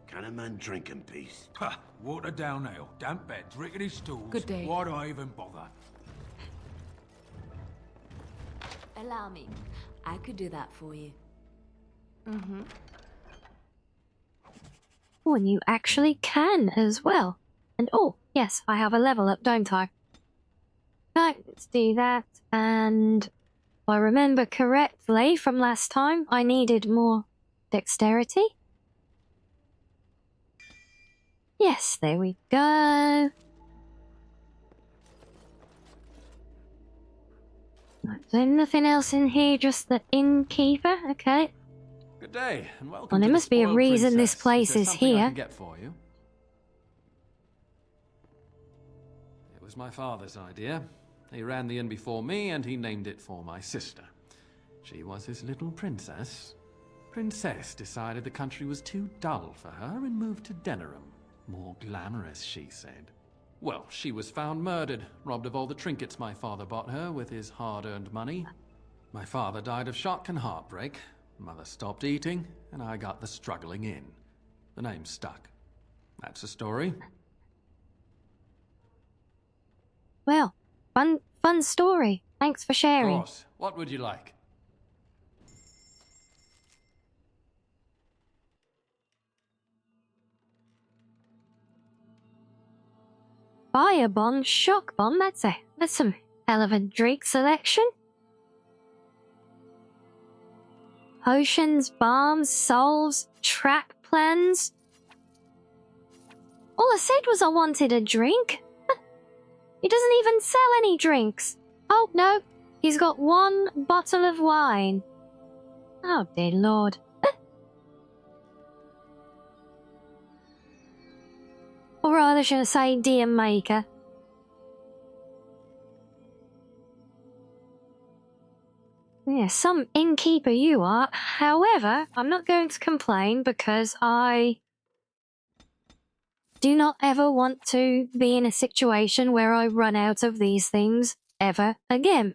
Can a man drink in peace? Ha! Watered down ale, damp beds, rickety stools. Good day. Why do I even bother? Allow me. I could do that for you. Oh, and you actually can as well. And oh, yes, I have a level up, don't I? Right, let's do that. And if I remember correctly from last time, I needed more dexterity. Yes, there we go. There's nothing else in here, just the innkeeper. Okay. Good day, and welcome Well, there to the must be a Spoiled reason this Princess. place there is something I here. can get for you? It was my father's idea. He ran the inn before me, and he named it for my sister. She was his little princess. Princess decided the country was too dull for her and moved to Denerim. More glamorous, she said. Well, she was found murdered, robbed of all the trinkets my father bought her with his hard-earned money. My father died of shock and heartbreak. Mother stopped eating, and I got the struggling in. The name stuck. That's the story. Well, fun story. Thanks for Of sharing. course. What would you like? Fire bomb, shock bomb. That's some hell of a drink selection. Potions, bombs, salves, track plans. All I said was I wanted a drink. He doesn't even sell any drinks. Oh, no. He's got one bottle of wine. Oh, dear Lord. Or rather, should I say, dear Maker. Yeah, some innkeeper you are. However, I'm not going to complain because I do not ever want to be in a situation where I run out of these things ever again.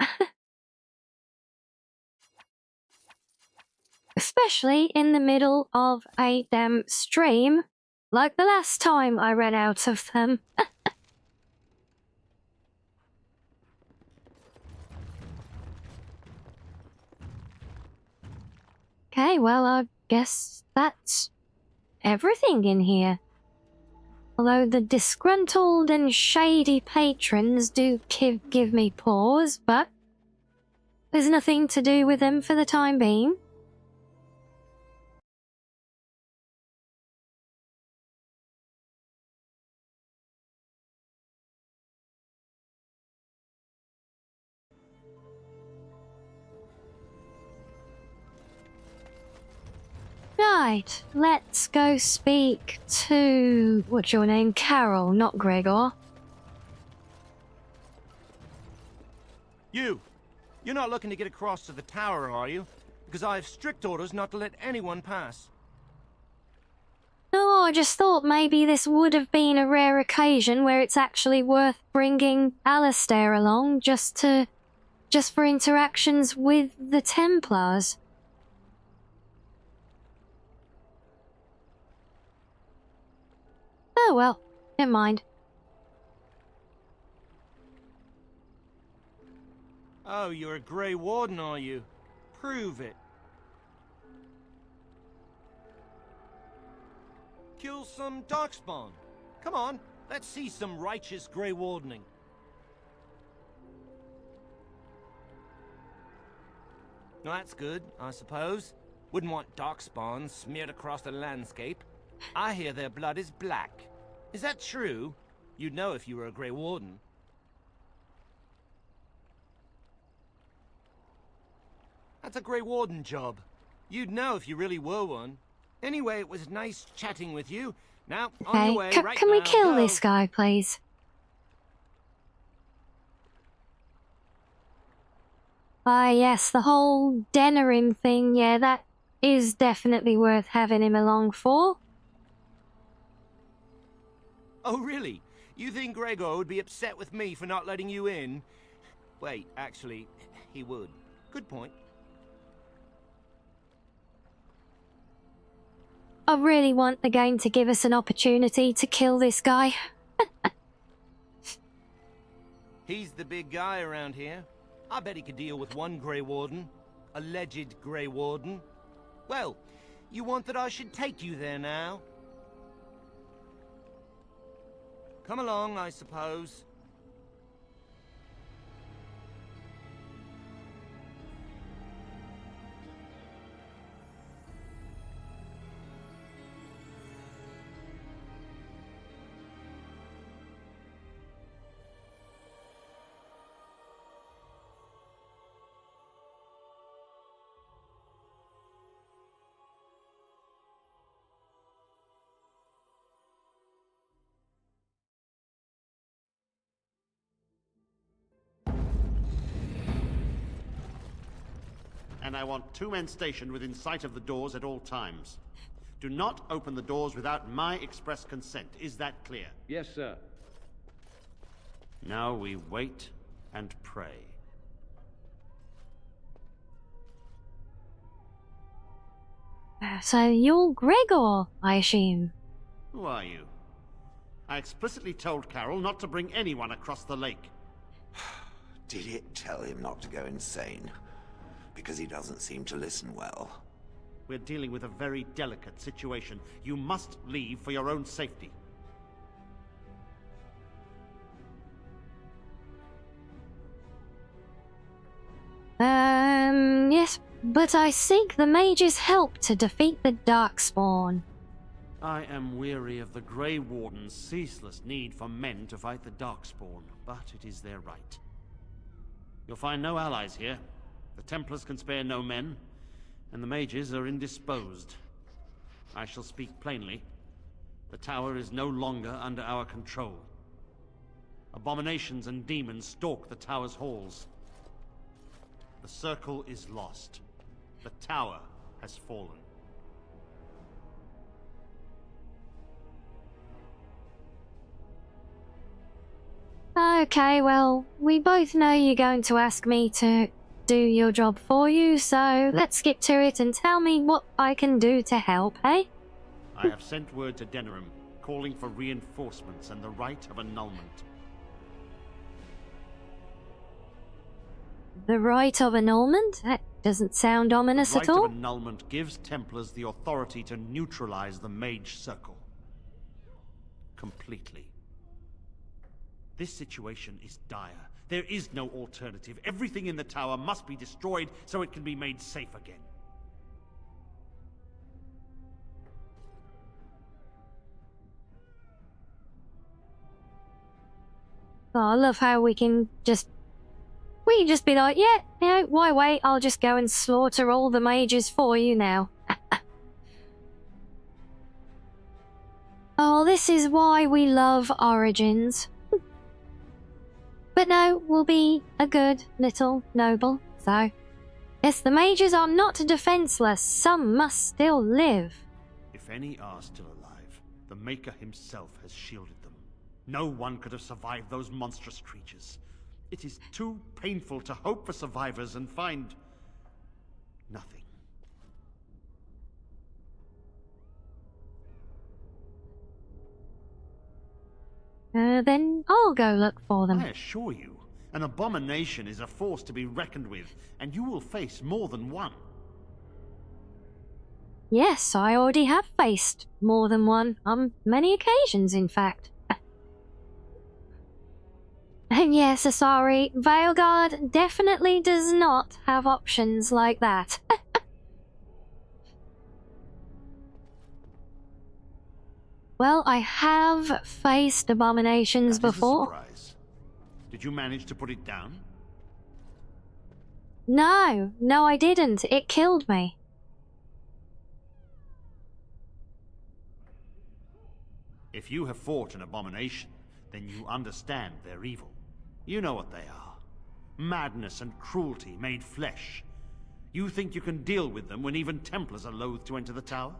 Especially in the middle of a damn stream, like the last time I ran out of them. Okay, well, I guess that's everything in here. Although the disgruntled and shady patrons do give me pause, but there's nothing to do with them for the time being. Right, let's go speak to... what's your name? Carol, not Gregor. You're not looking to get across to the tower, are you? Because I have strict orders not to let anyone pass. No, I just thought maybe this would have been a rare occasion where it's actually worth bringing Alistair along just for interactions with the Templars. Oh well, never mind. Oh, you're a Grey Warden, are you? Prove it. Kill some Darkspawn. Come on, let's see some righteous Grey Wardening. Well, that's good, I suppose. Wouldn't want Darkspawn smeared across the landscape. I hear their blood is black. Is that true? You'd know if you were a Grey Warden. That's a Grey Warden job. You'd know if you really were one. Anyway, it was nice chatting with you. Now, on your way, right Can we now, kill go. this guy, please? Ah, yes, the whole Denerim thing, yeah, that is definitely worth having him along for. Oh, really? You think Gregor would be upset with me for not letting you in? Wait, actually, he would. Good point. I really want the game to give us an opportunity to kill this guy. He's the big guy around here. I bet he could deal with one Grey Warden. Alleged Grey Warden. Well, you want that I should take you there now? Come along, I suppose. And I want 2 men stationed within sight of the doors at all times. Do not open the doors without my express consent. Is that clear? Yes, sir. Now we wait and pray. So you're Gregor, I assume. Who are you? I explicitly told Carol not to bring anyone across the lake. Did it tell him not to go insane? Because he doesn't seem to listen well. We're dealing with a very delicate situation. You must leave for your own safety. Yes, but I seek the mage's help to defeat the Darkspawn. I am weary of the Grey Warden's ceaseless need for men to fight the Darkspawn, but it is their right. You'll find no allies here. The Templars can spare no men, and the mages are indisposed. I shall speak plainly. The tower is no longer under our control. Abominations and demons stalk the tower's halls. The circle is lost. The tower has fallen. Okay, well, we both know you're going to ask me to do your job for you, so let's skip to it and tell me what I can do to help, hey? I have sent word to Denerim, calling for reinforcements and the right of annulment. The right of annulment? That doesn't sound ominous The at right all. of annulment gives Templars the authority to neutralize the Mage Circle. completely. This situation is dire. There is no alternative. Everything in the tower must be destroyed so it can be made safe again. Oh, I love how we can just be like, yeah, you know, why wait? I'll just go and slaughter all the mages for you now. Oh, this is why we love Origins. But no, we'll be a good little noble, so... Yes, the mages are not defenseless. Some must still live. If any are still alive, the Maker himself has shielded them. No one could have survived those monstrous creatures. It is too painful to hope for survivors and find... nothing. Then I'll go look for them. I assure you, an abomination is a force to be reckoned with, and you will face more than one. Yes, I already have faced more than one, on many occasions, in fact. And yes, sorry, Veilguard definitely does not have options like that. Well, I have faced abominations before. Surprise. Did you manage to put it down? No, I didn't. It killed me. If you have fought an abomination, then you understand their evil. You know what they are. Madness and cruelty made flesh. You think you can deal with them when even Templars are loath to enter the tower?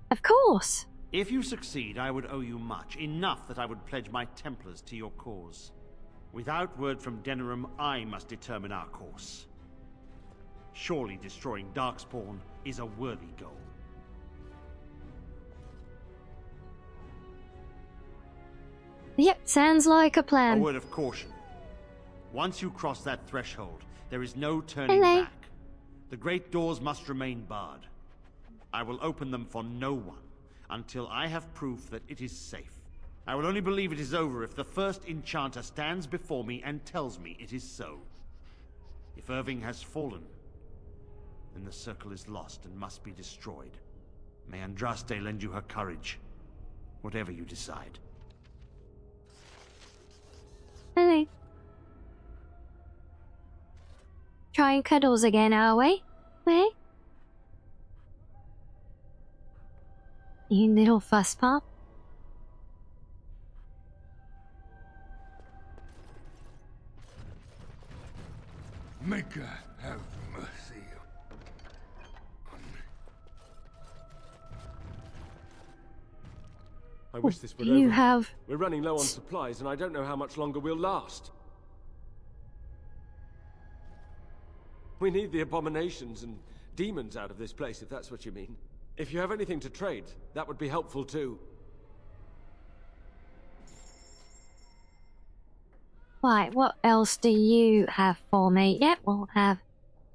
Of course. If you succeed, I would owe you much. Enough that I would pledge my Templars to your cause. Without word from Denerim, I must determine our course. Surely destroying Darkspawn is a worthy goal. Yep, sounds like a plan. A word of caution. Once you cross that threshold, there is no turning back. The great doors must remain barred. I will open them for no one until I have proof that it is safe. I will only believe it is over if the first enchanter stands before me and tells me it is so. If Irving has fallen, then the circle is lost and must be destroyed. May Andraste lend you her courage, whatever you decide. Hey. Trying cuddles again, are we? Eh? You little fuss pop. Maker, have mercy on me. I wish this were You over. have... We're running low on supplies, and I don't know how much longer we'll last. We need the abominations and demons out of this place, if that's what you mean. If you have anything to trade, that would be helpful too. Right, what else do you have for me? Yep, we'll have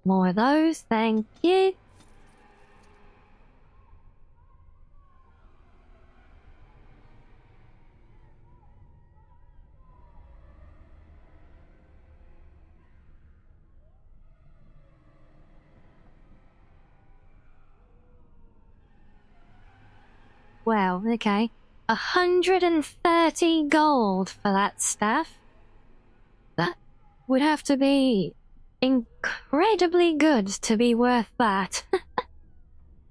more of those, thank you. Well, okay. 130 gold for that stuff. That would have to be incredibly good to be worth that.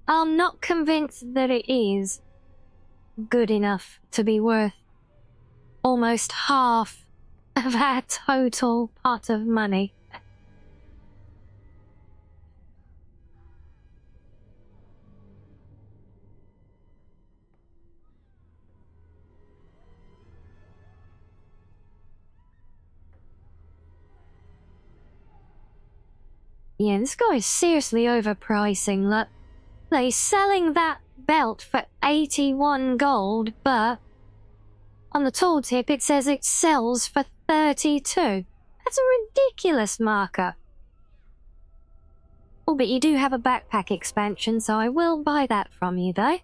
I'm not convinced that it is good enough to be worth almost half of our total pot of money. Yeah, this guy is seriously overpricing. Look, they're selling that belt for 81 gold, but on the tooltip it says it sells for 32. That's a ridiculous markup. Oh, but you do have a backpack expansion, so I will buy that from you, though.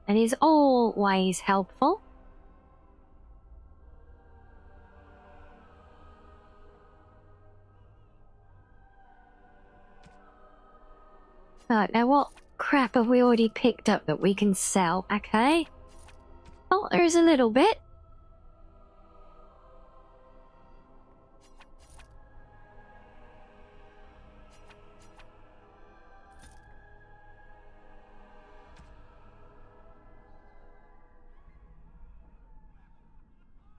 It is always helpful. Right, now what crap have we already picked up that we can sell? Okay. Oh, there's a little bit.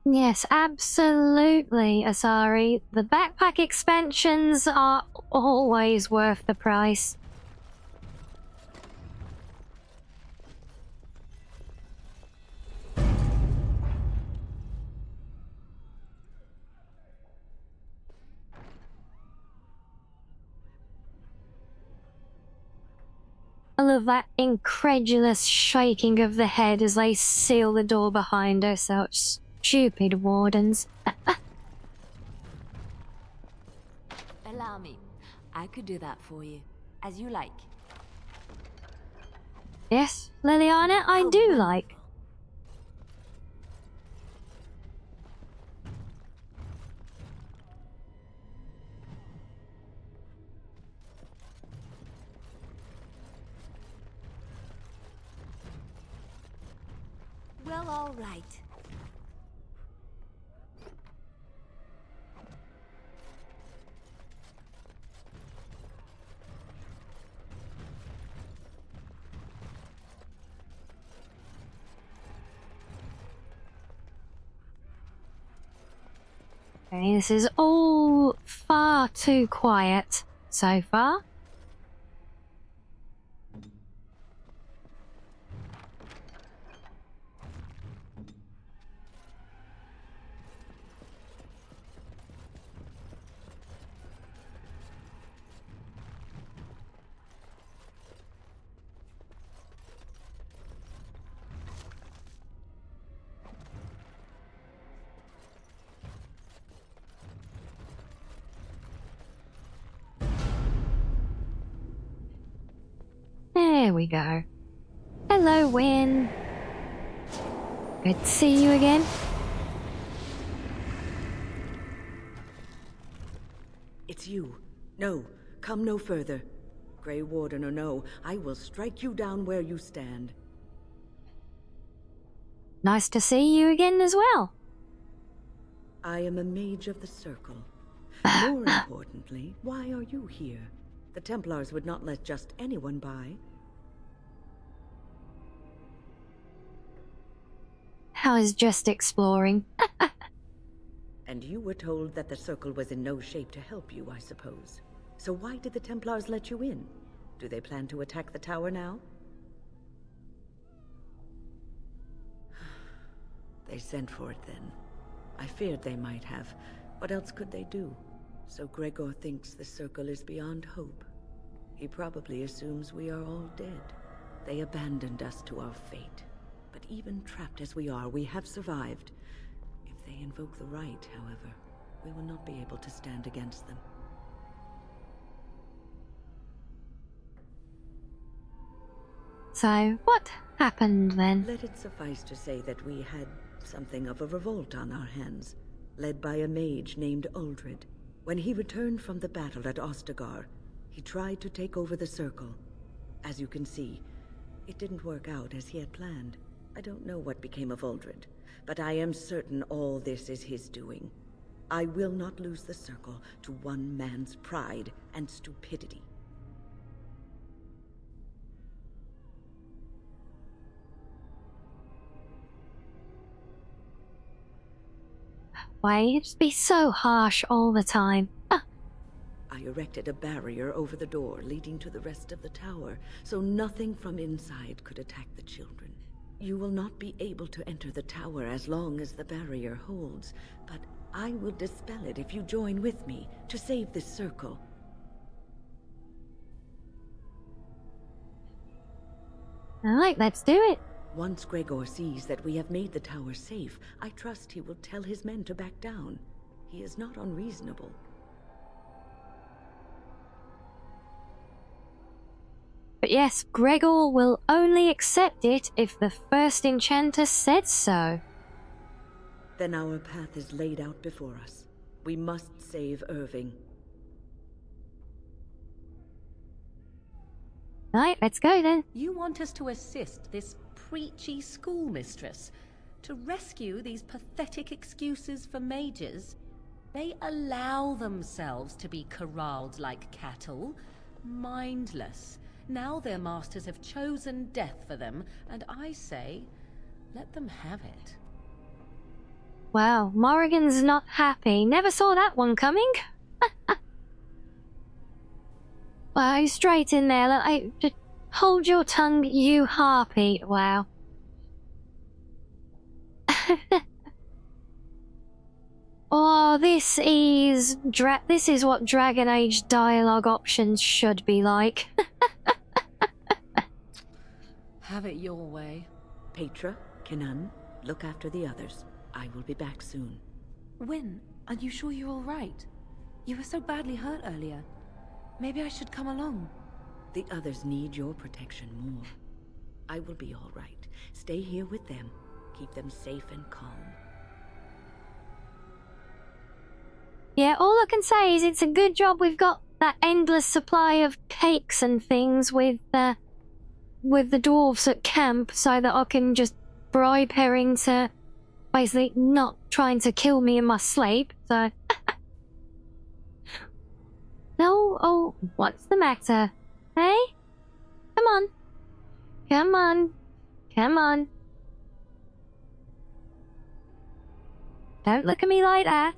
Yes, absolutely, Asari. The backpack expansions are always worth the price. I love that incredulous shaking of the head as they seal the door behind her, such stupid wardens. Allow me. I could do that for you, as you like. Yes, Liliana, I do like. Well, all right. Okay, this is all far too quiet so far. There we go. Hello, Win. Good to see you again. It's you. No, come no further. Grey Warden or no, I will strike you down where you stand. Nice to see you again as well. I am a mage of the Circle. More importantly, why are you here? The Templars would not let just anyone by. I was just exploring. And you were told that the Circle was in no shape to help you, I suppose. So why did the Templars let you in? Do they plan to attack the tower now? They sent for it then. I feared they might have. What else could they do? So Gregor thinks the Circle is beyond hope. He probably assumes we are all dead. They abandoned us to our fate. But even trapped as we are, we have survived. If they invoke the right, however, we will not be able to stand against them. So, what happened then? Let it suffice to say that we had something of a revolt on our hands, led by a mage named Uldred. When he returned from the battle at Ostagar, he tried to take over the Circle. As you can see, it didn't work out as he had planned. I don't know what became of Uldred, but I am certain all this is his doing. I will not lose the Circle to one man's pride and stupidity. Why you just be so harsh all the time? I erected a barrier over the door leading to the rest of the tower, so nothing from inside could attack the children. You will not be able to enter the tower as long as the barrier holds, but I will dispel it if you join with me to save this Circle. Alright, let's do it. Once Gregor sees that we have made the tower safe, I trust he will tell his men to back down. He is not unreasonable. But yes, Gregor will only accept it if the first enchanter said so. Then our path is laid out before us. We must save Irving. Right, let's go then. You want us to assist this preachy schoolmistress to rescue these pathetic excuses for mages? They allow themselves to be corralled like cattle, mindless. Now their masters have chosen death for them, and I say, let them have it. Wow, Morrigan's not happy. Never saw that one coming. Wow, straight in there. Just hold your tongue, you harpy. Wow. Oh, this is what Dragon Age dialogue options should be like. Have it your way. Petra, Kenan, look after the others. I will be back soon. Wyn, are you sure you're all right? You were so badly hurt earlier. Maybe I should come along. The others need your protection more. I will be all right. Stay here with them. Keep them safe and calm. Yeah, all I can say is it's a good job we've got that endless supply of cakes and things with the dwarves at camp, so that I can just bribe her into basically not trying to kill me in my sleep, so... No, oh, what's the matter? Hey? Come on. Come on. Come on. Don't look at me like that.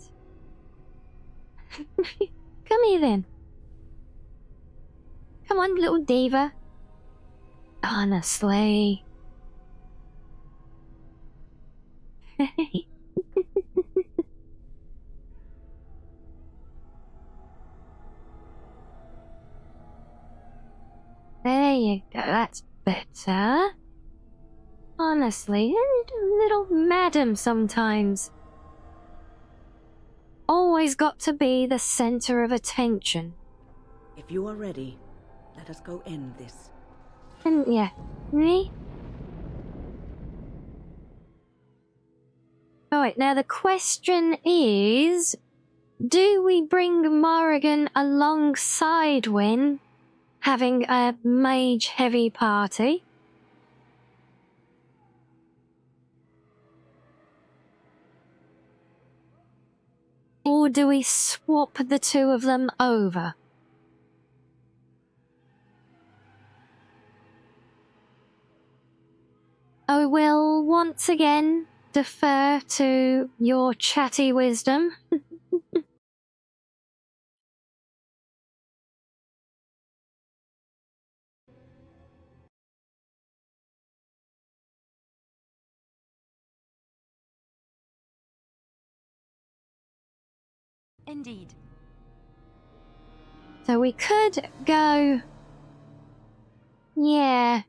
Come here then. Come on, little diva. Honestly. There you go, that's better. Honestly, a little madam sometimes. Always got to be the center of attention. If you are ready, let us go end this. And yeah, me? Alright, now the question is, do we bring Morrigan alongside Wyn, having a mage-heavy party? Or do we swap the two of them over? I will once again defer to your chatty wisdom. Indeed. So we could go... Yeah.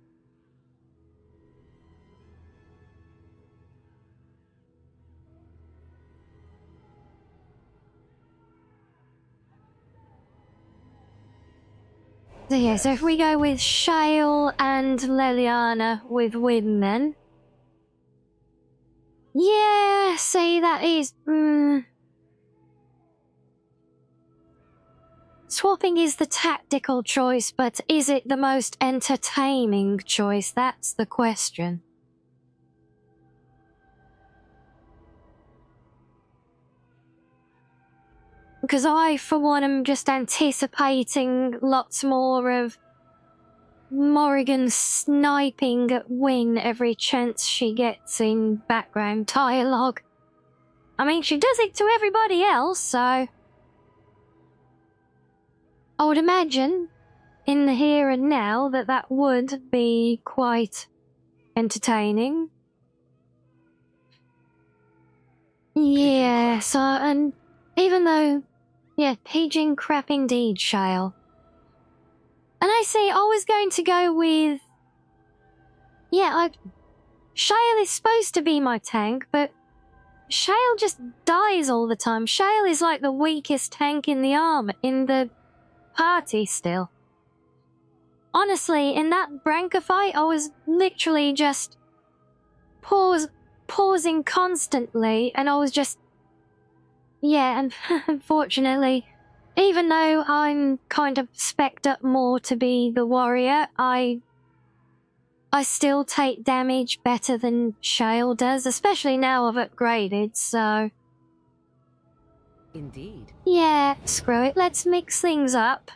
So yeah, so if we go with Shale and Leliana with Wyn then. Yeah, see that is... Swapping is the tactical choice, but is it the most entertaining choice? That's the question. Because I, for one, am just anticipating lots more of Morrigan sniping at Wyn every chance she gets in background dialogue. I mean, she does it to everybody else, so... I would imagine, in the here and now, that would be quite entertaining. Yeah, so, and even though... Yeah, paging crap indeed, Shale. And I say, I was going to go with... Yeah, Shale is supposed to be my tank, but Shale just dies all the time. Shale is like the weakest tank in the army, in the party still. honestly, in that Branca fight, I was literally just pausing constantly, and I was just, yeah, and unfortunately, even though I'm kind of spec'd up more to be the warrior, I still take damage better than Shale does, especially now I've upgraded, so... Indeed. Yeah, screw it, let's mix things up.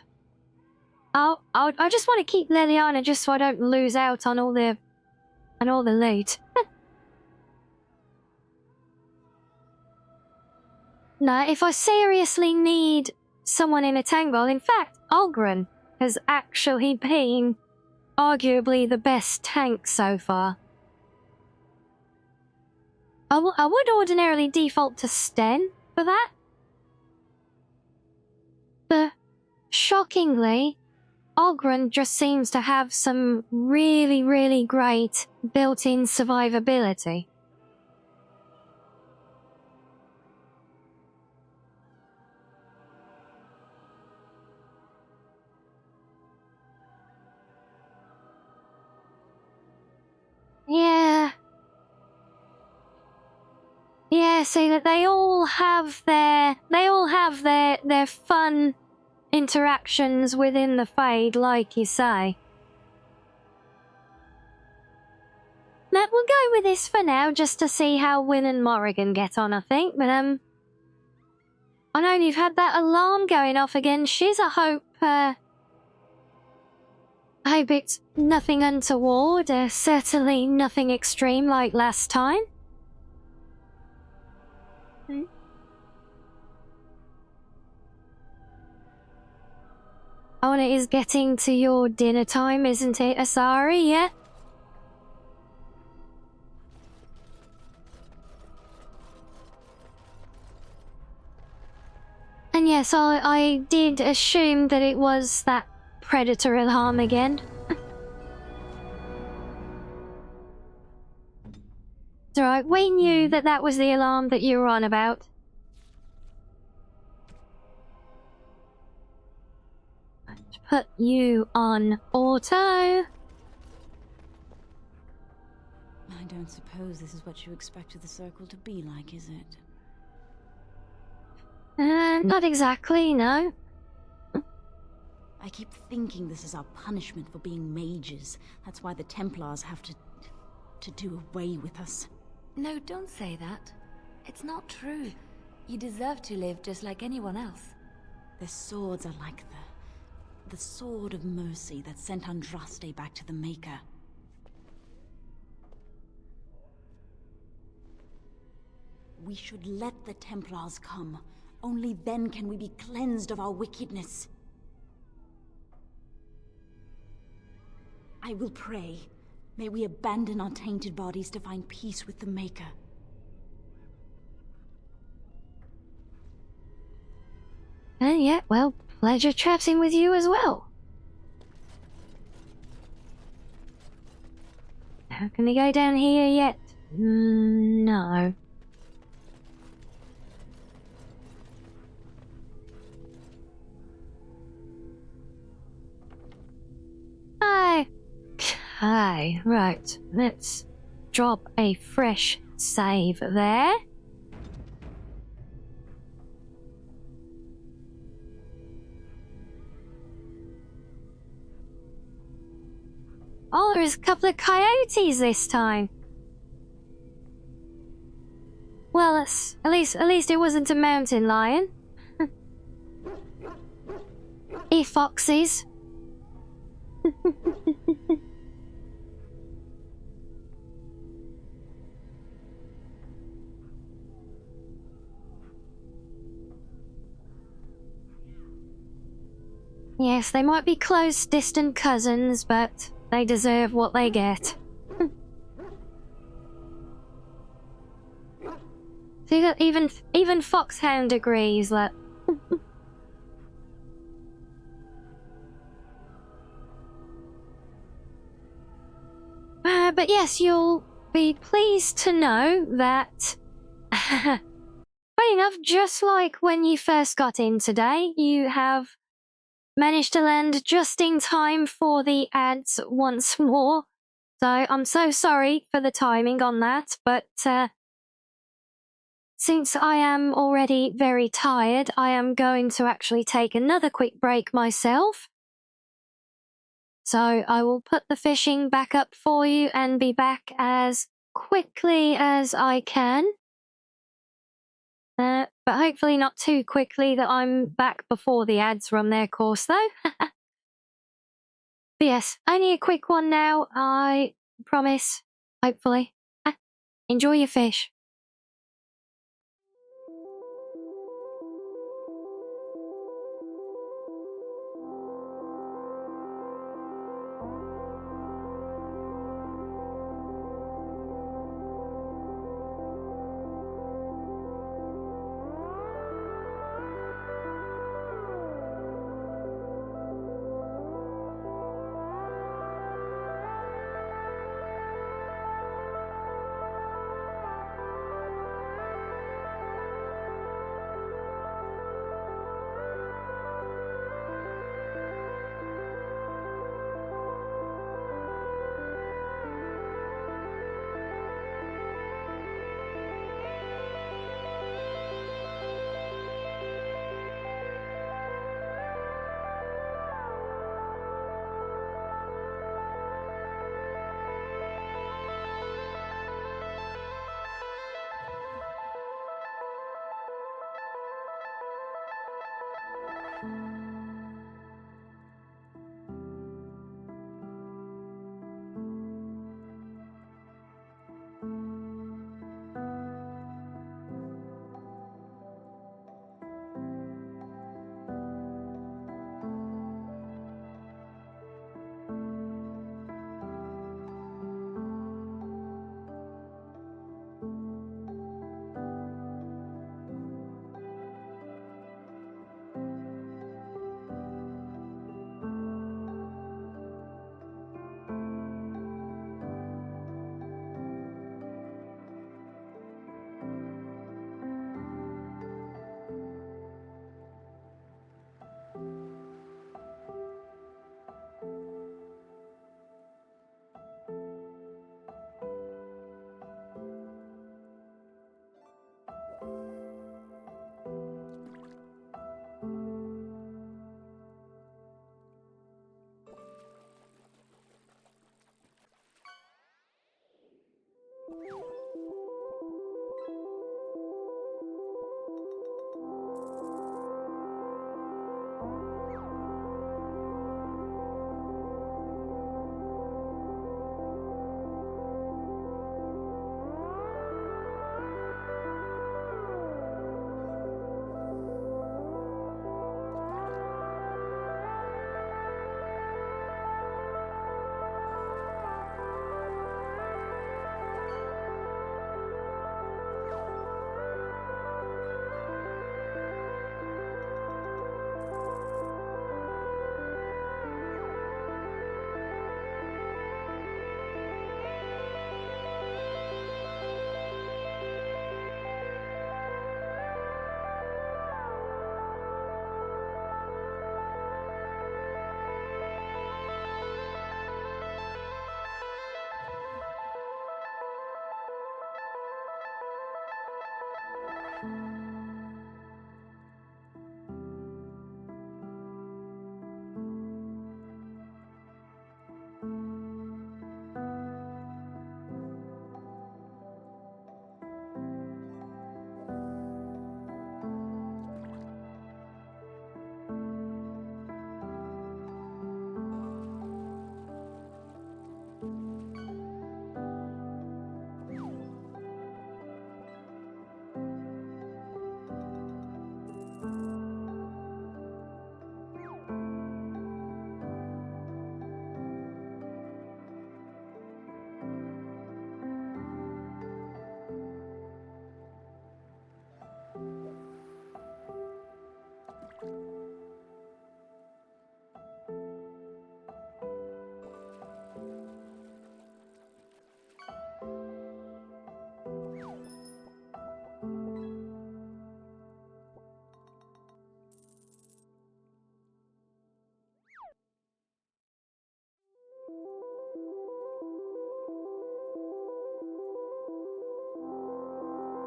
I just want to keep Liliana just so I don't lose out on all the loot. No, if I seriously need someone in a tank role, in fact, Olgren has actually been arguably the best tank so far. I would ordinarily default to Sten for that. But shockingly, Olgren just seems to have some really, really great built-in survivability. Yeah. Yeah, see that they all have their fun interactions within the Fade, like you say. But we'll go with this for now, just to see how Wynne and Morrigan get on, I think. But I know you've had that alarm going off again. Shiz, I hope it's nothing untoward. Certainly nothing extreme like last time. Oh, and it is getting to your dinner time, isn't it, Asari? Yeah? And yes, I did assume that it was that predator alarm again. It's alright, we knew that that was the alarm that you were on about. Let's put you on auto. I don't suppose this is what you expected the circle to be like, is it? Not exactly, no. I keep thinking this is our punishment for being mages. That's why the Templars have to do away with us. No, don't say that. It's not true. You deserve to live just like anyone else. Their swords are like the sword of mercy that sent Andraste back to the Maker. We should let the Templars come. Only then can we be cleansed of our wickedness. I will pray. May we abandon our tainted bodies to find peace with the Maker. Yeah, well, pleasure chatting with you as well. How can we go down here yet? No. Okay, right. Let's drop a fresh save there. Oh, there's a couple of coyotes this time. Well, at least it wasn't a mountain lion. Foxes. Yes, they might be close, distant cousins, but they deserve what they get. See that even Foxhound agrees that. But yes, you'll be pleased to know that. Funny enough, just like when you first got in today, you have managed to land just in time for the ads once more. So I'm so sorry for the timing on that, but since I am already very tired, I am going to actually take another quick break myself. So I will put the fishing back up for you and be back as quickly as I can. But hopefully not too quickly that I'm back before the ads run their course though. But yes, only a quick one now, I promise, hopefully. Enjoy your fish.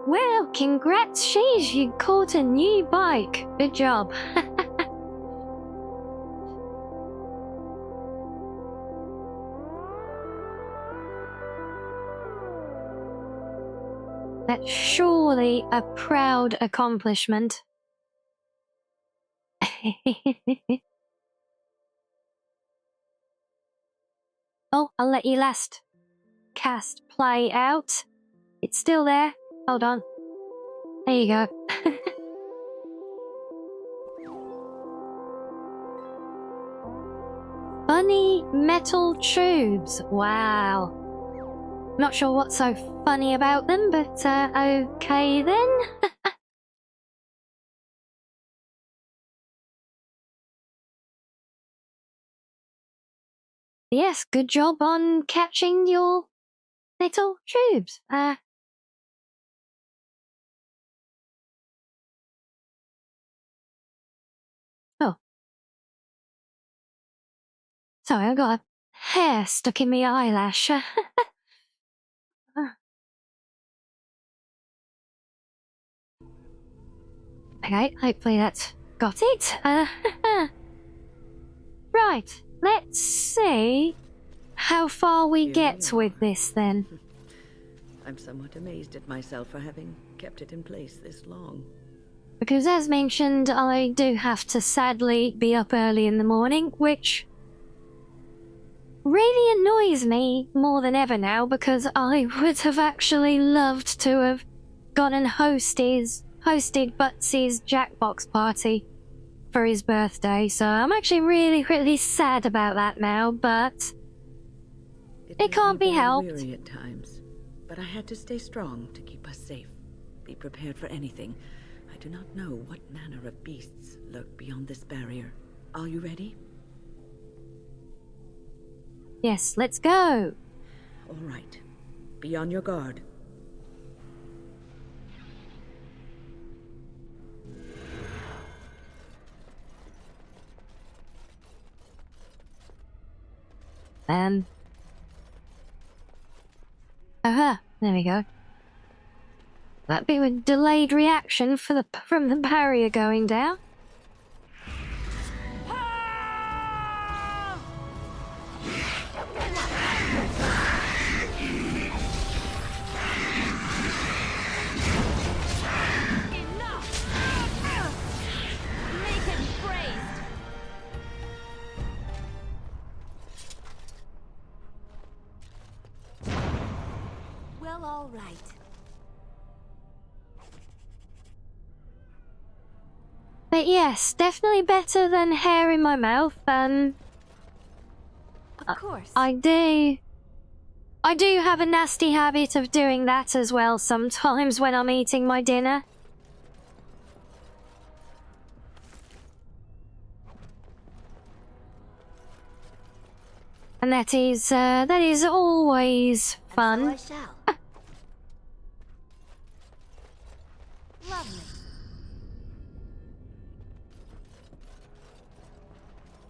Well, congrats, Sheesh, you caught a new bike. Good job. That's surely a proud accomplishment. Oh, I'll let you last cast play out. It's still there. Hold on. There you go. Funny metal tubes. Wow. Not sure what's so funny about them, but okay then. Yes, good job on catching your metal tubes. Oh. Sorry, I got a hair stuck in my eyelash. Okay, hopefully that's got it. Right, let's see how far we get with this then. I'm somewhat amazed at myself for having kept it in place this long. Because as mentioned, I do have to sadly be up early in the morning, which really annoys me more than ever now, because I would have actually loved to have gone and hosted Butsy's Jackbox party for his birthday, so I'm actually really sad about that now, but it can't be helped. Weary at times, but I had to stay strong to keep us safe. Be prepared for anything. I do not know what manner of beasts lurk beyond this barrier. Are you ready? Yes, let's go. All right. Be on your guard. There we go. That'd be a delayed reaction from the barrier going down. Well, all right. But yes, definitely better than hair in my mouth. Of course. I do have a nasty habit of doing that as well sometimes when I'm eating my dinner. And that is always fun. And so I shall. Lovely.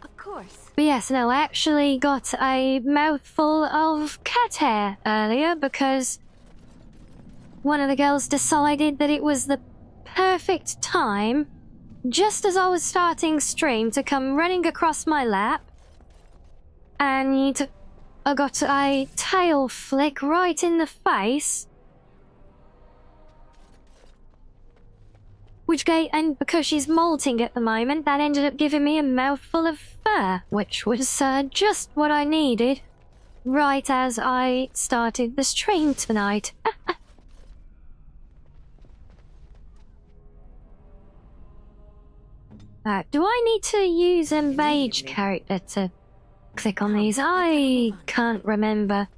Of course. But yes, no, I actually got a mouthful of cat hair earlier because one of the girls decided that it was the perfect time, just as I was starting stream, to come running across my lap, and I got a tail flick right in the face. And because she's molting at the moment, that ended up giving me a mouthful of fur, which was just what I needed, right as I started the stream tonight. Do I need to use a mage character to click on these? I can't remember.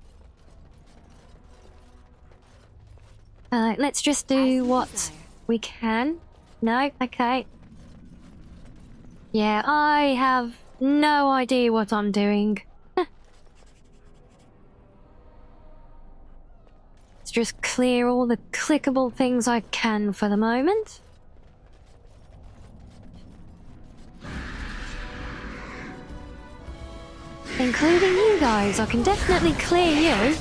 Let's just do what we can. No? Okay. Yeah, I have no idea what I'm doing. Let's just clear all the clickable things I can for the moment. Including you guys, I can definitely clear you.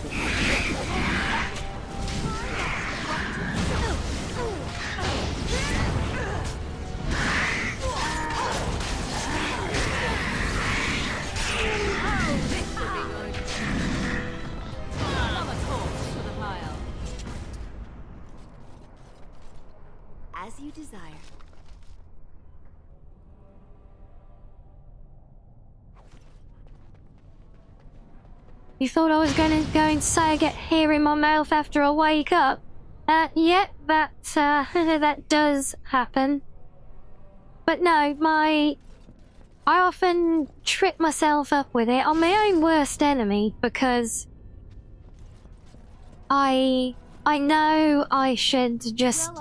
you desire. You thought I was going to say I get hair in my mouth after I wake up? Yep, that does happen. But no, I often trip myself up with it. I'm my own worst enemy because I know I should just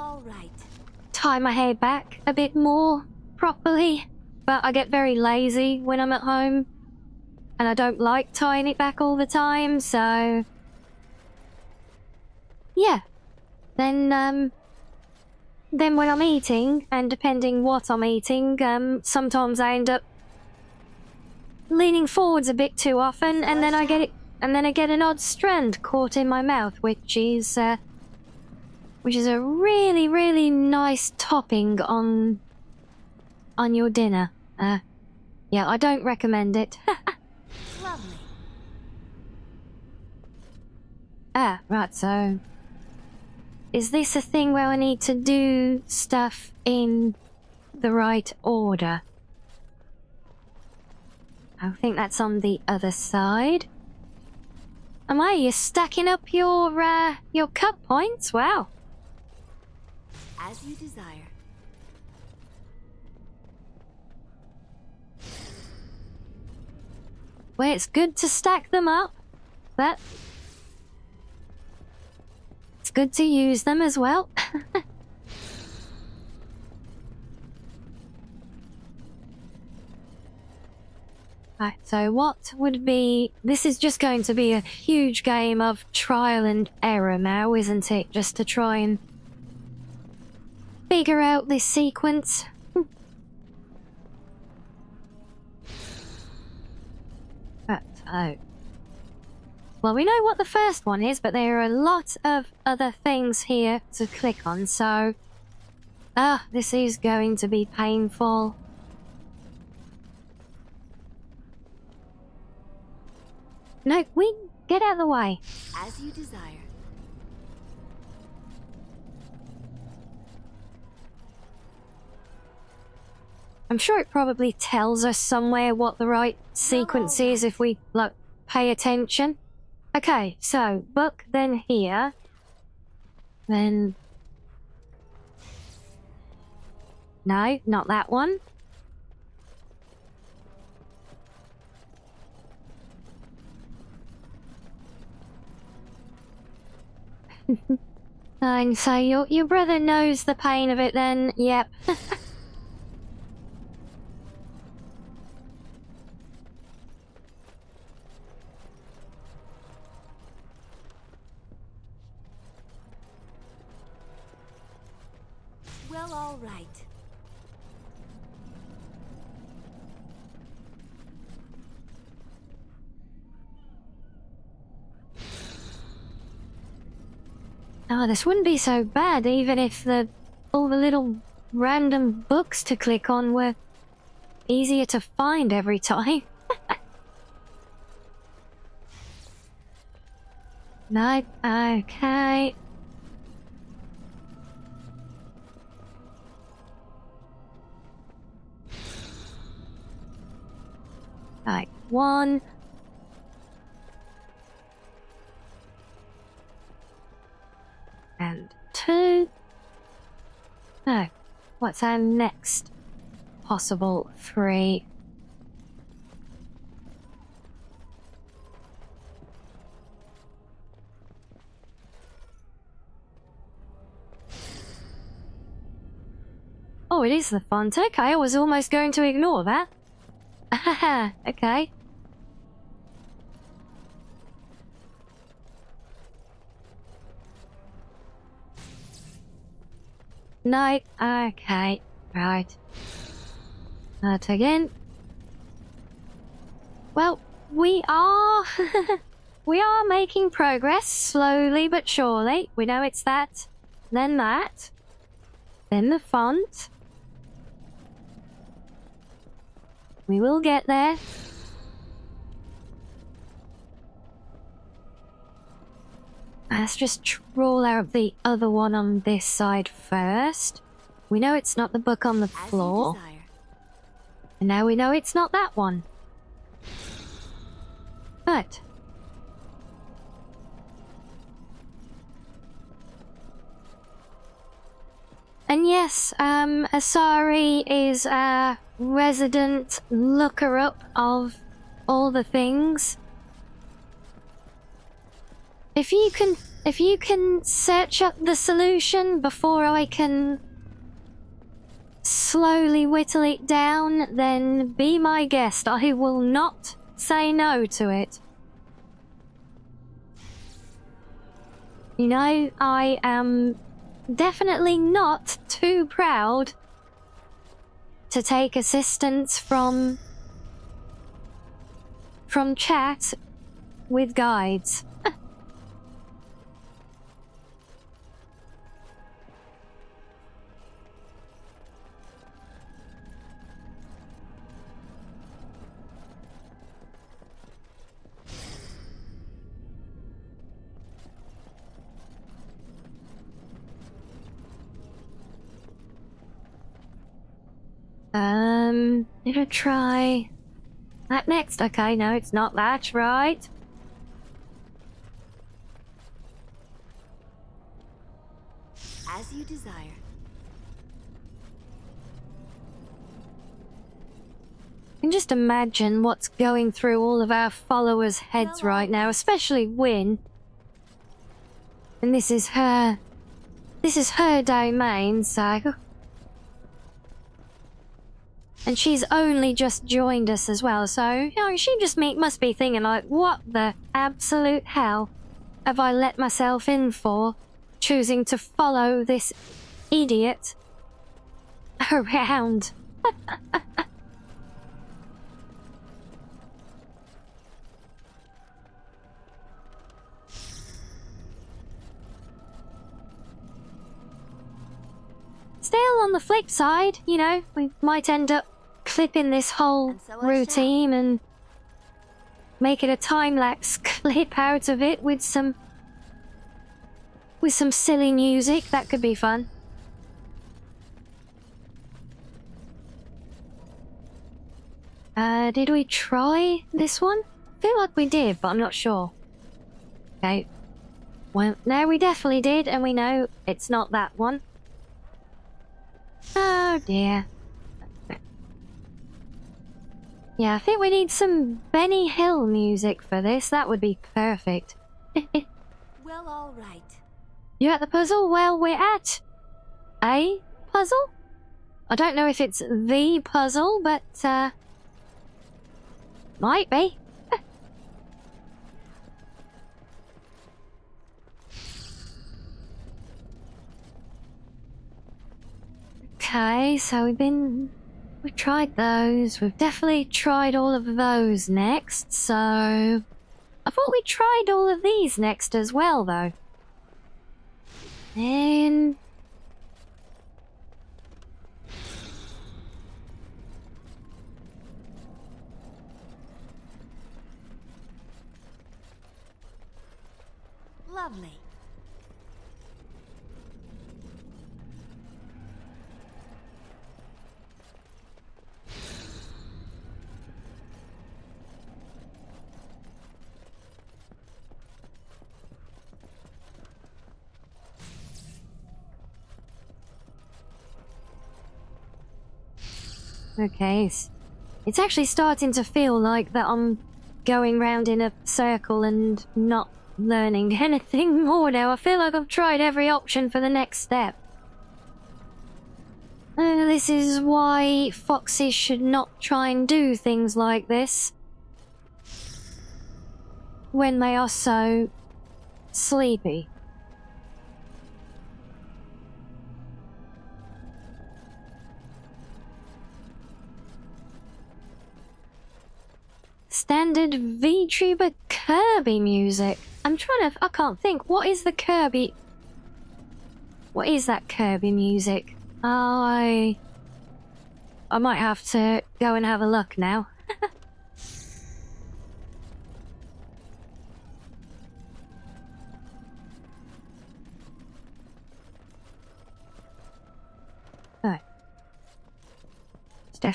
tie my hair back a bit more properly, but I get very lazy when I'm at home, and I don't like tying it back all the time, so yeah. Then when I'm eating, and depending what I'm eating, sometimes I end up leaning forwards a bit too often, and then I get an odd strand caught in my mouth, which is a really, really nice topping on your dinner. Yeah, I don't recommend it. Lovely. Ah, right, so is this a thing where I need to do stuff in the right order? I think that's on the other side. Am I? You're stacking up your cup points? Wow. As you desire. Well, it's good to stack them up, but it's good to use them as well. Right, so what would be... This is just going to be a huge game of trial and error now, isn't it? Just to try and figure out this sequence. Right, so... Well, we know what the first one is, but there are a lot of other things here to click on, so... this is going to be painful. No, we get out of the way. As you desire. I'm sure it probably tells us somewhere what the right sequence is if we, like, pay attention. Okay, so, book, then here. Then... No, not that one. And so your brother knows the pain of it then, yep. Well, all right. Oh, this wouldn't be so bad even if all the little random books to click on were easier to find every time. No, okay. Right, 1. And 2. No, what's our next possible 3? Oh, it is the font. Okay, I was almost going to ignore that. Okay. No, okay, right. That again. Well, we are... we are making progress, slowly but surely. We know it's that, then the font. We will get there. Let's just roll out the other one on this side first. We know it's not the book on the floor. And now we know it's not that one. But... And yes, Asari is a resident looker-up of all the things. If you can search up the solution before I can slowly whittle it down, then be my guest. I will not say no to it. You know, I am definitely not too proud to take assistance from chat with guides. Did I try that next? Okay, no, it's not that, right? As you desire. I can just imagine what's going through all of our followers' heads right now, especially Wynne. And this is her domain, so... And she's only just joined us as well, so, you know, she just must be thinking like, what the absolute hell have I let myself in for, choosing to follow this idiot around? Still, on the flip side, you know, we might end up clipping this whole routine and make it a time-lapse clip out of it with some silly music. That could be fun. Did we try this one? I feel like we did, but I'm not sure. Okay. Well, no, we definitely did, and we know it's not that one. Oh dear. Yeah, I think we need some Benny Hill music for this. That would be perfect. Well, all right. You at the puzzle? Well, we're at a puzzle? I don't know if it's the puzzle, but, might be. Okay, so we've tried those. We've definitely tried all of those next, so... I thought we tried all of these next as well, though. And... Lovely. Okay, it's actually starting to feel like that I'm going round in a circle and not learning anything more now. I feel like I've tried every option for the next step. This is why foxes should not try and do things like this when they are so sleepy. Standard VTuber Kirby music. I can't think. What is the Kirby? What is that Kirby music? I might have to go and have a look now.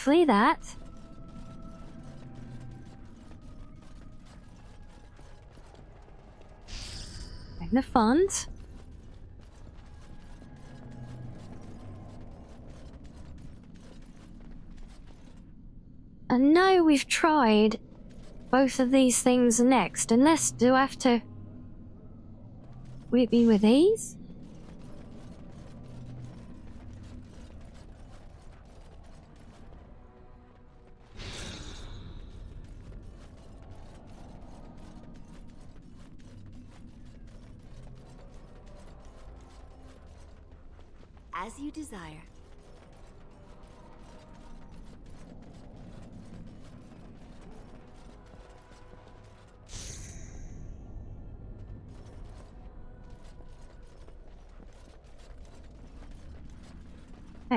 carefully, that. And the font. I know we've tried both of these things next, unless do I have to... Would it be with these? As you desire.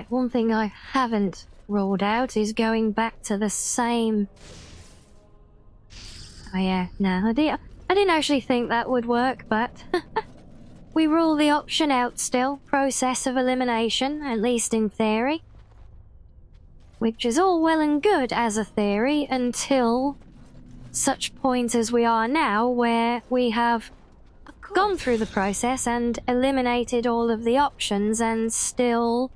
One thing I haven't ruled out is going back to the same... Oh yeah, no, I didn't actually think that would work, but... We rule the option out still. Process of elimination, at least in theory. Which is all well and good as a theory until such point as we are now, where we have gone through the process and eliminated all of the options and still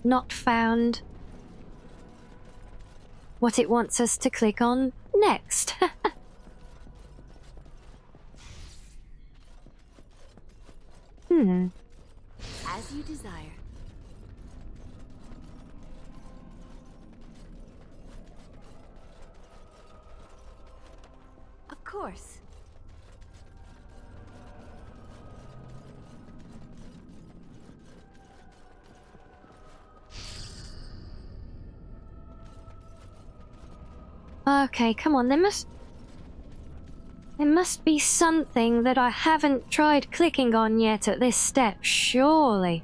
not found what it wants us to click on next. As you desire. Of course. Okay, come on, there must be something that I haven't tried clicking on yet at this step, surely.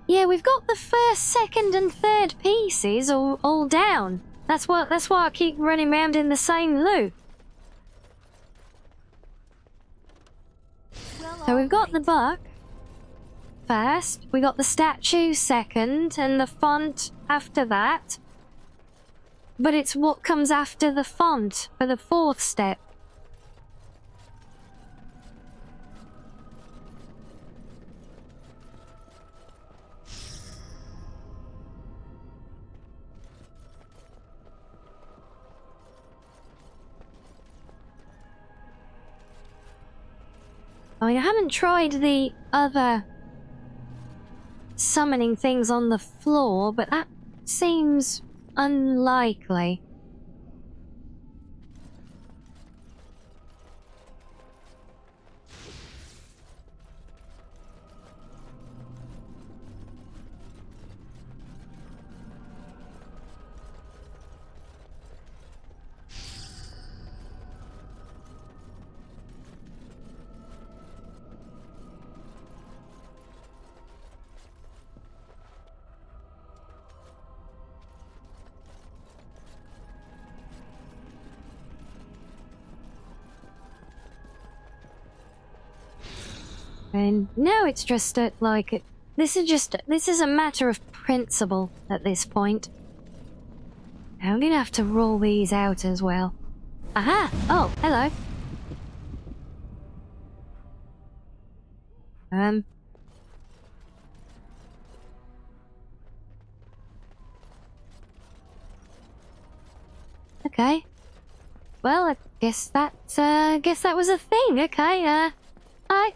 Yeah, we've got the first, second, and third pieces all down. That's why I keep running around in the same loop. So we've got the book first, we got the statue second, and the font after that. But it's what comes after the font for the fourth step. I mean, I haven't tried the other summoning things on the floor, but that seems unlikely. And no, it's just like, this is a matter of principle at this point. I'm gonna have to roll these out as well. Aha! Oh, hello. Okay. Well, I guess that was a thing. Okay, hi.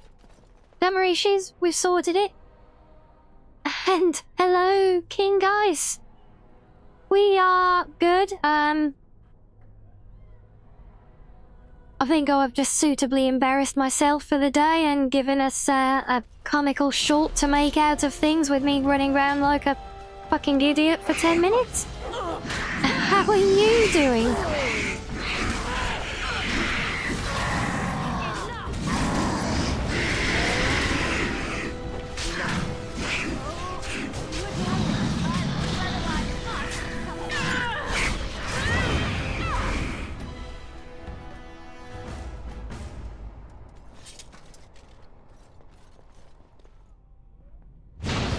Damarishis, we've sorted it. And hello, King Guys. We are good. I think I've just suitably embarrassed myself for the day and given us a comical short to make out of things with me running around like a fucking idiot for 10 minutes. How are you doing?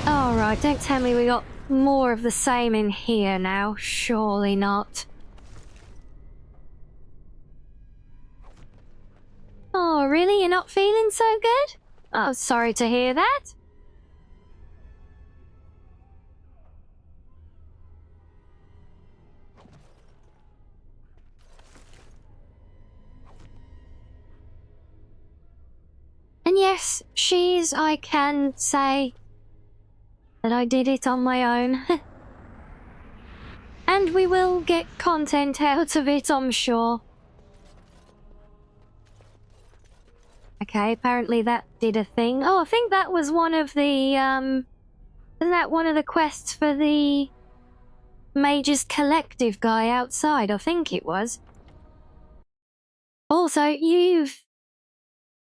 Alright, don't tell me we got more of the same in here now. Surely not. Oh, really? You're not feeling so good? Oh, sorry to hear that. And yes, I can say that I did it on my own. And we will get content out of it, I'm sure. Okay, apparently that did a thing. Oh, I think that was one of the, isn't that one of the quests for the Mage's Collective guy outside? I think it was. Also,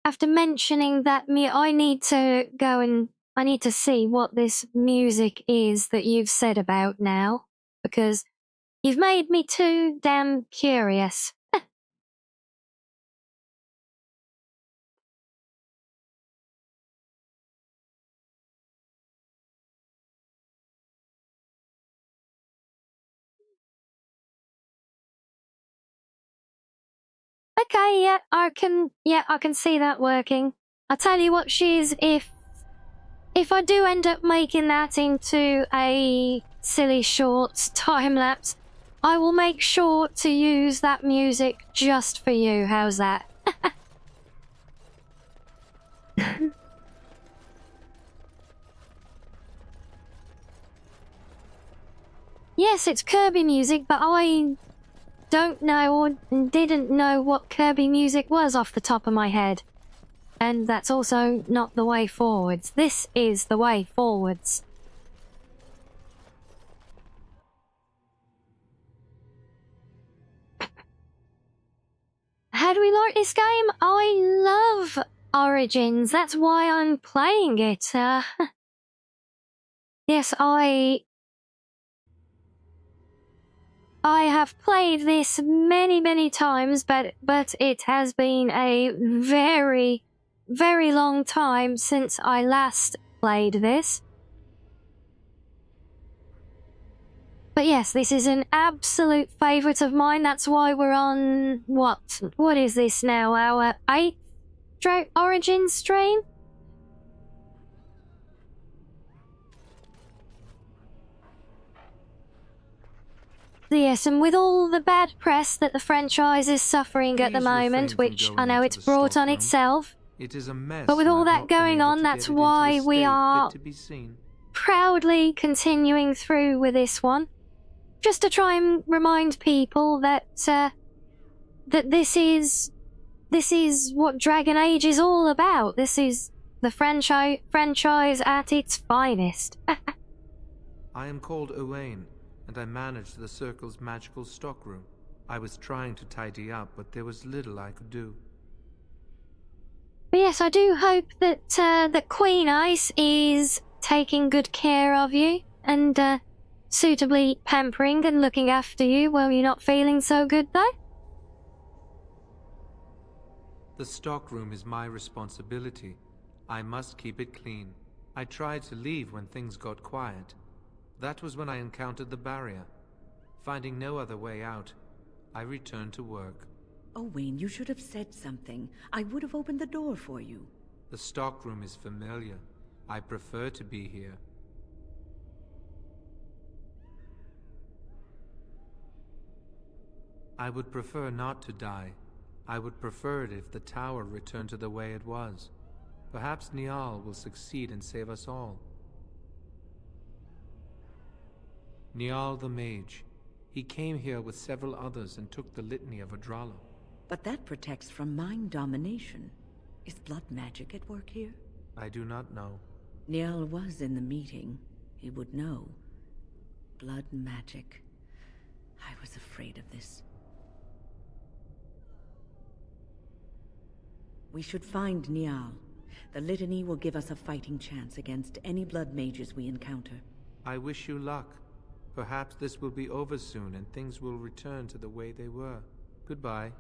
after mentioning that I need to go and I need to see what this music is that you've said about now, because you've made me too damn curious. Okay, I can see that working. I'll tell you what, if I do end up making that into a silly short time lapse, I will make sure to use that music just for you. How's that? Yes, it's Kirby music, but I don't know or didn't know what Kirby music was off the top of my head. And that's also not the way forwards. This is the way forwards. How do we like this game? I love Origins. That's why I'm playing it. Yes, I have played this many, many times, but it has been a very, very long time since I last played this. But yes, this is an absolute favourite of mine. That's why we're on, what is this now? Our 8th Origins stream? Yes, and with all the bad press that the franchise is suffering at the moment, which I know it's brought on itself, it is a mess, but with all that going on, that's why we are proudly continuing through with this one. Just to try and remind people that that this is what Dragon Age is all about. This is the franchise at its finest. I am called Owain, and I manage the Circle's magical stockroom. I was trying to tidy up, but there was little I could do. But yes, I do hope that that Queen Ice is taking good care of you and suitably pampering and looking after you while you're not feeling so good, though. The stockroom is my responsibility. I must keep it clean. I tried to leave when things got quiet. That was when I encountered the barrier. Finding no other way out, I returned to work. Owain, you should have said something. I would have opened the door for you. The stockroom is familiar. I prefer to be here. I would prefer not to die. I would prefer it if the tower returned to the way it was. Perhaps Niall will succeed and save us all. Niall the Mage. He came here with several others and took the litany of Adralla. But that protects from mind domination. Is blood magic at work here? I do not know. Niall was in the meeting. He would know. Blood magic. I was afraid of this. We should find Niall. The litany will give us a fighting chance against any blood mages we encounter. I wish you luck. Perhaps this will be over soon and things will return to the way they were. Goodbye.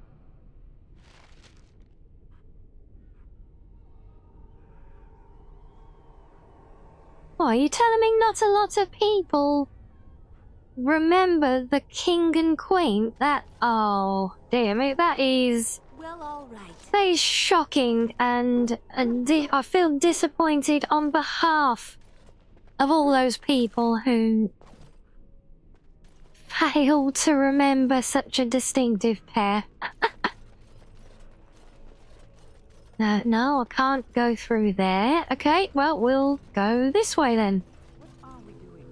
What, are you telling me not a lot of people remember the king and queen? Oh, dear me, that is... Well, all right. That is shocking, and I feel disappointed on behalf of all those people who failed to remember such a distinctive pair. No, I can't go through there. Okay, well, we'll go this way then. What are we doing?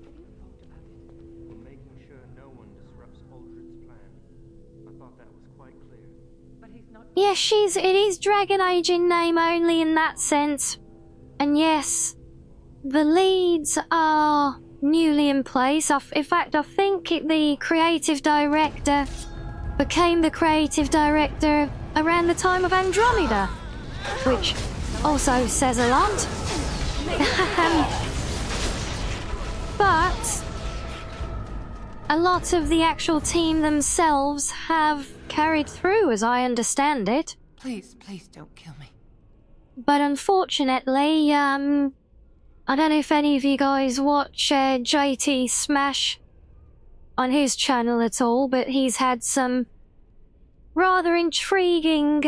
Have you thought about it? We're making sure no one disrupts Aldred's plan. I thought that was quite clear. But he's not... Yes, it is Dragon Age in name only in that sense. And yes, the leads are newly in place. In fact, I think the creative director became the creative director around the time of Andromeda, which also says a lot. But a lot of the actual team themselves have carried through, as I understand it. Please, please don't kill me. But unfortunately, I don't know if any of you guys watch JT Smash on his channel at all, but he's had some rather intriguing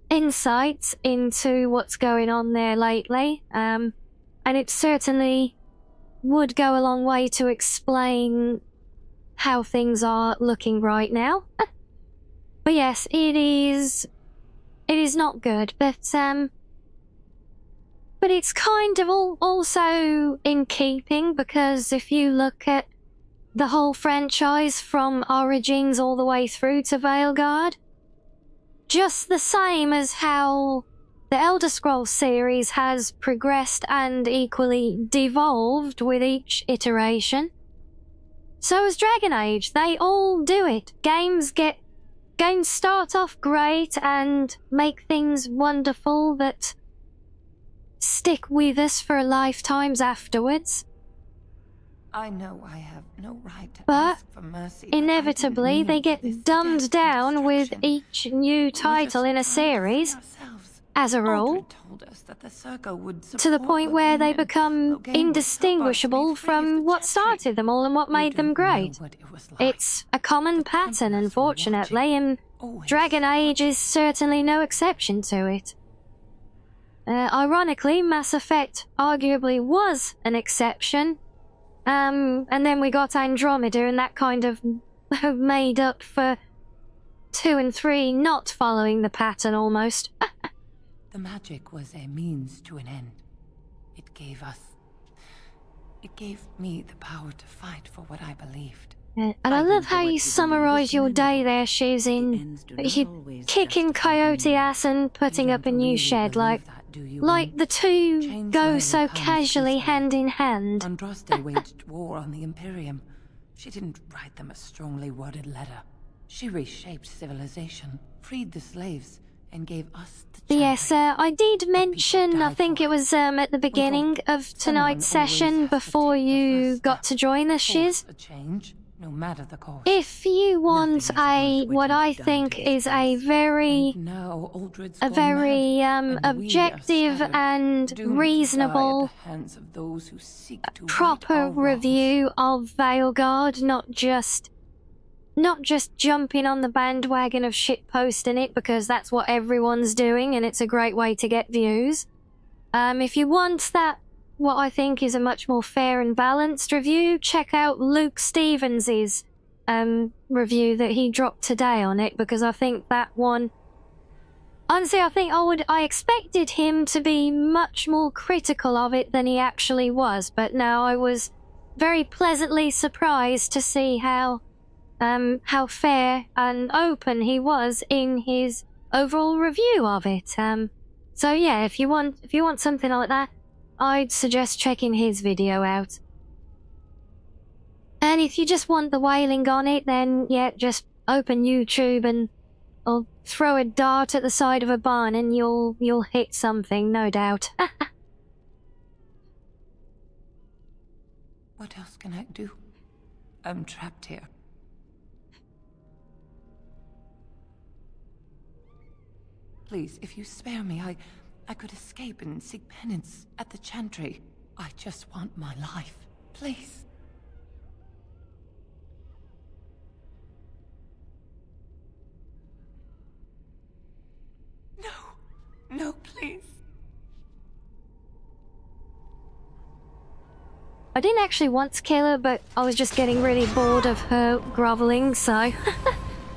insights into what's going on there lately. And it certainly would go a long way to explain how things are looking right now. But yes, it is not good, but it's kind of also in keeping, because if you look at the whole franchise from Origins all the way through to Veilguard, just the same as how the Elder Scrolls series has progressed and equally devolved with each iteration, so has Dragon Age. They all do it. Games start off great and make things wonderful that stick with us for lifetimes afterwards. I know I have no right to But ask for mercy. inevitably, they get dumbed down with each new title in a series, as a rule, Told us that the Circle would to the point where they become indistinguishable from what started them all and what made them great. It's a common pattern, unfortunately, and Dragon Age is certainly no exception to it. Ironically, Mass Effect arguably was an exception, and then we got Andromeda, and that kind of made up for 2 and 3 not following the pattern almost. The magic was a means to an end. It gave me the power to fight for what I believed. And I love how you summarise your day there, Shuzin. You kicking coyote ass and putting up a new shed, like the two go so casually hand in hand. Andraste waged war on the Imperium. She didn't write them a strongly worded letter. She reshaped civilization, freed the slaves, and gave us the Yes, I did mention, I think it was at the beginning of tonight's session before you got to join us, Shiz. No matter the cost. If you want what I think is a very objective and reasonable, proper review of Veilguard, not just jumping on the bandwagon of shitposting it because that's what everyone's doing and it's a great way to get views. If you want that, what I think is a much more fair and balanced review, check out Luke Stevens's review that he dropped today on it, because I think that one, honestly, I expected him to be much more critical of it than he actually was, but now I was very pleasantly surprised to see how fair and open he was in his overall review of it. So yeah, if you want something like that, I'd suggest checking his video out. And if you just want the wailing on it, then yeah, just open YouTube and or throw a dart at the side of a barn and you'll hit something, no doubt. What else can I do? I'm trapped here. Please, if you spare me, I could escape and seek penance at the Chantry. I just want my life. Please. No. No, please. I didn't actually want to kill her, but I was just getting really bored of her groveling, so...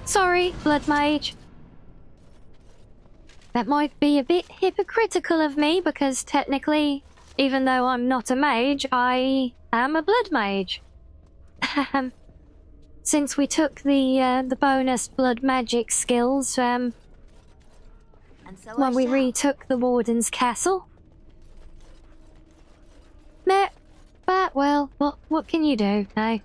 Sorry, Blood Mage. That might be a bit hypocritical of me, because technically, even though I'm not a mage, I am a Blood Mage. Since we took the bonus Blood Magic skills, And so when we retook the Warden's Castle. Meh. But, well, what can you do, eh?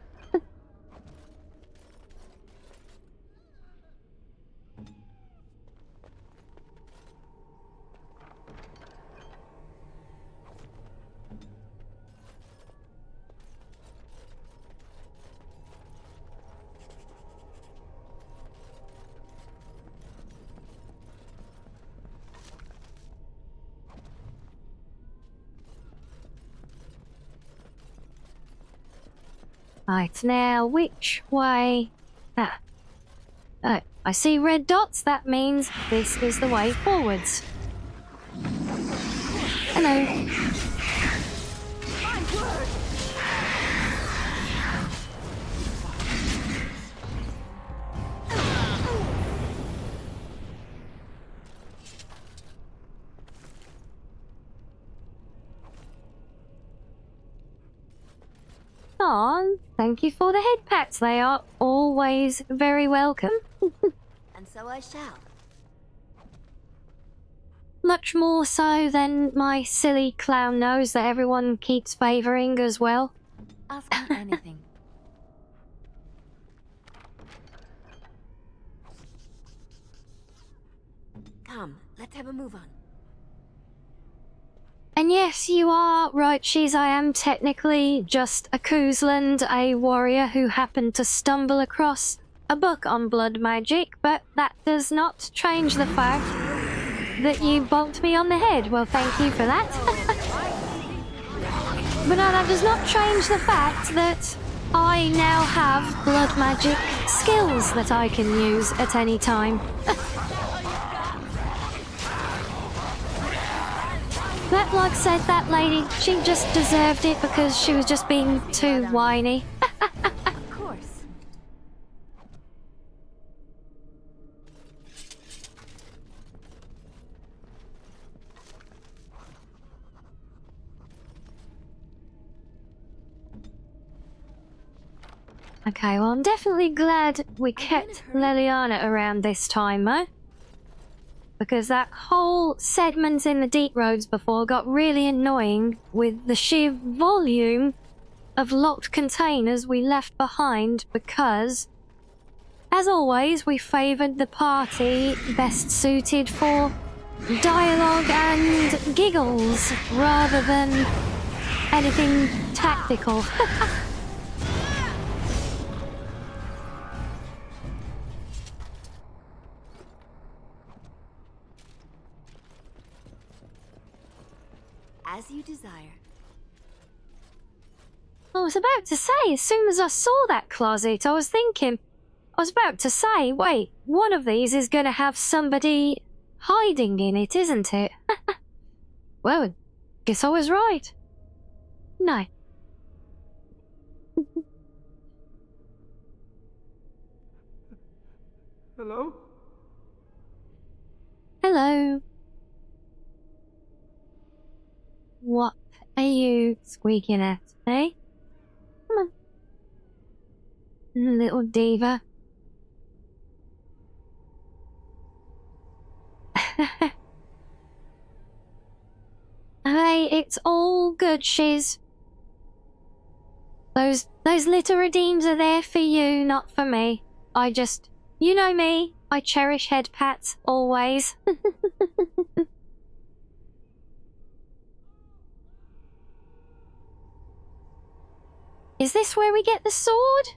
Right, now, which way? I see red dots. That means this is the way forwards. Hello. Aw, thank you for the head pats. They are always very welcome. And so I shall. Much more so than my silly clown nose that everyone keeps favouring as well. Ask me anything. Come, let's have a move on. And yes, you are right, Shiz. I am technically just a Koosland, a warrior who happened to stumble across a book on blood magic, but that does not change the fact that you bonked me on the head. Well, thank you for that. But no, that does not change the fact that I now have blood magic skills that I can use at any time. That, like said, that lady, she just deserved it because she was just being too whiny. Of course. Okay, well, I'm definitely glad we kept Leliana around this time, though. Because that whole segment in the deep roads before got really annoying with the sheer volume of locked containers we left behind because, as always, we favoured the party best suited for dialogue and giggles rather than anything tactical. As you desire. I was about to say, as soon as I saw that closet, I was about to say, wait, one of these is going to have somebody hiding in it, isn't it? Well, guess I was right. No. Hello? Hello. What are you squeaking at, eh? Come on. Little diva. Hey, it's all good, Shiz. Those little redeems are there for you, not for me. You know me, I cherish head pats, always. Is this where we get the sword?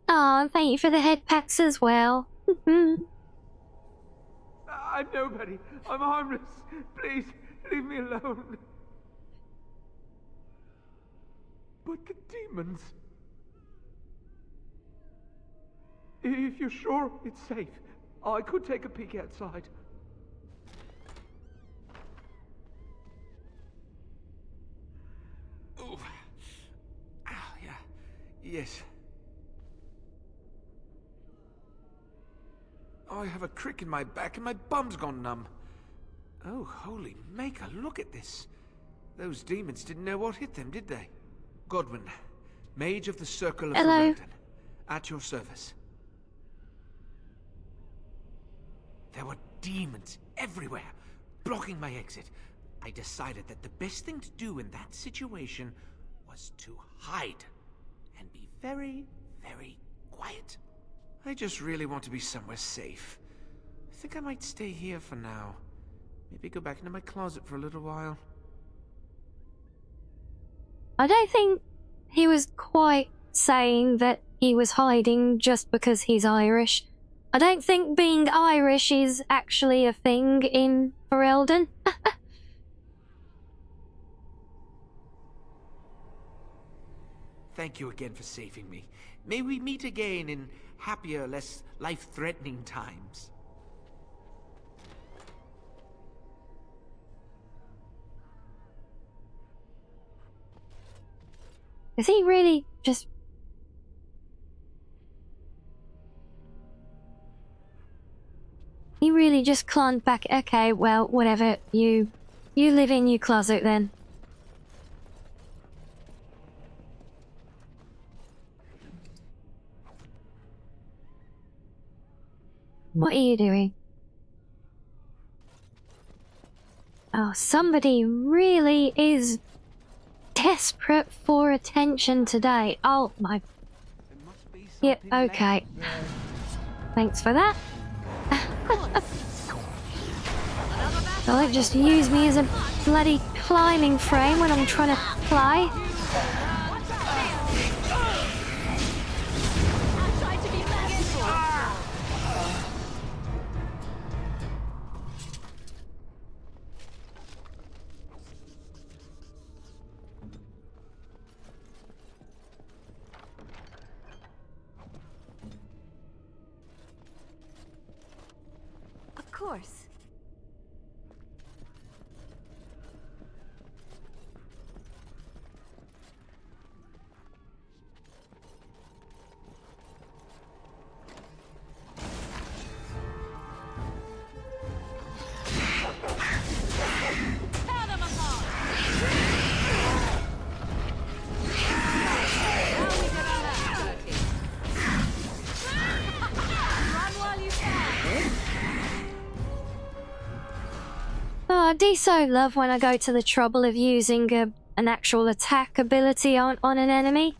Oh, and thank you for the head pats as well. I'm nobody. I'm harmless. Please, leave me alone. But the demons... If you're sure it's safe, I could take a peek outside. Oh. Ah, yeah. Yes. I have a crick in my back and my bum's gone numb. Oh, holy maker, look at this. Those demons didn't know what hit them, did they? Godwin, Mage of the Circle of Hello. Ferelden, at your service. There were demons everywhere, blocking my exit. I decided that the best thing to do in that situation was to hide and be very, very quiet. I just really want to be somewhere safe. I think I might stay here for now. Maybe go back into my closet for a little while. I don't think he was quite saying that he was hiding just because he's Irish. I don't think being Irish is actually a thing in Ferelden. Thank you again for saving me. May we meet again in happier, less life-threatening times. Is he really just... He really just clunked back. Okay, well, whatever. You live in your closet then. What are you doing? Oh, somebody really is desperate for attention today. Oh, my... Yep, okay. Thanks for that. Don't just use me as a bloody climbing frame when I'm trying to fly. Of course. Oh, I do so love when I go to the trouble of using an actual attack ability on an enemy,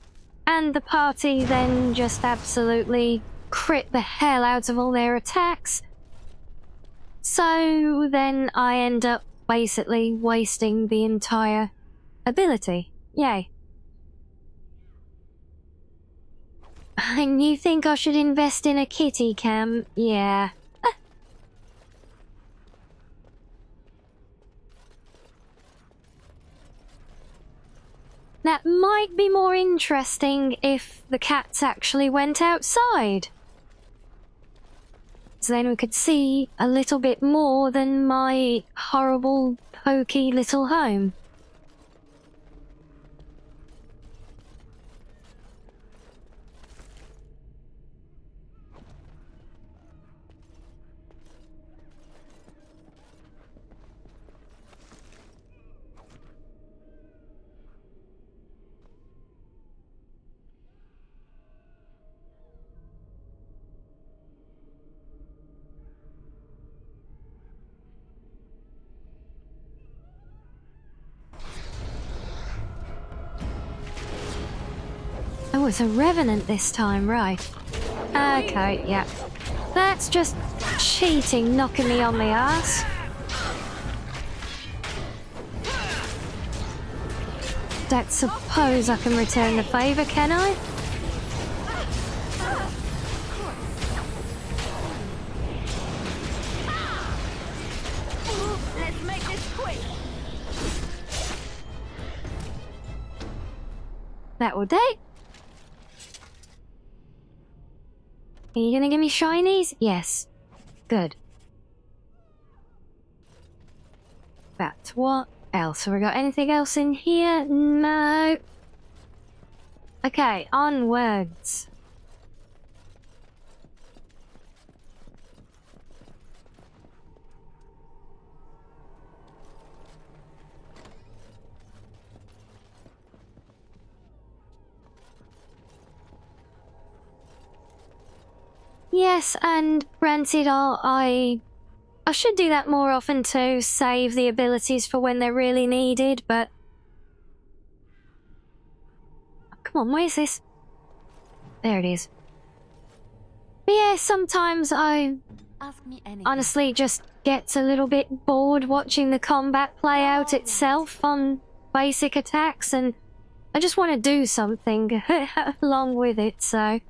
and the party then just absolutely crit the hell out of all their attacks. So then I end up basically wasting the entire ability. Yay. And you think I should invest in a kitty cam? Yeah. That might be more interesting if the cats actually went outside. So then we could see a little bit more than my horrible, pokey little home. Oh, it's a revenant this time, right. Okay, yeah. That's just cheating, knocking me on the ass. Don't suppose I can return the favour, can I? Let's make this quick. that will do. Are you gonna give me shinies? Yes. Good. But what else? Have we got anything else in here? No. Okay, onwards. Yes, and granted, I should do that more often to save the abilities for when they're really needed, but... Come on, where's this? There it is. But yeah, sometimes I Ask me anything. honestly just gets a little bit bored watching the combat play out itself on basic attacks, and I just want to do something along with it, so...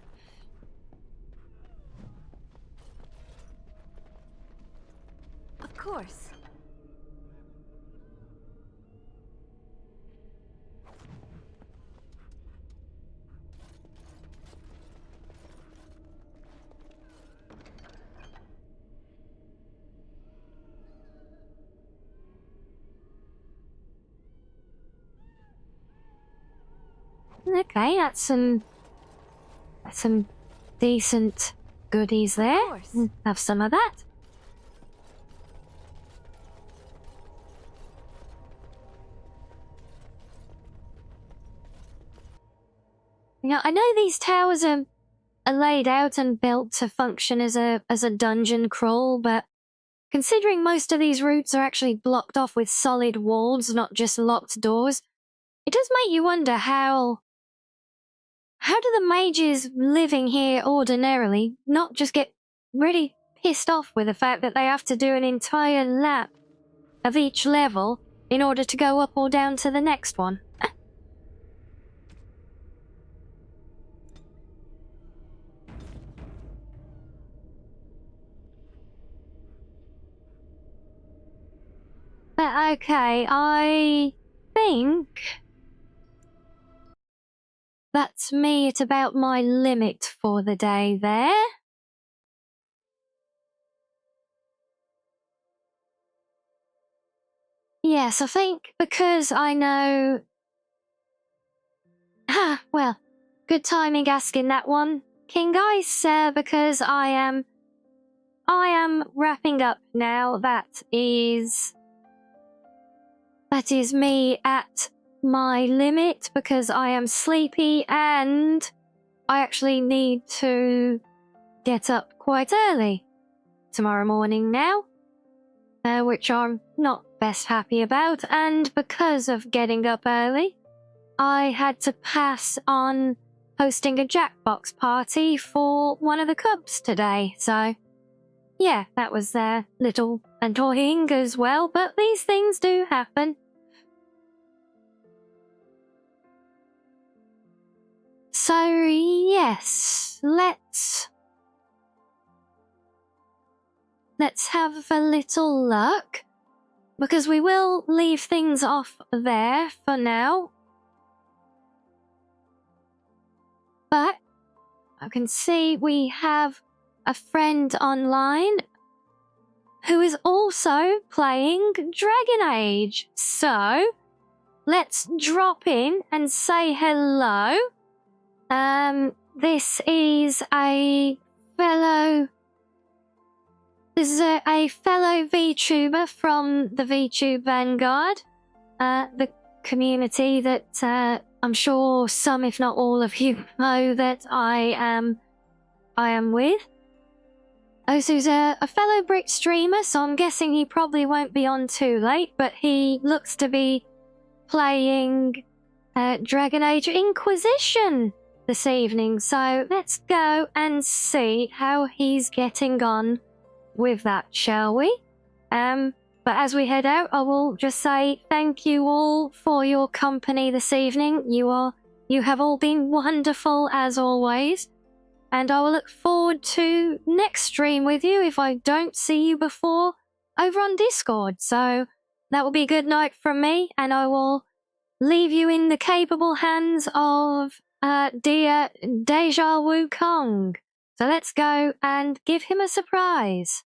Of course. Okay, that's some decent goodies there. Have some of that. Now, I know these towers are laid out and built to function as a dungeon crawl, but considering most of these routes are actually blocked off with solid walls, not just locked doors, it does make you wonder how do the mages living here ordinarily not just get really pissed off with the fact that they have to do an entire lap of each level in order to go up or down to the next one? But okay, I think that's me at about my limit for the day there. Yes, I think because I know... well, good timing asking that one, King Ice, because I am wrapping up now. That is me at my limit because I am sleepy and I actually need to get up quite early tomorrow morning now, which I'm not best happy about, and because of getting up early, I had to pass on hosting a Jackbox party for one of the cubs today, so yeah, that was a little annoying as well, but these things do happen. So yes, let's have a little look, because we will leave things off there for now. But I can see we have a friend online who is also playing Dragon Age. So let's drop in and say hello. This is a fellow VTuber from the VTube Vanguard, the community that I'm sure some, if not all of you, know that I am with. Osu's a fellow Brit streamer, so I'm guessing he probably won't be on too late, but he looks to be playing Dragon Age Inquisition this evening, so let's go and see how he's getting on with that, shall we? But as we head out, I will just say thank you all for your company this evening. You have all been wonderful as always, and I will look forward to next stream with you if I don't see you before over on Discord. So that will be a good night from me, and I will leave you in the capable hands of dear Deja Wukong. So let's go and give him a surprise.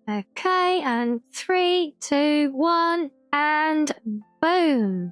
Okay, and 3, 2, 1, and boom.